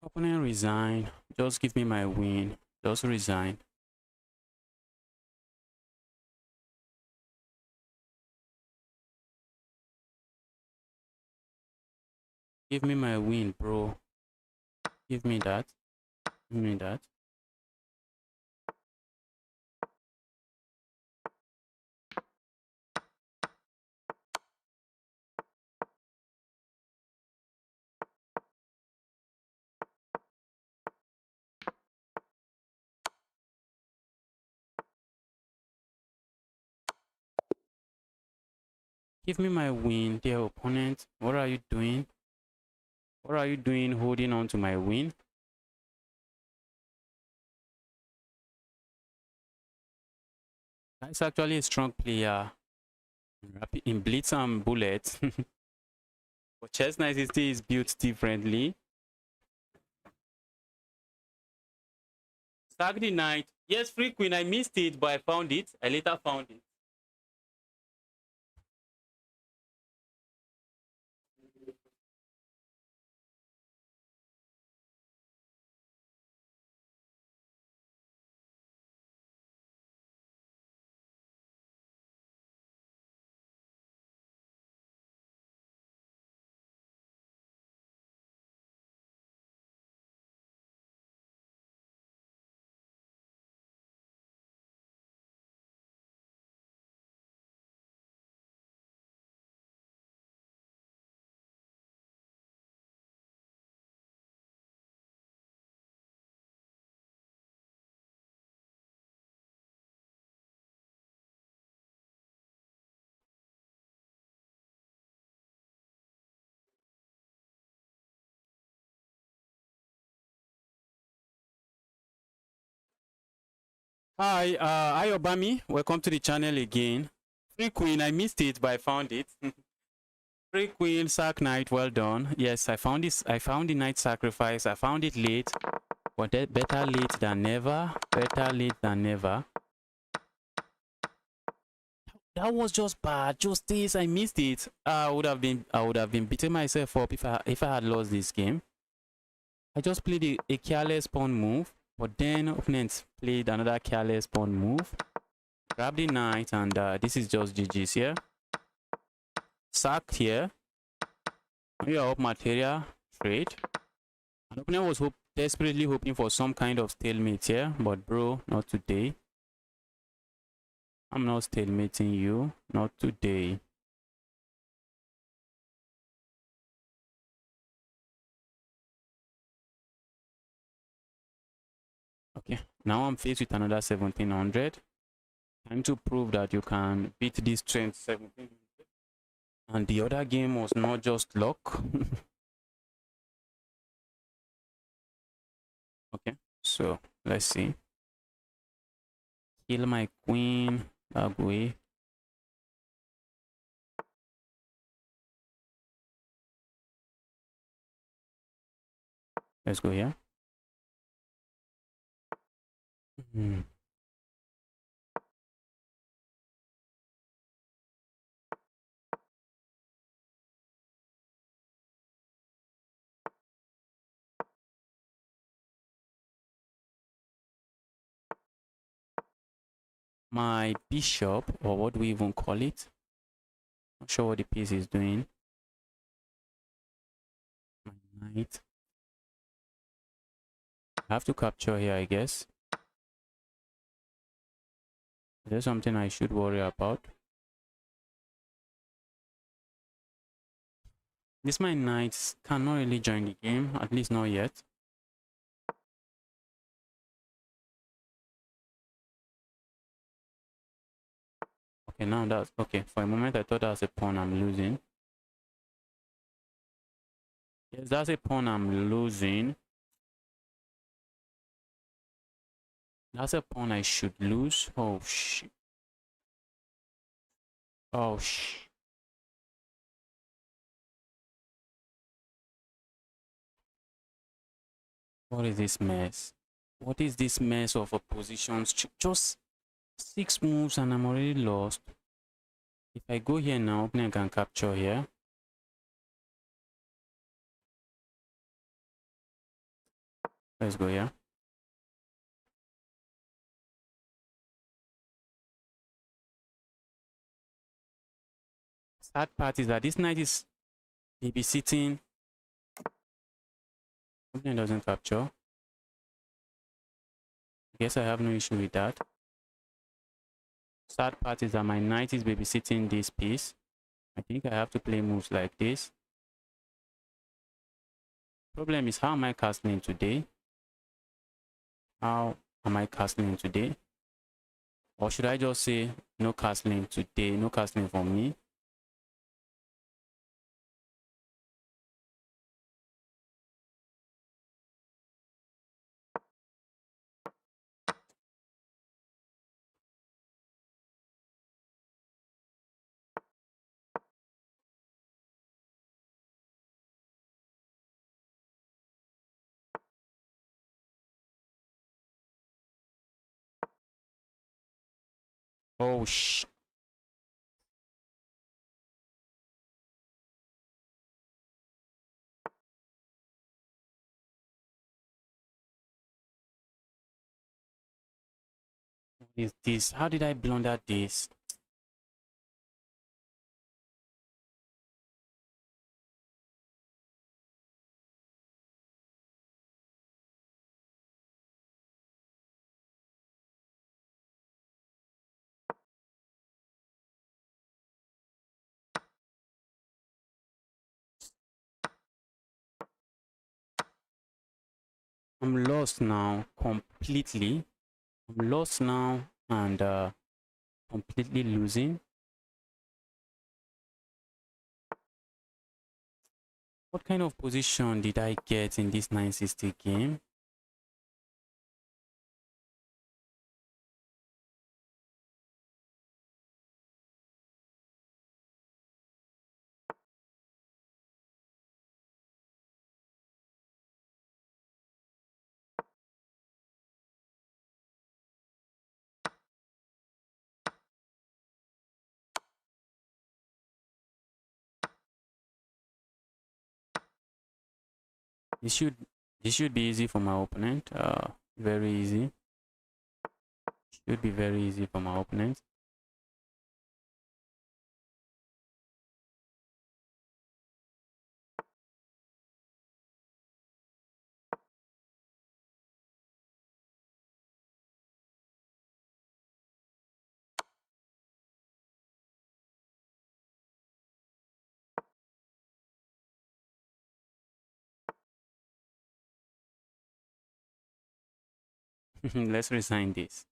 Opponent resign. Just give me my win. Just resign. Give me my win, bro. Give me that. Give me that. Give me my win, dear opponent. What are you doing? What are you doing holding on to my win? That's actually a strong player in blitz and bullet. But chess 93 is built differently. Sack the knight. Yes, free queen. I missed it, but I found it. I later found it. Hi Obami, welcome to the channel again. Free Queen, I missed it, but I found it. Free Queen, Sack Knight, well done. Yes, I found this. I found the Knight Sacrifice. I found it late, but better late than never. Better late than never. That was just bad. Just this, I missed it. I would have been beating myself up if I had lost this game. I just played a careless pawn move, but then opponents played another careless pawn move. Grab the knight, and this is just GG's here. Sack here. We are up material trade. An opponent was desperately hoping for some kind of stalemate here, but bro, not today. I'm not stalemating you, not today. Okay, now I'm faced with another 1700. Time to prove that you can beat this trend 1700. And the other game was not just luck. Okay, so let's see. Kill my queen that way. Let's go here. My bishop, or what do we even call it? Not sure what the piece is doing. My knight. I have to capture here, I guess. Is there something I should worry about? This my knights cannot really join the game, at least not yet. Okay, now that's okay. For a moment I thought that was a pawn I'm losing. Yes, that's a pawn I'm losing. That's a pawn I should lose. Oh shit. Oh shit. What is this mess? What is this mess of oppositions? Just 6 moves and I'm already lost. If I go here now, opponent can capture here. Let's go here. Sad part is that this knight is babysitting. Opponent doesn't capture. I guess I have no issue with that. Sad part is that my knight is babysitting this piece. I think I have to play moves like this. Problem is, how am I castling today? How am I castling today? Or should I just say no castling today, no castling for me? Oh sh. What is this? How did I blunder this? I'm lost now completely. I'm lost now and completely losing. What kind of position did I get in this 960 game? This should be easy for my opponent. Very easy. Should be very easy for my opponent. Let's resign this.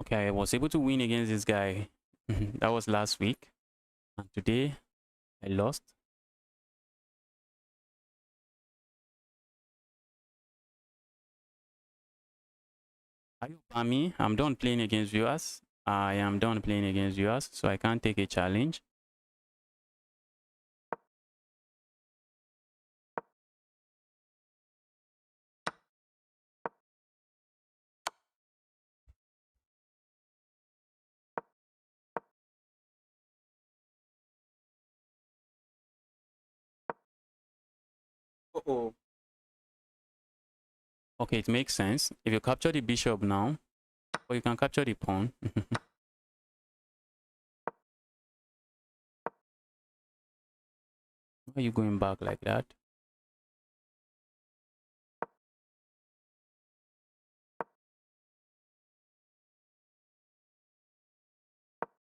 Okay, I was able to win against this guy. That was last week. And today, I lost. Are you ban me? I'm done playing against viewers. I am done playing against viewers, so I can't take a challenge. Uh-oh. Okay, it makes sense. If you capture the bishop now, or you can capture the pawn. Why are you going back like that?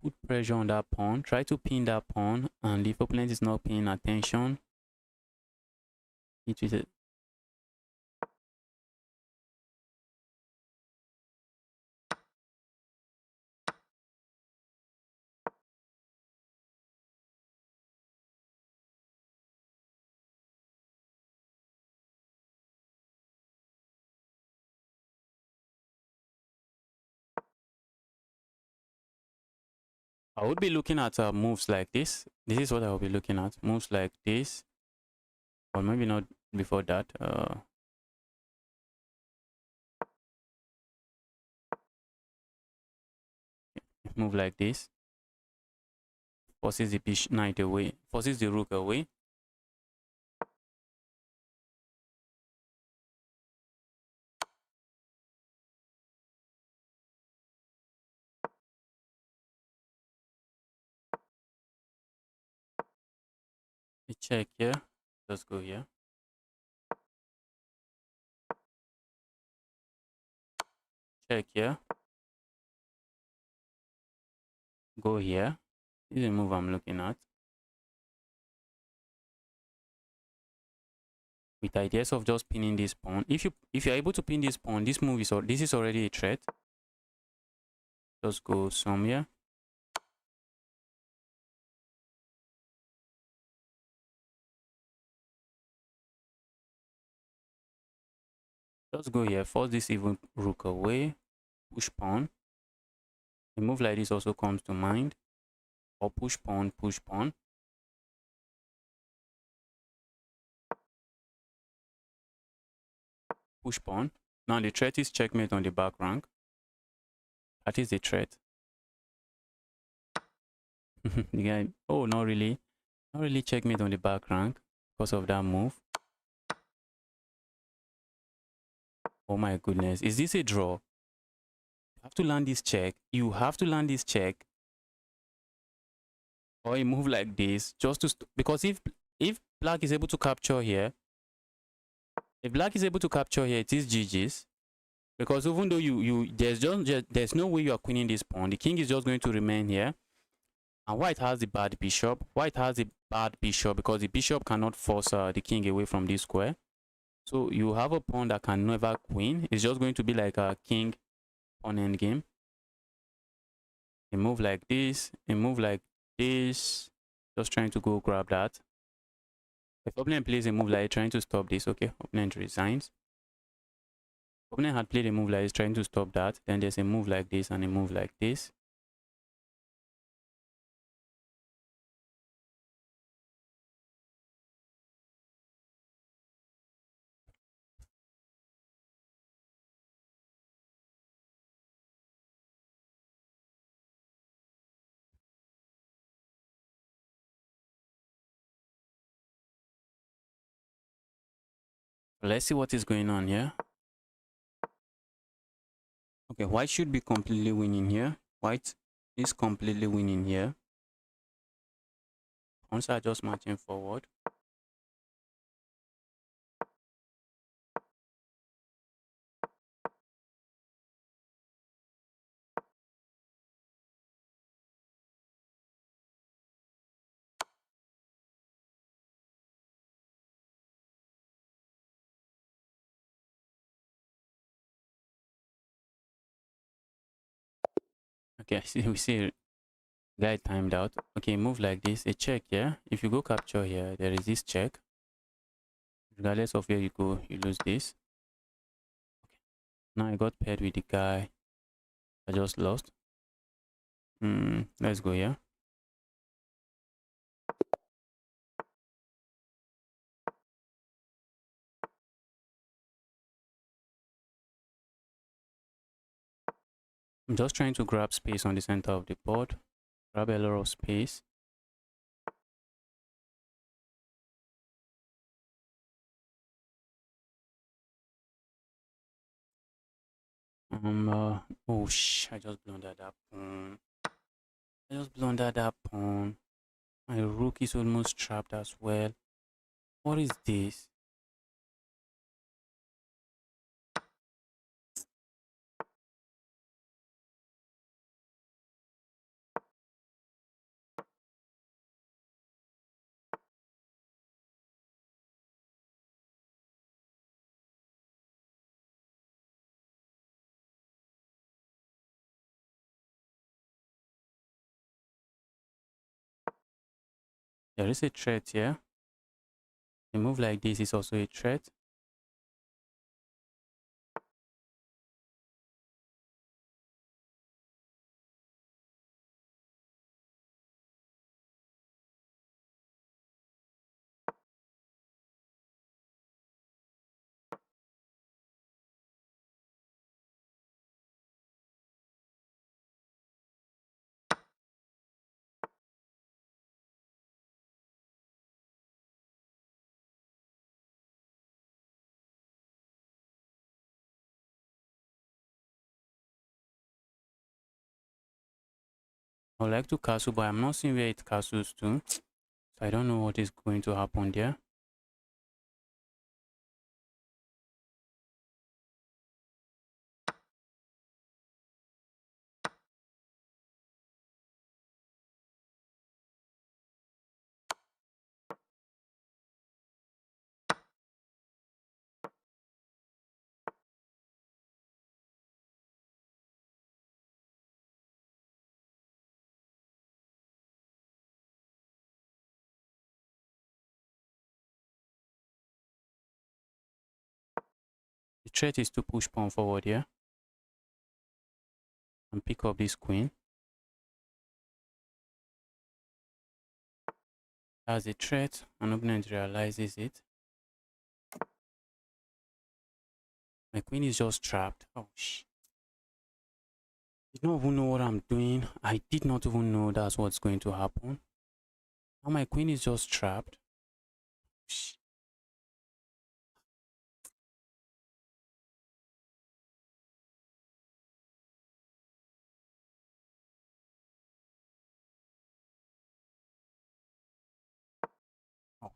Put pressure on that pawn. Try to pin that pawn, and if opponent is not paying attention, it is I would be looking at moves like this. This is what I will be looking at. Moves like this. Or maybe not before that. Move like this. Forces the knight away. Forces the rook away. Check here. Let's go here. Check here. Go here. This is a move I'm looking at. With ideas of just pinning this pawn. If you're able to pin this pawn, this move is already a threat. Just go somewhere. Just go here. Force this even rook away. Push pawn. A move like this also comes to mind. Or push pawn, push pawn. Push pawn. Now the threat is checkmate on the back rank. That is the threat. The guy, oh, not really. Not really checkmate on the back rank because of that move. Oh my goodness. Is this a draw? You have to land this check. You have to land this check. Or a move like this just to because if black is able to capture here, if black is able to capture here, it is GG's. Because even though there's no way you are queening this pawn, the king is just going to remain here. And white has the bad bishop. White has the bad bishop because the bishop cannot force the king away from this square. So you have a pawn that can never queen. It's just going to be like a king pawn endgame. A move like this, a move like this. Just trying to go grab that. If opponent plays a move like trying to stop this, okay, opponent resigns. Opponent had played a move like this, trying to stop that. Then there's a move like this and a move like this. Let's see what is going on here. Okay, white should be completely winning here. White is completely winning here. Pawns are just marching forward. Okay, we see guy timed out. Okay, move like this. A check, yeah. If you go capture here, there is this check. Regardless of where you go, you lose this. Okay. Now I got paired with the guy I just lost. Let's go here. I'm just trying to grab space on the center of the board. Grab a lot of space. I just blundered that pawn. My rook is almost trapped as well. What is this? There is a threat here. A move like this is also a threat. I would like to castle, but I'm not seeing where it castles to. So I don't know what is going to happen there. The threat is to push pawn forward here and pick up this queen. As a threat, an opponent realizes it. My queen is just trapped. Oh, I don't even know what I'm doing. I did not even know that's what's going to happen. Now my queen is just trapped. Oh,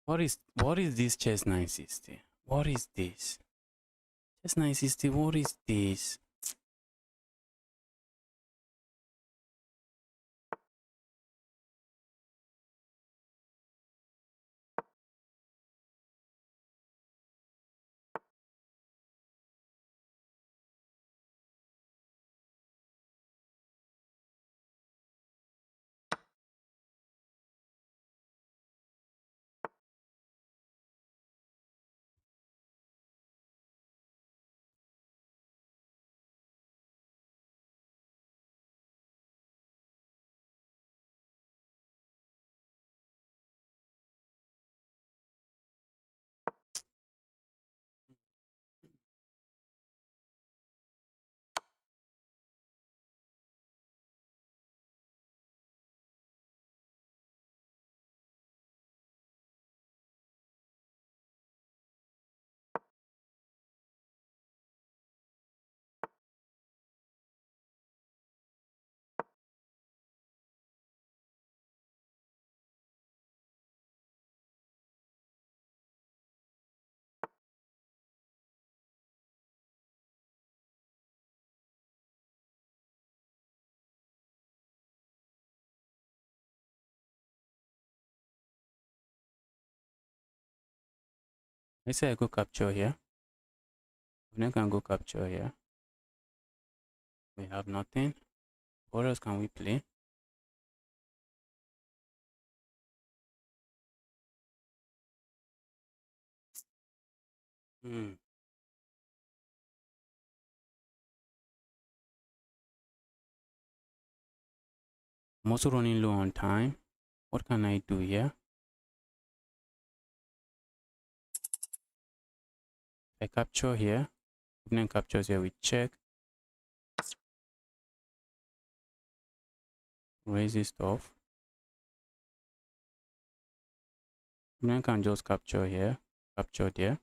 what is this chess 960? What is this? Chess 960, what is this? Let's say I go capture here. Then I can go capture here. We have nothing. What else can we play? Hmm. I'm also running low on time. What can I do here? I capture here. Then captures here. We check. Raise this off. Then can just capture here. Capture there.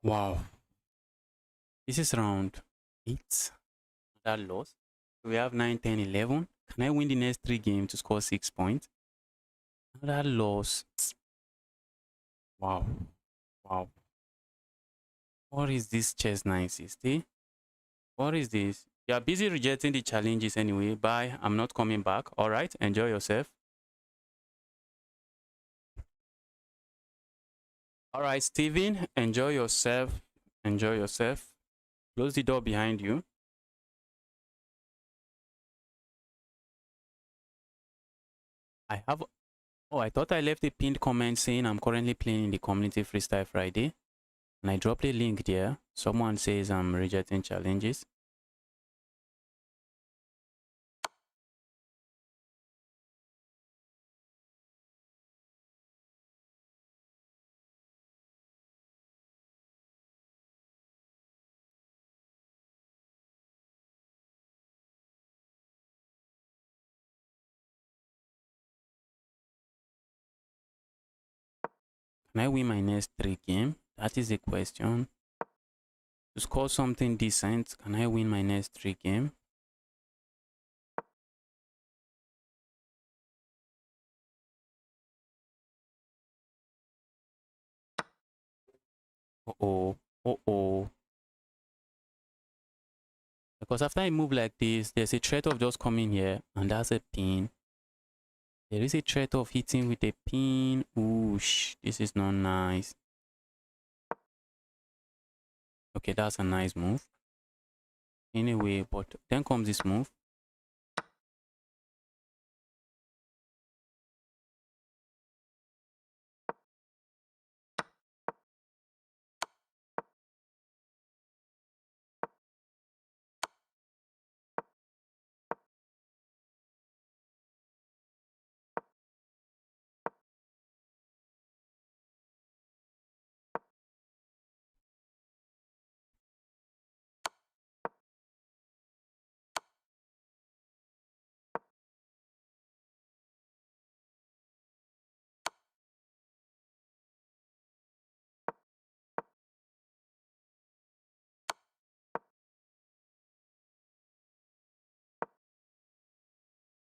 Wow. This is round 8. That loss. We have 9, 10, 11. Can I win the next 3 games to score 6 points? That loss. Wow. Wow. What is this chess 960? What is this? You are busy rejecting the challenges anyway. Bye. I'm not coming back. All right. Enjoy yourself. All right, Steven. Enjoy yourself. Enjoy yourself. Close the door behind you. I have. Oh, I thought I left a pinned comment saying I'm currently playing in the community Freestyle Friday. And I dropped a link there. Someone says I'm rejecting challenges. Can I win my next 3 games? That is the question. To score something decent, can I win my next 3 games? Uh-oh. Uh-oh. Because after I move like this, there's a threat of just coming here, and that's a pin. There is a threat of hitting with a pin. Oosh, this is not nice. Okay, that's a nice move. Anyway, but then comes this move.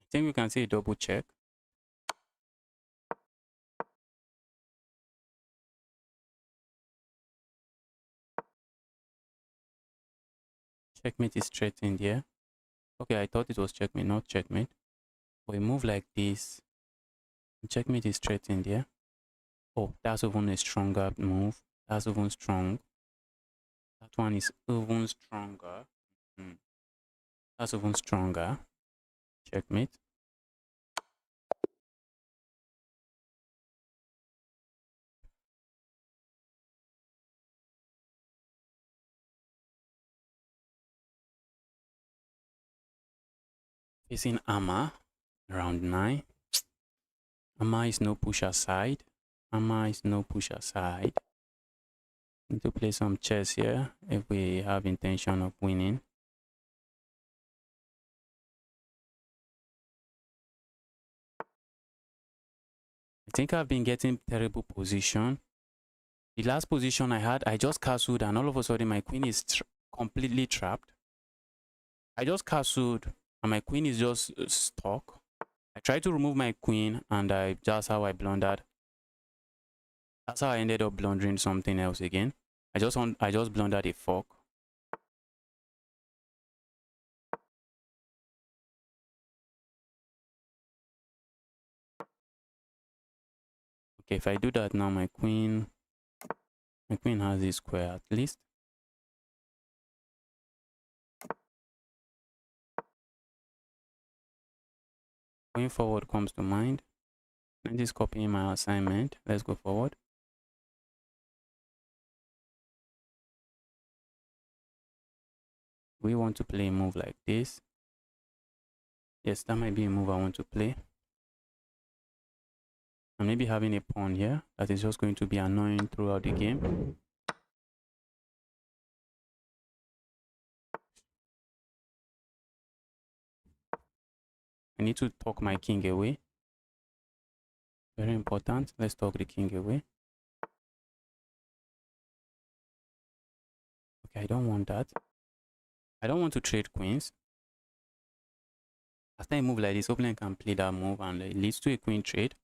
I think we can see a double check. Checkmate is straight in there. Okay, I thought it was checkmate, not checkmate. But we move like this. Checkmate is straight in there. Oh, that's even a stronger move. That's even strong. That one is even stronger. That's even stronger. Checkmate. Facing Ama, round 9. Ama is no push aside. Ama is no push aside. Need to play some chess here if we have intention of winning. I think I've been getting terrible position. The last position I had, I just castled and all of a sudden my queen is completely trapped. I just castled and my queen is just stuck. I tried to remove my queen and that's how I blundered. That's how I ended up blundering something else again. I just blundered a fork. Okay, if I do that now, my queen has this square at least. Going forward comes to mind. I'm just copying my assignment. Let's go forward. We want to play a move like this. Yes, that might be a move I want to play. And maybe having a pawn here that is just going to be annoying throughout the game. I need to talk my king away. Very important. Let's talk the king away. Okay, I don't want that. I don't want to trade queens. After I move like this, opponent can play that move and it leads to a queen trade.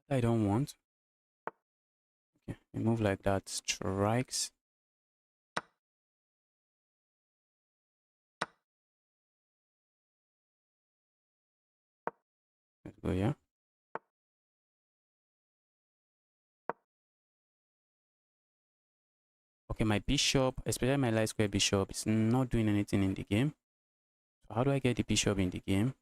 That I don't want. Okay, a move like that strikes. Let's go here. Okay, my bishop, especially my light square bishop, is not doing anything in the game. So how do I get the bishop in the game?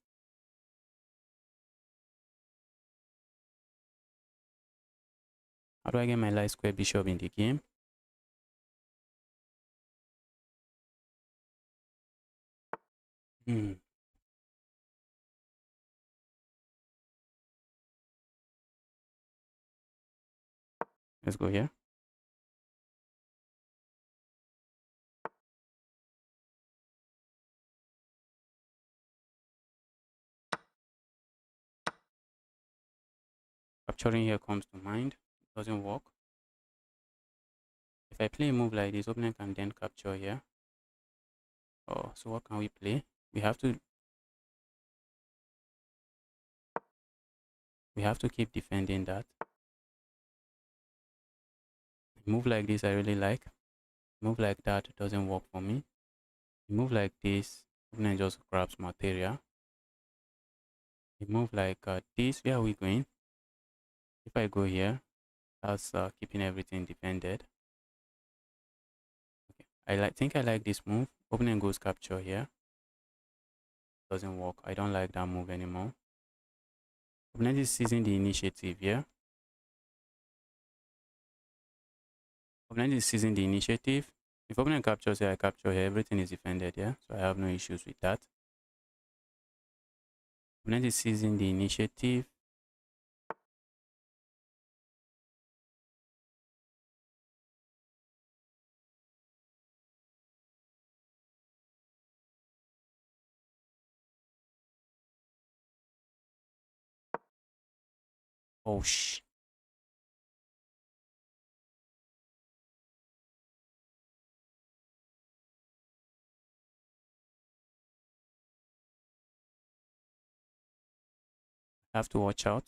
How do I get my light square bishop in the game? Let's go here. Capturing here comes to mind. It doesn't work. If I play a move like this, opponent can then capture here. Oh, so what can we play? We have to keep defending that. A move like this I really like. A move like that doesn't work for me. A move like this, opponent just grabs material. A move like this, where are we going? If I go here, that's keeping everything defended. Okay, think I like this move. Opponent goes capture here. Doesn't work. I don't like that move anymore. Opponent is seizing the initiative here. Opponent is seizing the initiative. If opponent captures here, I capture here. Everything is defended here, so I have no issues with that. Opponent is seizing the initiative. Oh shh. I have to watch out.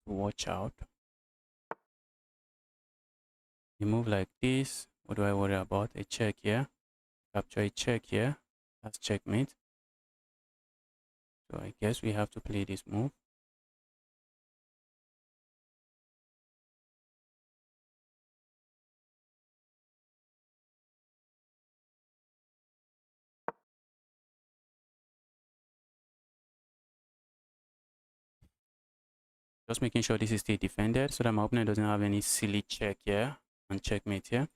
Watch out. You move like this. What do I worry about? A check here. Capture a check here. That's checkmate. So I guess we have to play this move. Just making sure this is still defended so that my opponent doesn't have any silly check here and checkmate here.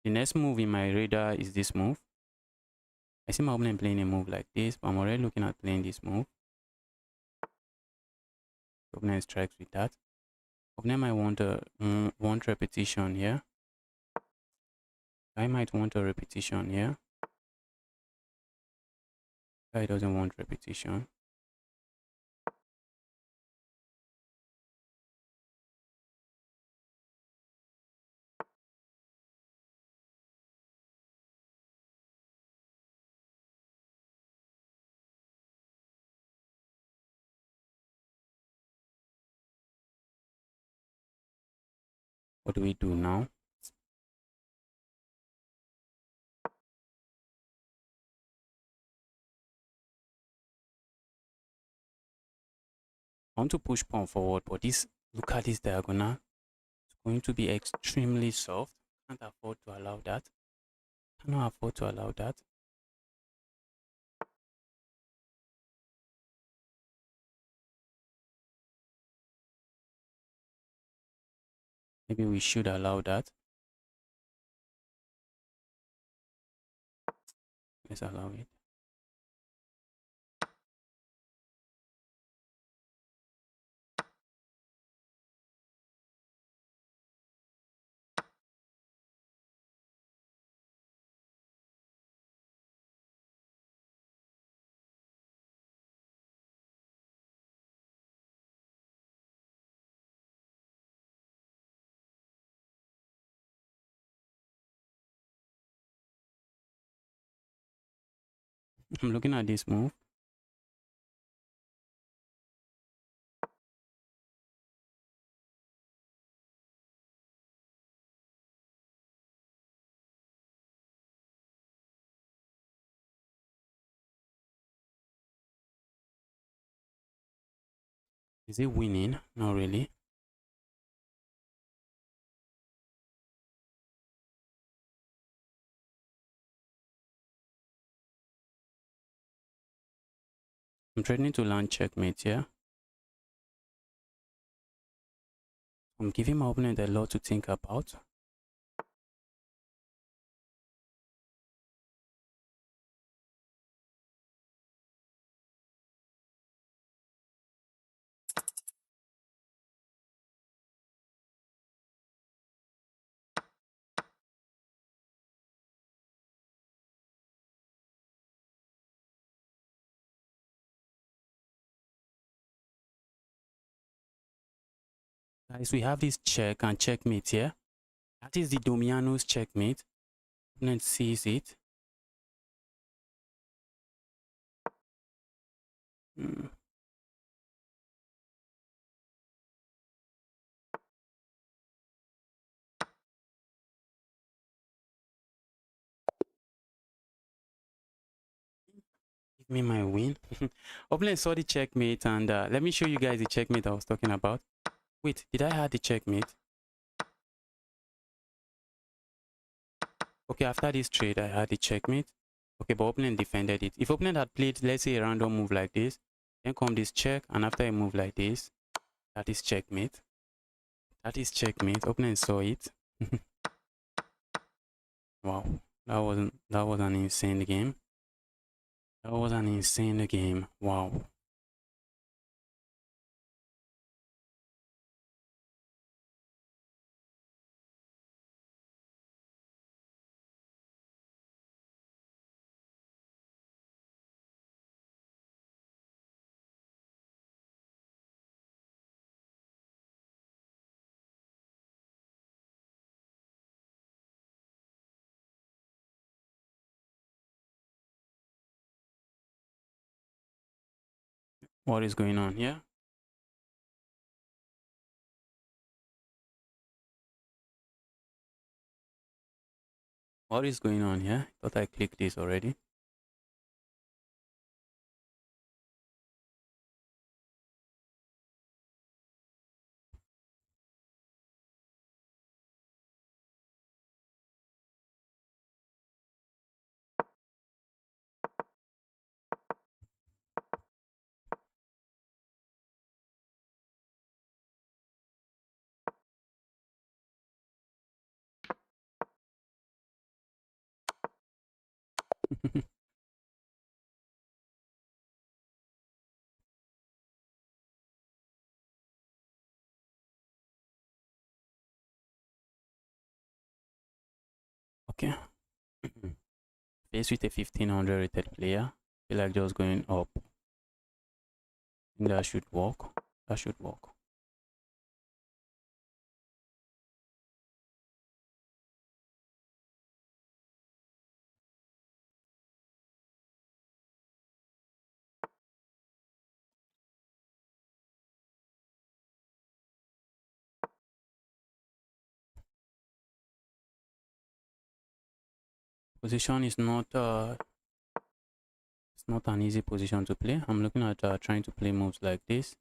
The next move in my radar is this move. I see my opponent playing a move like this, but I'm already looking at playing this move. The opponent strikes with that. Opponent might want a want repetition here. I might want a repetition here. Guy doesn't want repetition. What do we do now? I want to push pawn forward, but this, look at this diagonal. It's going to be extremely soft. Can't afford to allow that. Cannot afford to allow that. Maybe we should allow that. Let's allow it. I'm looking at this move. Is it winning? Not really. I'm threatening to land checkmate here. I'm giving my opponent a lot to think about. Guys, we have this check and checkmate here. That is the Domiano's checkmate. Opponent sees it. Hmm. Give me my win. Opponent saw the checkmate, and let me show you guys the checkmate I was talking about. Wait, did I have the checkmate? Okay, after this trade, I had the checkmate. Okay, but opponent defended it. If opponent had played, let's say, a random move like this, then come this check, and after a move like this, that is checkmate. That is checkmate. Opponent saw it. Wow, that was an insane game. That was an insane game. Wow. What is going on here? What is going on here? Thought I clicked this already. Okay. Faced with a 1500 rated player, feel like just going up. I think that should work. That should work. Position is not it's not an easy position to play. I'm looking at trying to play moves like this.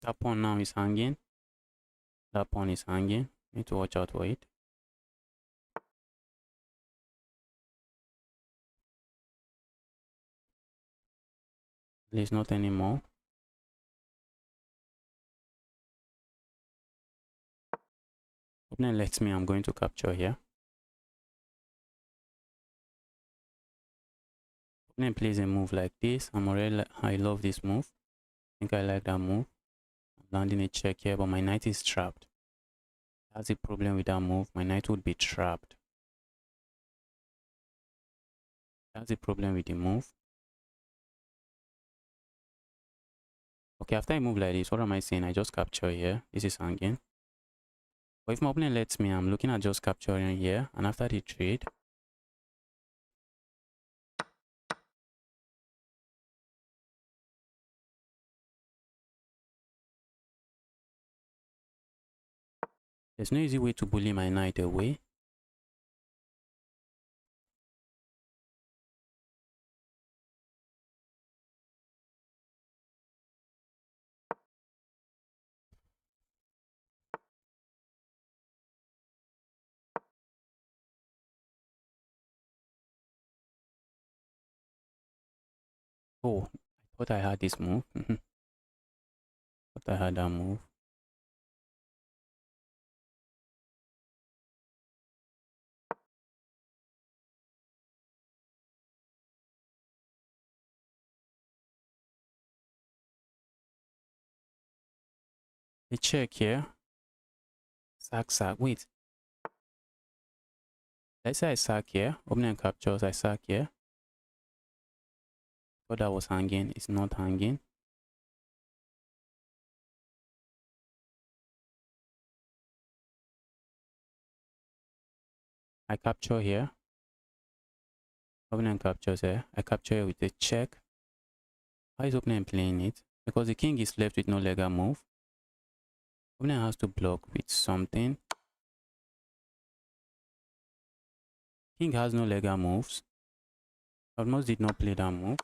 That pawn now is hanging. That pawn is hanging. Need to watch out for it. There's not anymore. Opponent lets me. I'm going to capture here. Opponent plays a move like this. I love this move. I think I like that move. I'm landing a check here, but my knight is trapped. That's the problem with that move. My knight would be trapped. That's the problem with the move. Okay, after I move like this, what am I saying? I just capture here. This is hanging. But if my opponent lets me, I'm looking at just capturing here. And after the trade, there's no easy way to bully my knight away. Oh, I thought I had this move. Thought I had that move. A check here. Sack, sack. Wait. Let's say I sack here. Opponent captures. I sack here. Thought that was hanging. It's not hanging. I capture here. Opponent captures here. I capture here with a check. Why is opponent playing it? Because the king is left with no legal move. Opponent has to block with something. King has no legal moves. Almost did not play that move.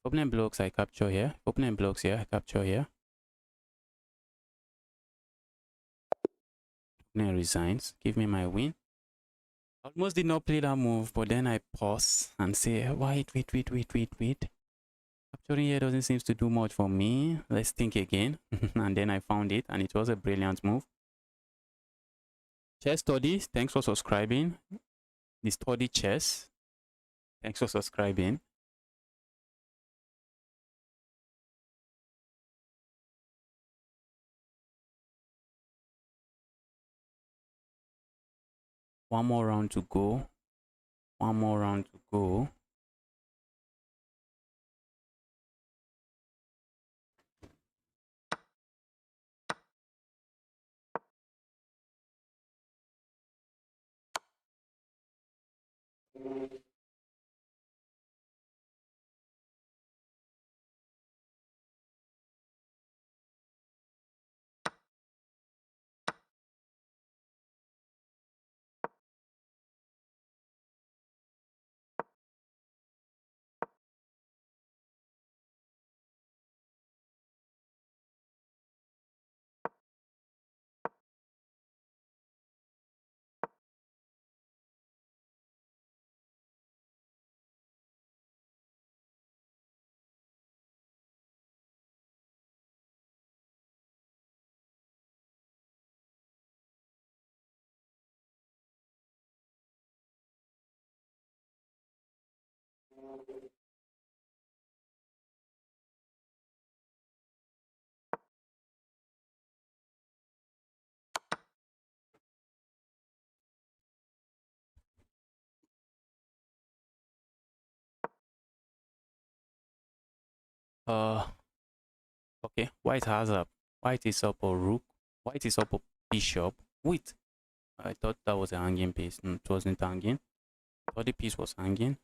Opponent blocks, I capture here. Opponent blocks here, I capture here. Opponent resigns. Give me my win. Almost did not play that move, but then I pause and say, wait. Capturing here doesn't seem to do much for me. Let's think again. And then I found it, and it was a brilliant move. Chess Studies, thanks for subscribing. The Study Chess, thanks for subscribing. One more round to go. One more round to go. Uh, okay. White is up a rook. White is up a bishop. Wait, I thought that was a hanging piece. No, it wasn't hanging. I thought the piece was hanging.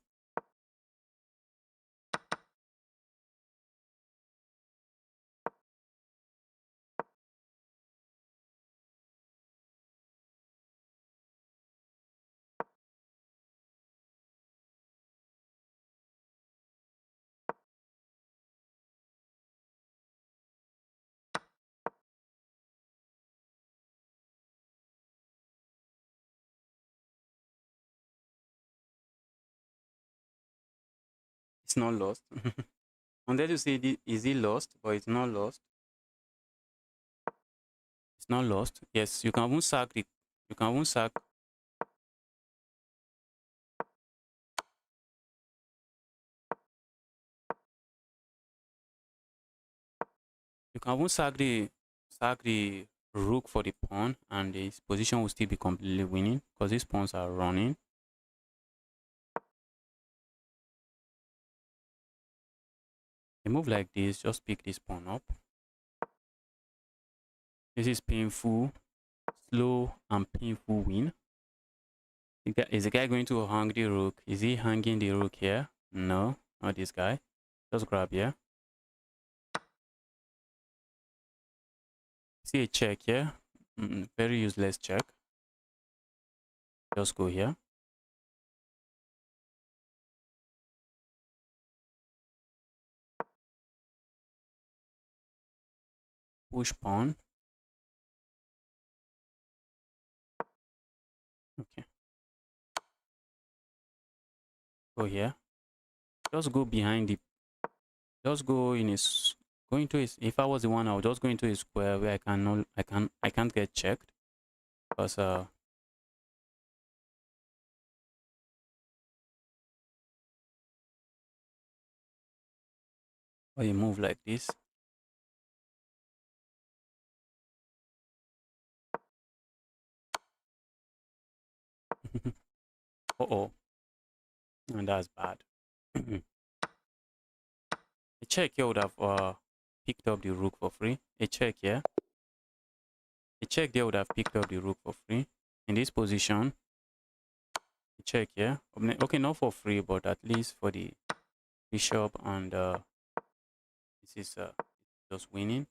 It's not lost. Wanted to say, is it lost? But it's not lost. It's not lost. Yes, you can even sack the. You can even sack. You can even sack the rook for the pawn, and this position will still be completely winning because these pawns are running. A move like this, just pick this pawn up. This is painful, slow, and painful win. Is the guy going to hang the rook? Is he hanging the rook here? No, not this guy. Just grab here. See a check here. Very useless check. Just go here. Push pawn. Okay. Go here. Just go behind the. Just go in his. Go into his. If I was the one, I would just go into a square where I can't get checked because or you move like this. Uh-oh. And that's bad. A check here would have picked up the rook for free. A check here. A check there would have picked up the rook for free. In this position, a check here. Okay, not for free, but at least for the bishop, and this is just winning.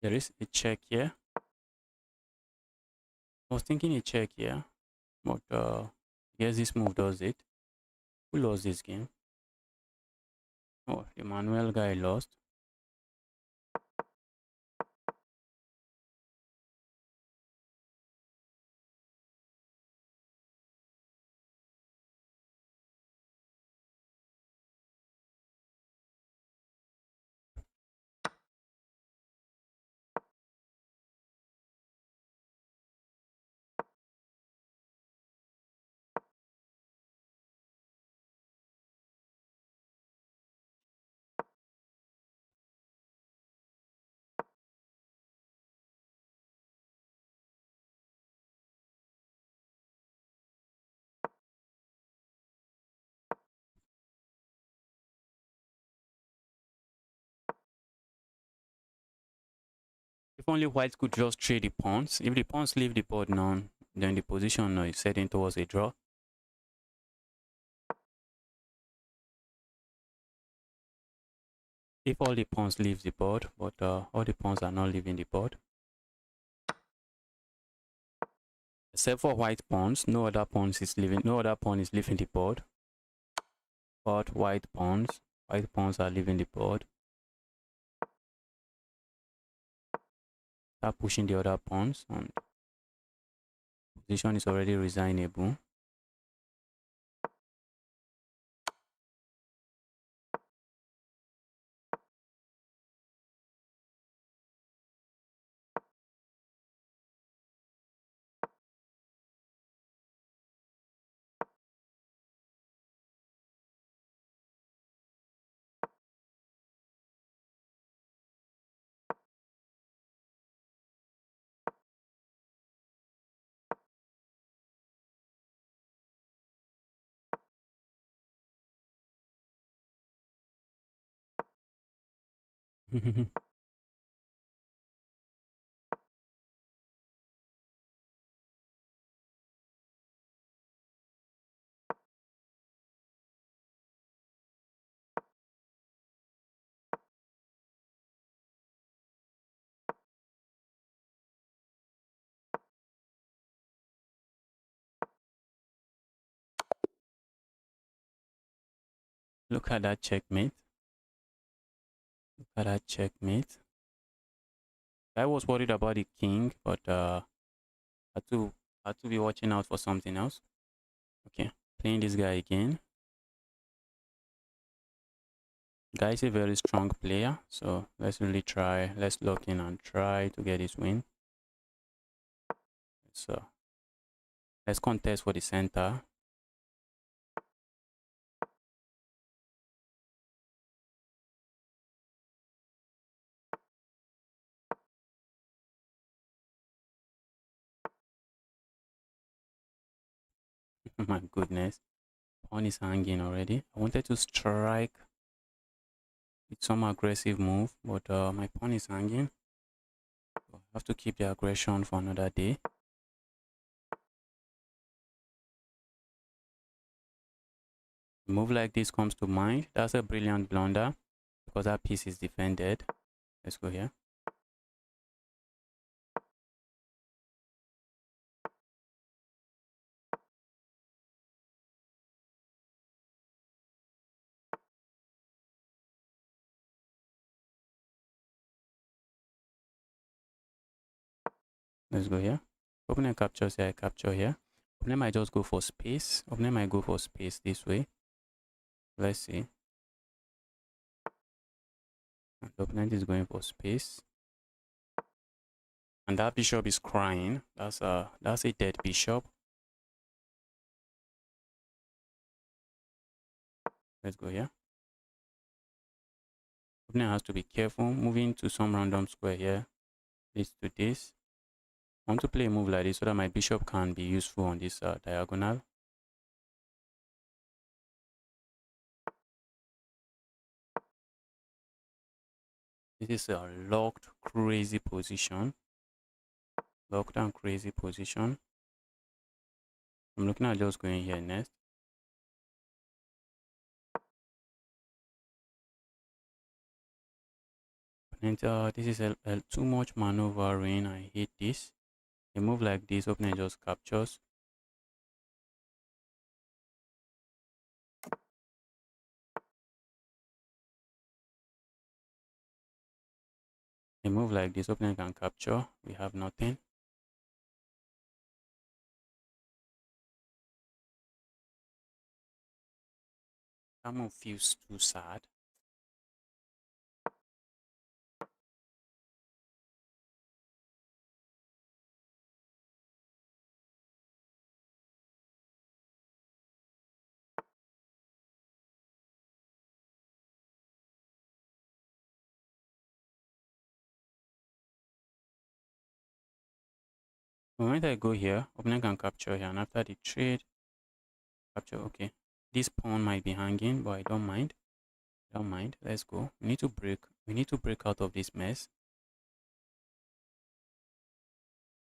There is a check here. I was thinking a check here, but I guess this move does it. Who lost this game? Oh, the Manuel guy lost. If only white could just trade the pawns. If the pawns leave the board now, then the position now is heading towards a draw. If all the pawns leave the board, but all the pawns are not leaving the board. Except for white pawns, no other pawn is leaving the board. But white pawns White pawns are leaving the board. Start pushing the other pawns, and position is already resignable. Look at that checkmate. Look at that checkmate. I was worried about the king, but had to be watching out for something else. Okay, playing this guy again. Guy is a very strong player, so let's really try. Let's lock in and try to get this win. So let's contest for the center. Oh my goodness, pawn is hanging already. I wanted to strike with some aggressive move, but my pawn is hanging. So I have to keep the aggression for another day. A move like this comes to mind. That's a brilliant blunder because that piece is defended. Let's go here. Let's go here. Opponent captures here, I capture here. Opponent might just go for space. Opponent might go for space this way. Let's see. And the opponent is going for space. And that bishop is crying. That's a dead bishop. Let's go here. Opponent has to be careful. Moving to some random square here leads to this. I want to play a move like this so that my bishop can be useful on this diagonal. This is a locked, crazy position. Locked and crazy position. I'm looking at just going here next. And this is too much maneuvering. I hate this. A move like this, opponent just captures. A move like this, opponent can capture. We have nothing. That move feels too sad. The moment I go here, opponent can capture here, and after the trade, capture. Okay, this pawn might be hanging, but I don't mind. Don't mind. Let's go. We need to break. We need to break out of this mess.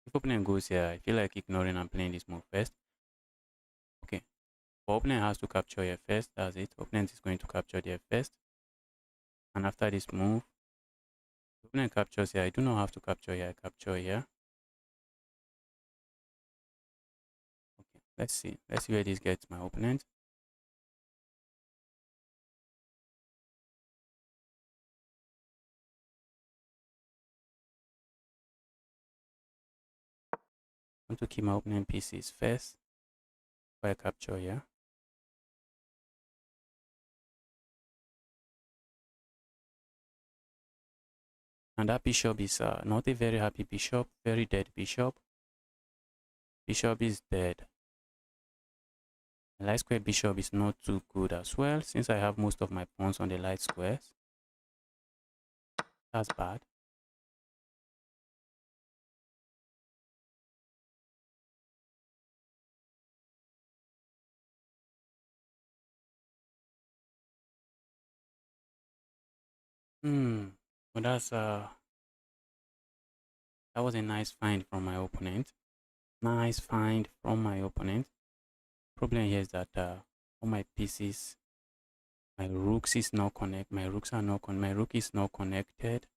If opponent goes here, I feel like ignoring and playing this move first. Okay, but opponent has to capture here first. That's it. Opponent is going to capture there first, and after this move, opponent captures here. I do not have to capture here. I capture here. Okay, let's see. Let's see where this gets my opponent. want to keep my opening pieces first before I capture here. And that bishop is not a very happy bishop, very dead bishop. Bishop is dead. The light square bishop is not too good as well, since I have most of my pawns on the light squares. That's bad. But that was a nice find from my opponent. Nice find from my opponent. Problem here is that all my pieces, my rooks is not connect. My rooks are not my rook is not connected.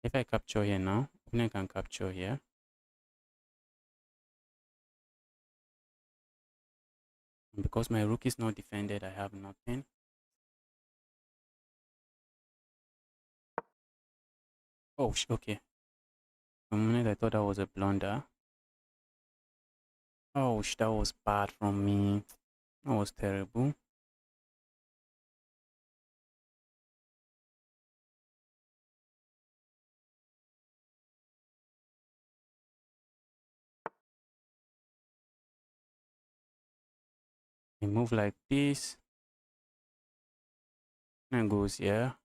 If I capture here now, opponent can capture here. And because my rook is not defended, I have nothing. Oh, okay. For a minute, I thought that was a blunder. Oh, that was bad from me. That was terrible. I move like this. And goes here.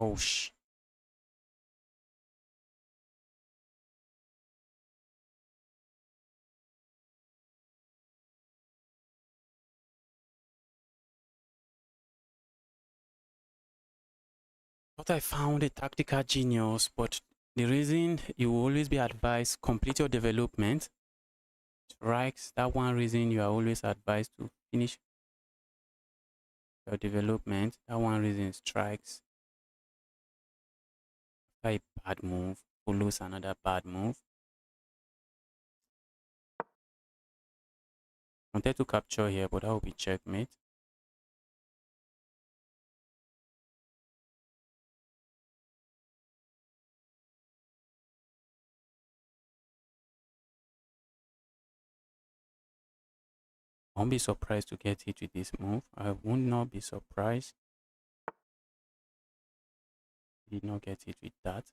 Oh, Thought I found a tactical genius, but the reason you will always be advised complete your development. Strikes, that one reason you are always advised to finish your development. That one reason strikes. A bad move follows another bad move. Wanted to capture here, but that will be checkmate. I won't be surprised to get hit with this move. I would not be surprised. Did not get hit with that.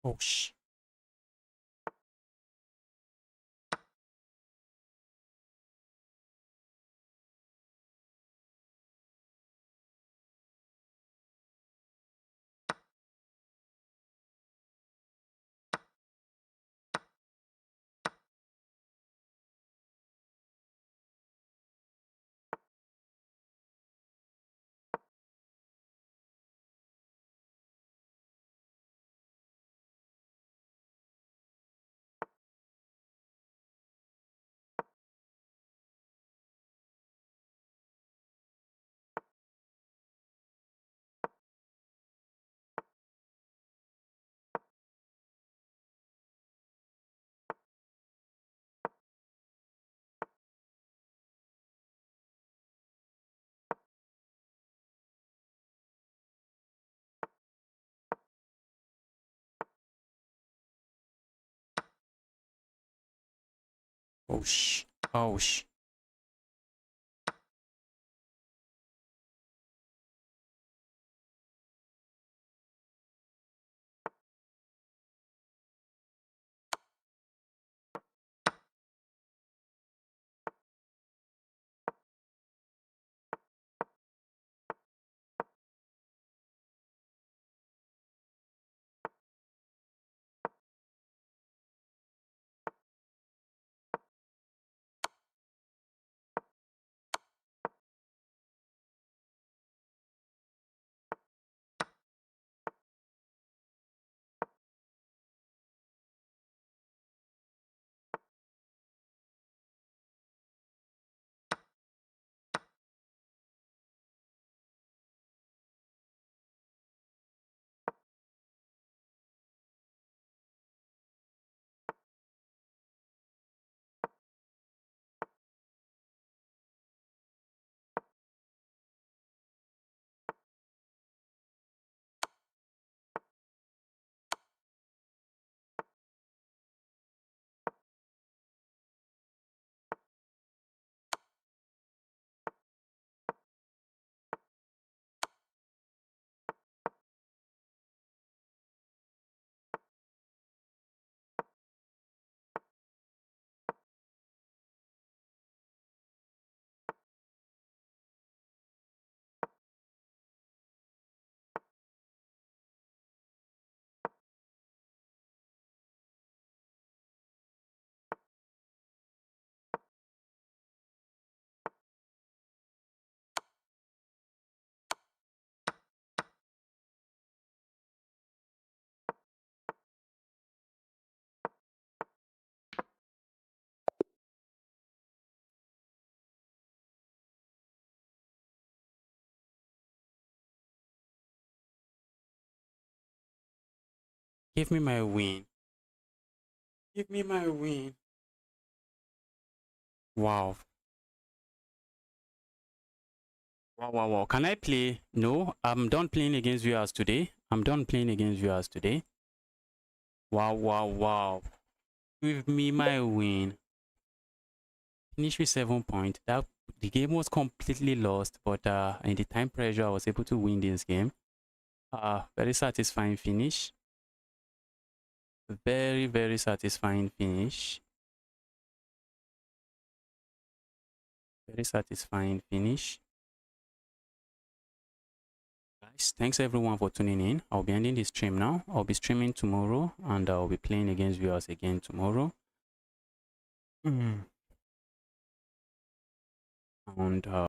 Oh, Oh sh. Oh sh. Give me my win. Give me my win. Wow. Wow, wow, wow. Can I play? No, I'm done playing against viewers today. I'm done playing against viewers today. Wow, wow, wow. Give me my win. Finish with 7 points. That the game was completely lost, but in the time pressure, I was able to win this game. Very satisfying finish. Very, very satisfying finish. Very satisfying finish. Guys, thanks everyone for tuning in. I'll be ending this stream now. I'll be streaming tomorrow and I'll be playing against viewers again tomorrow. And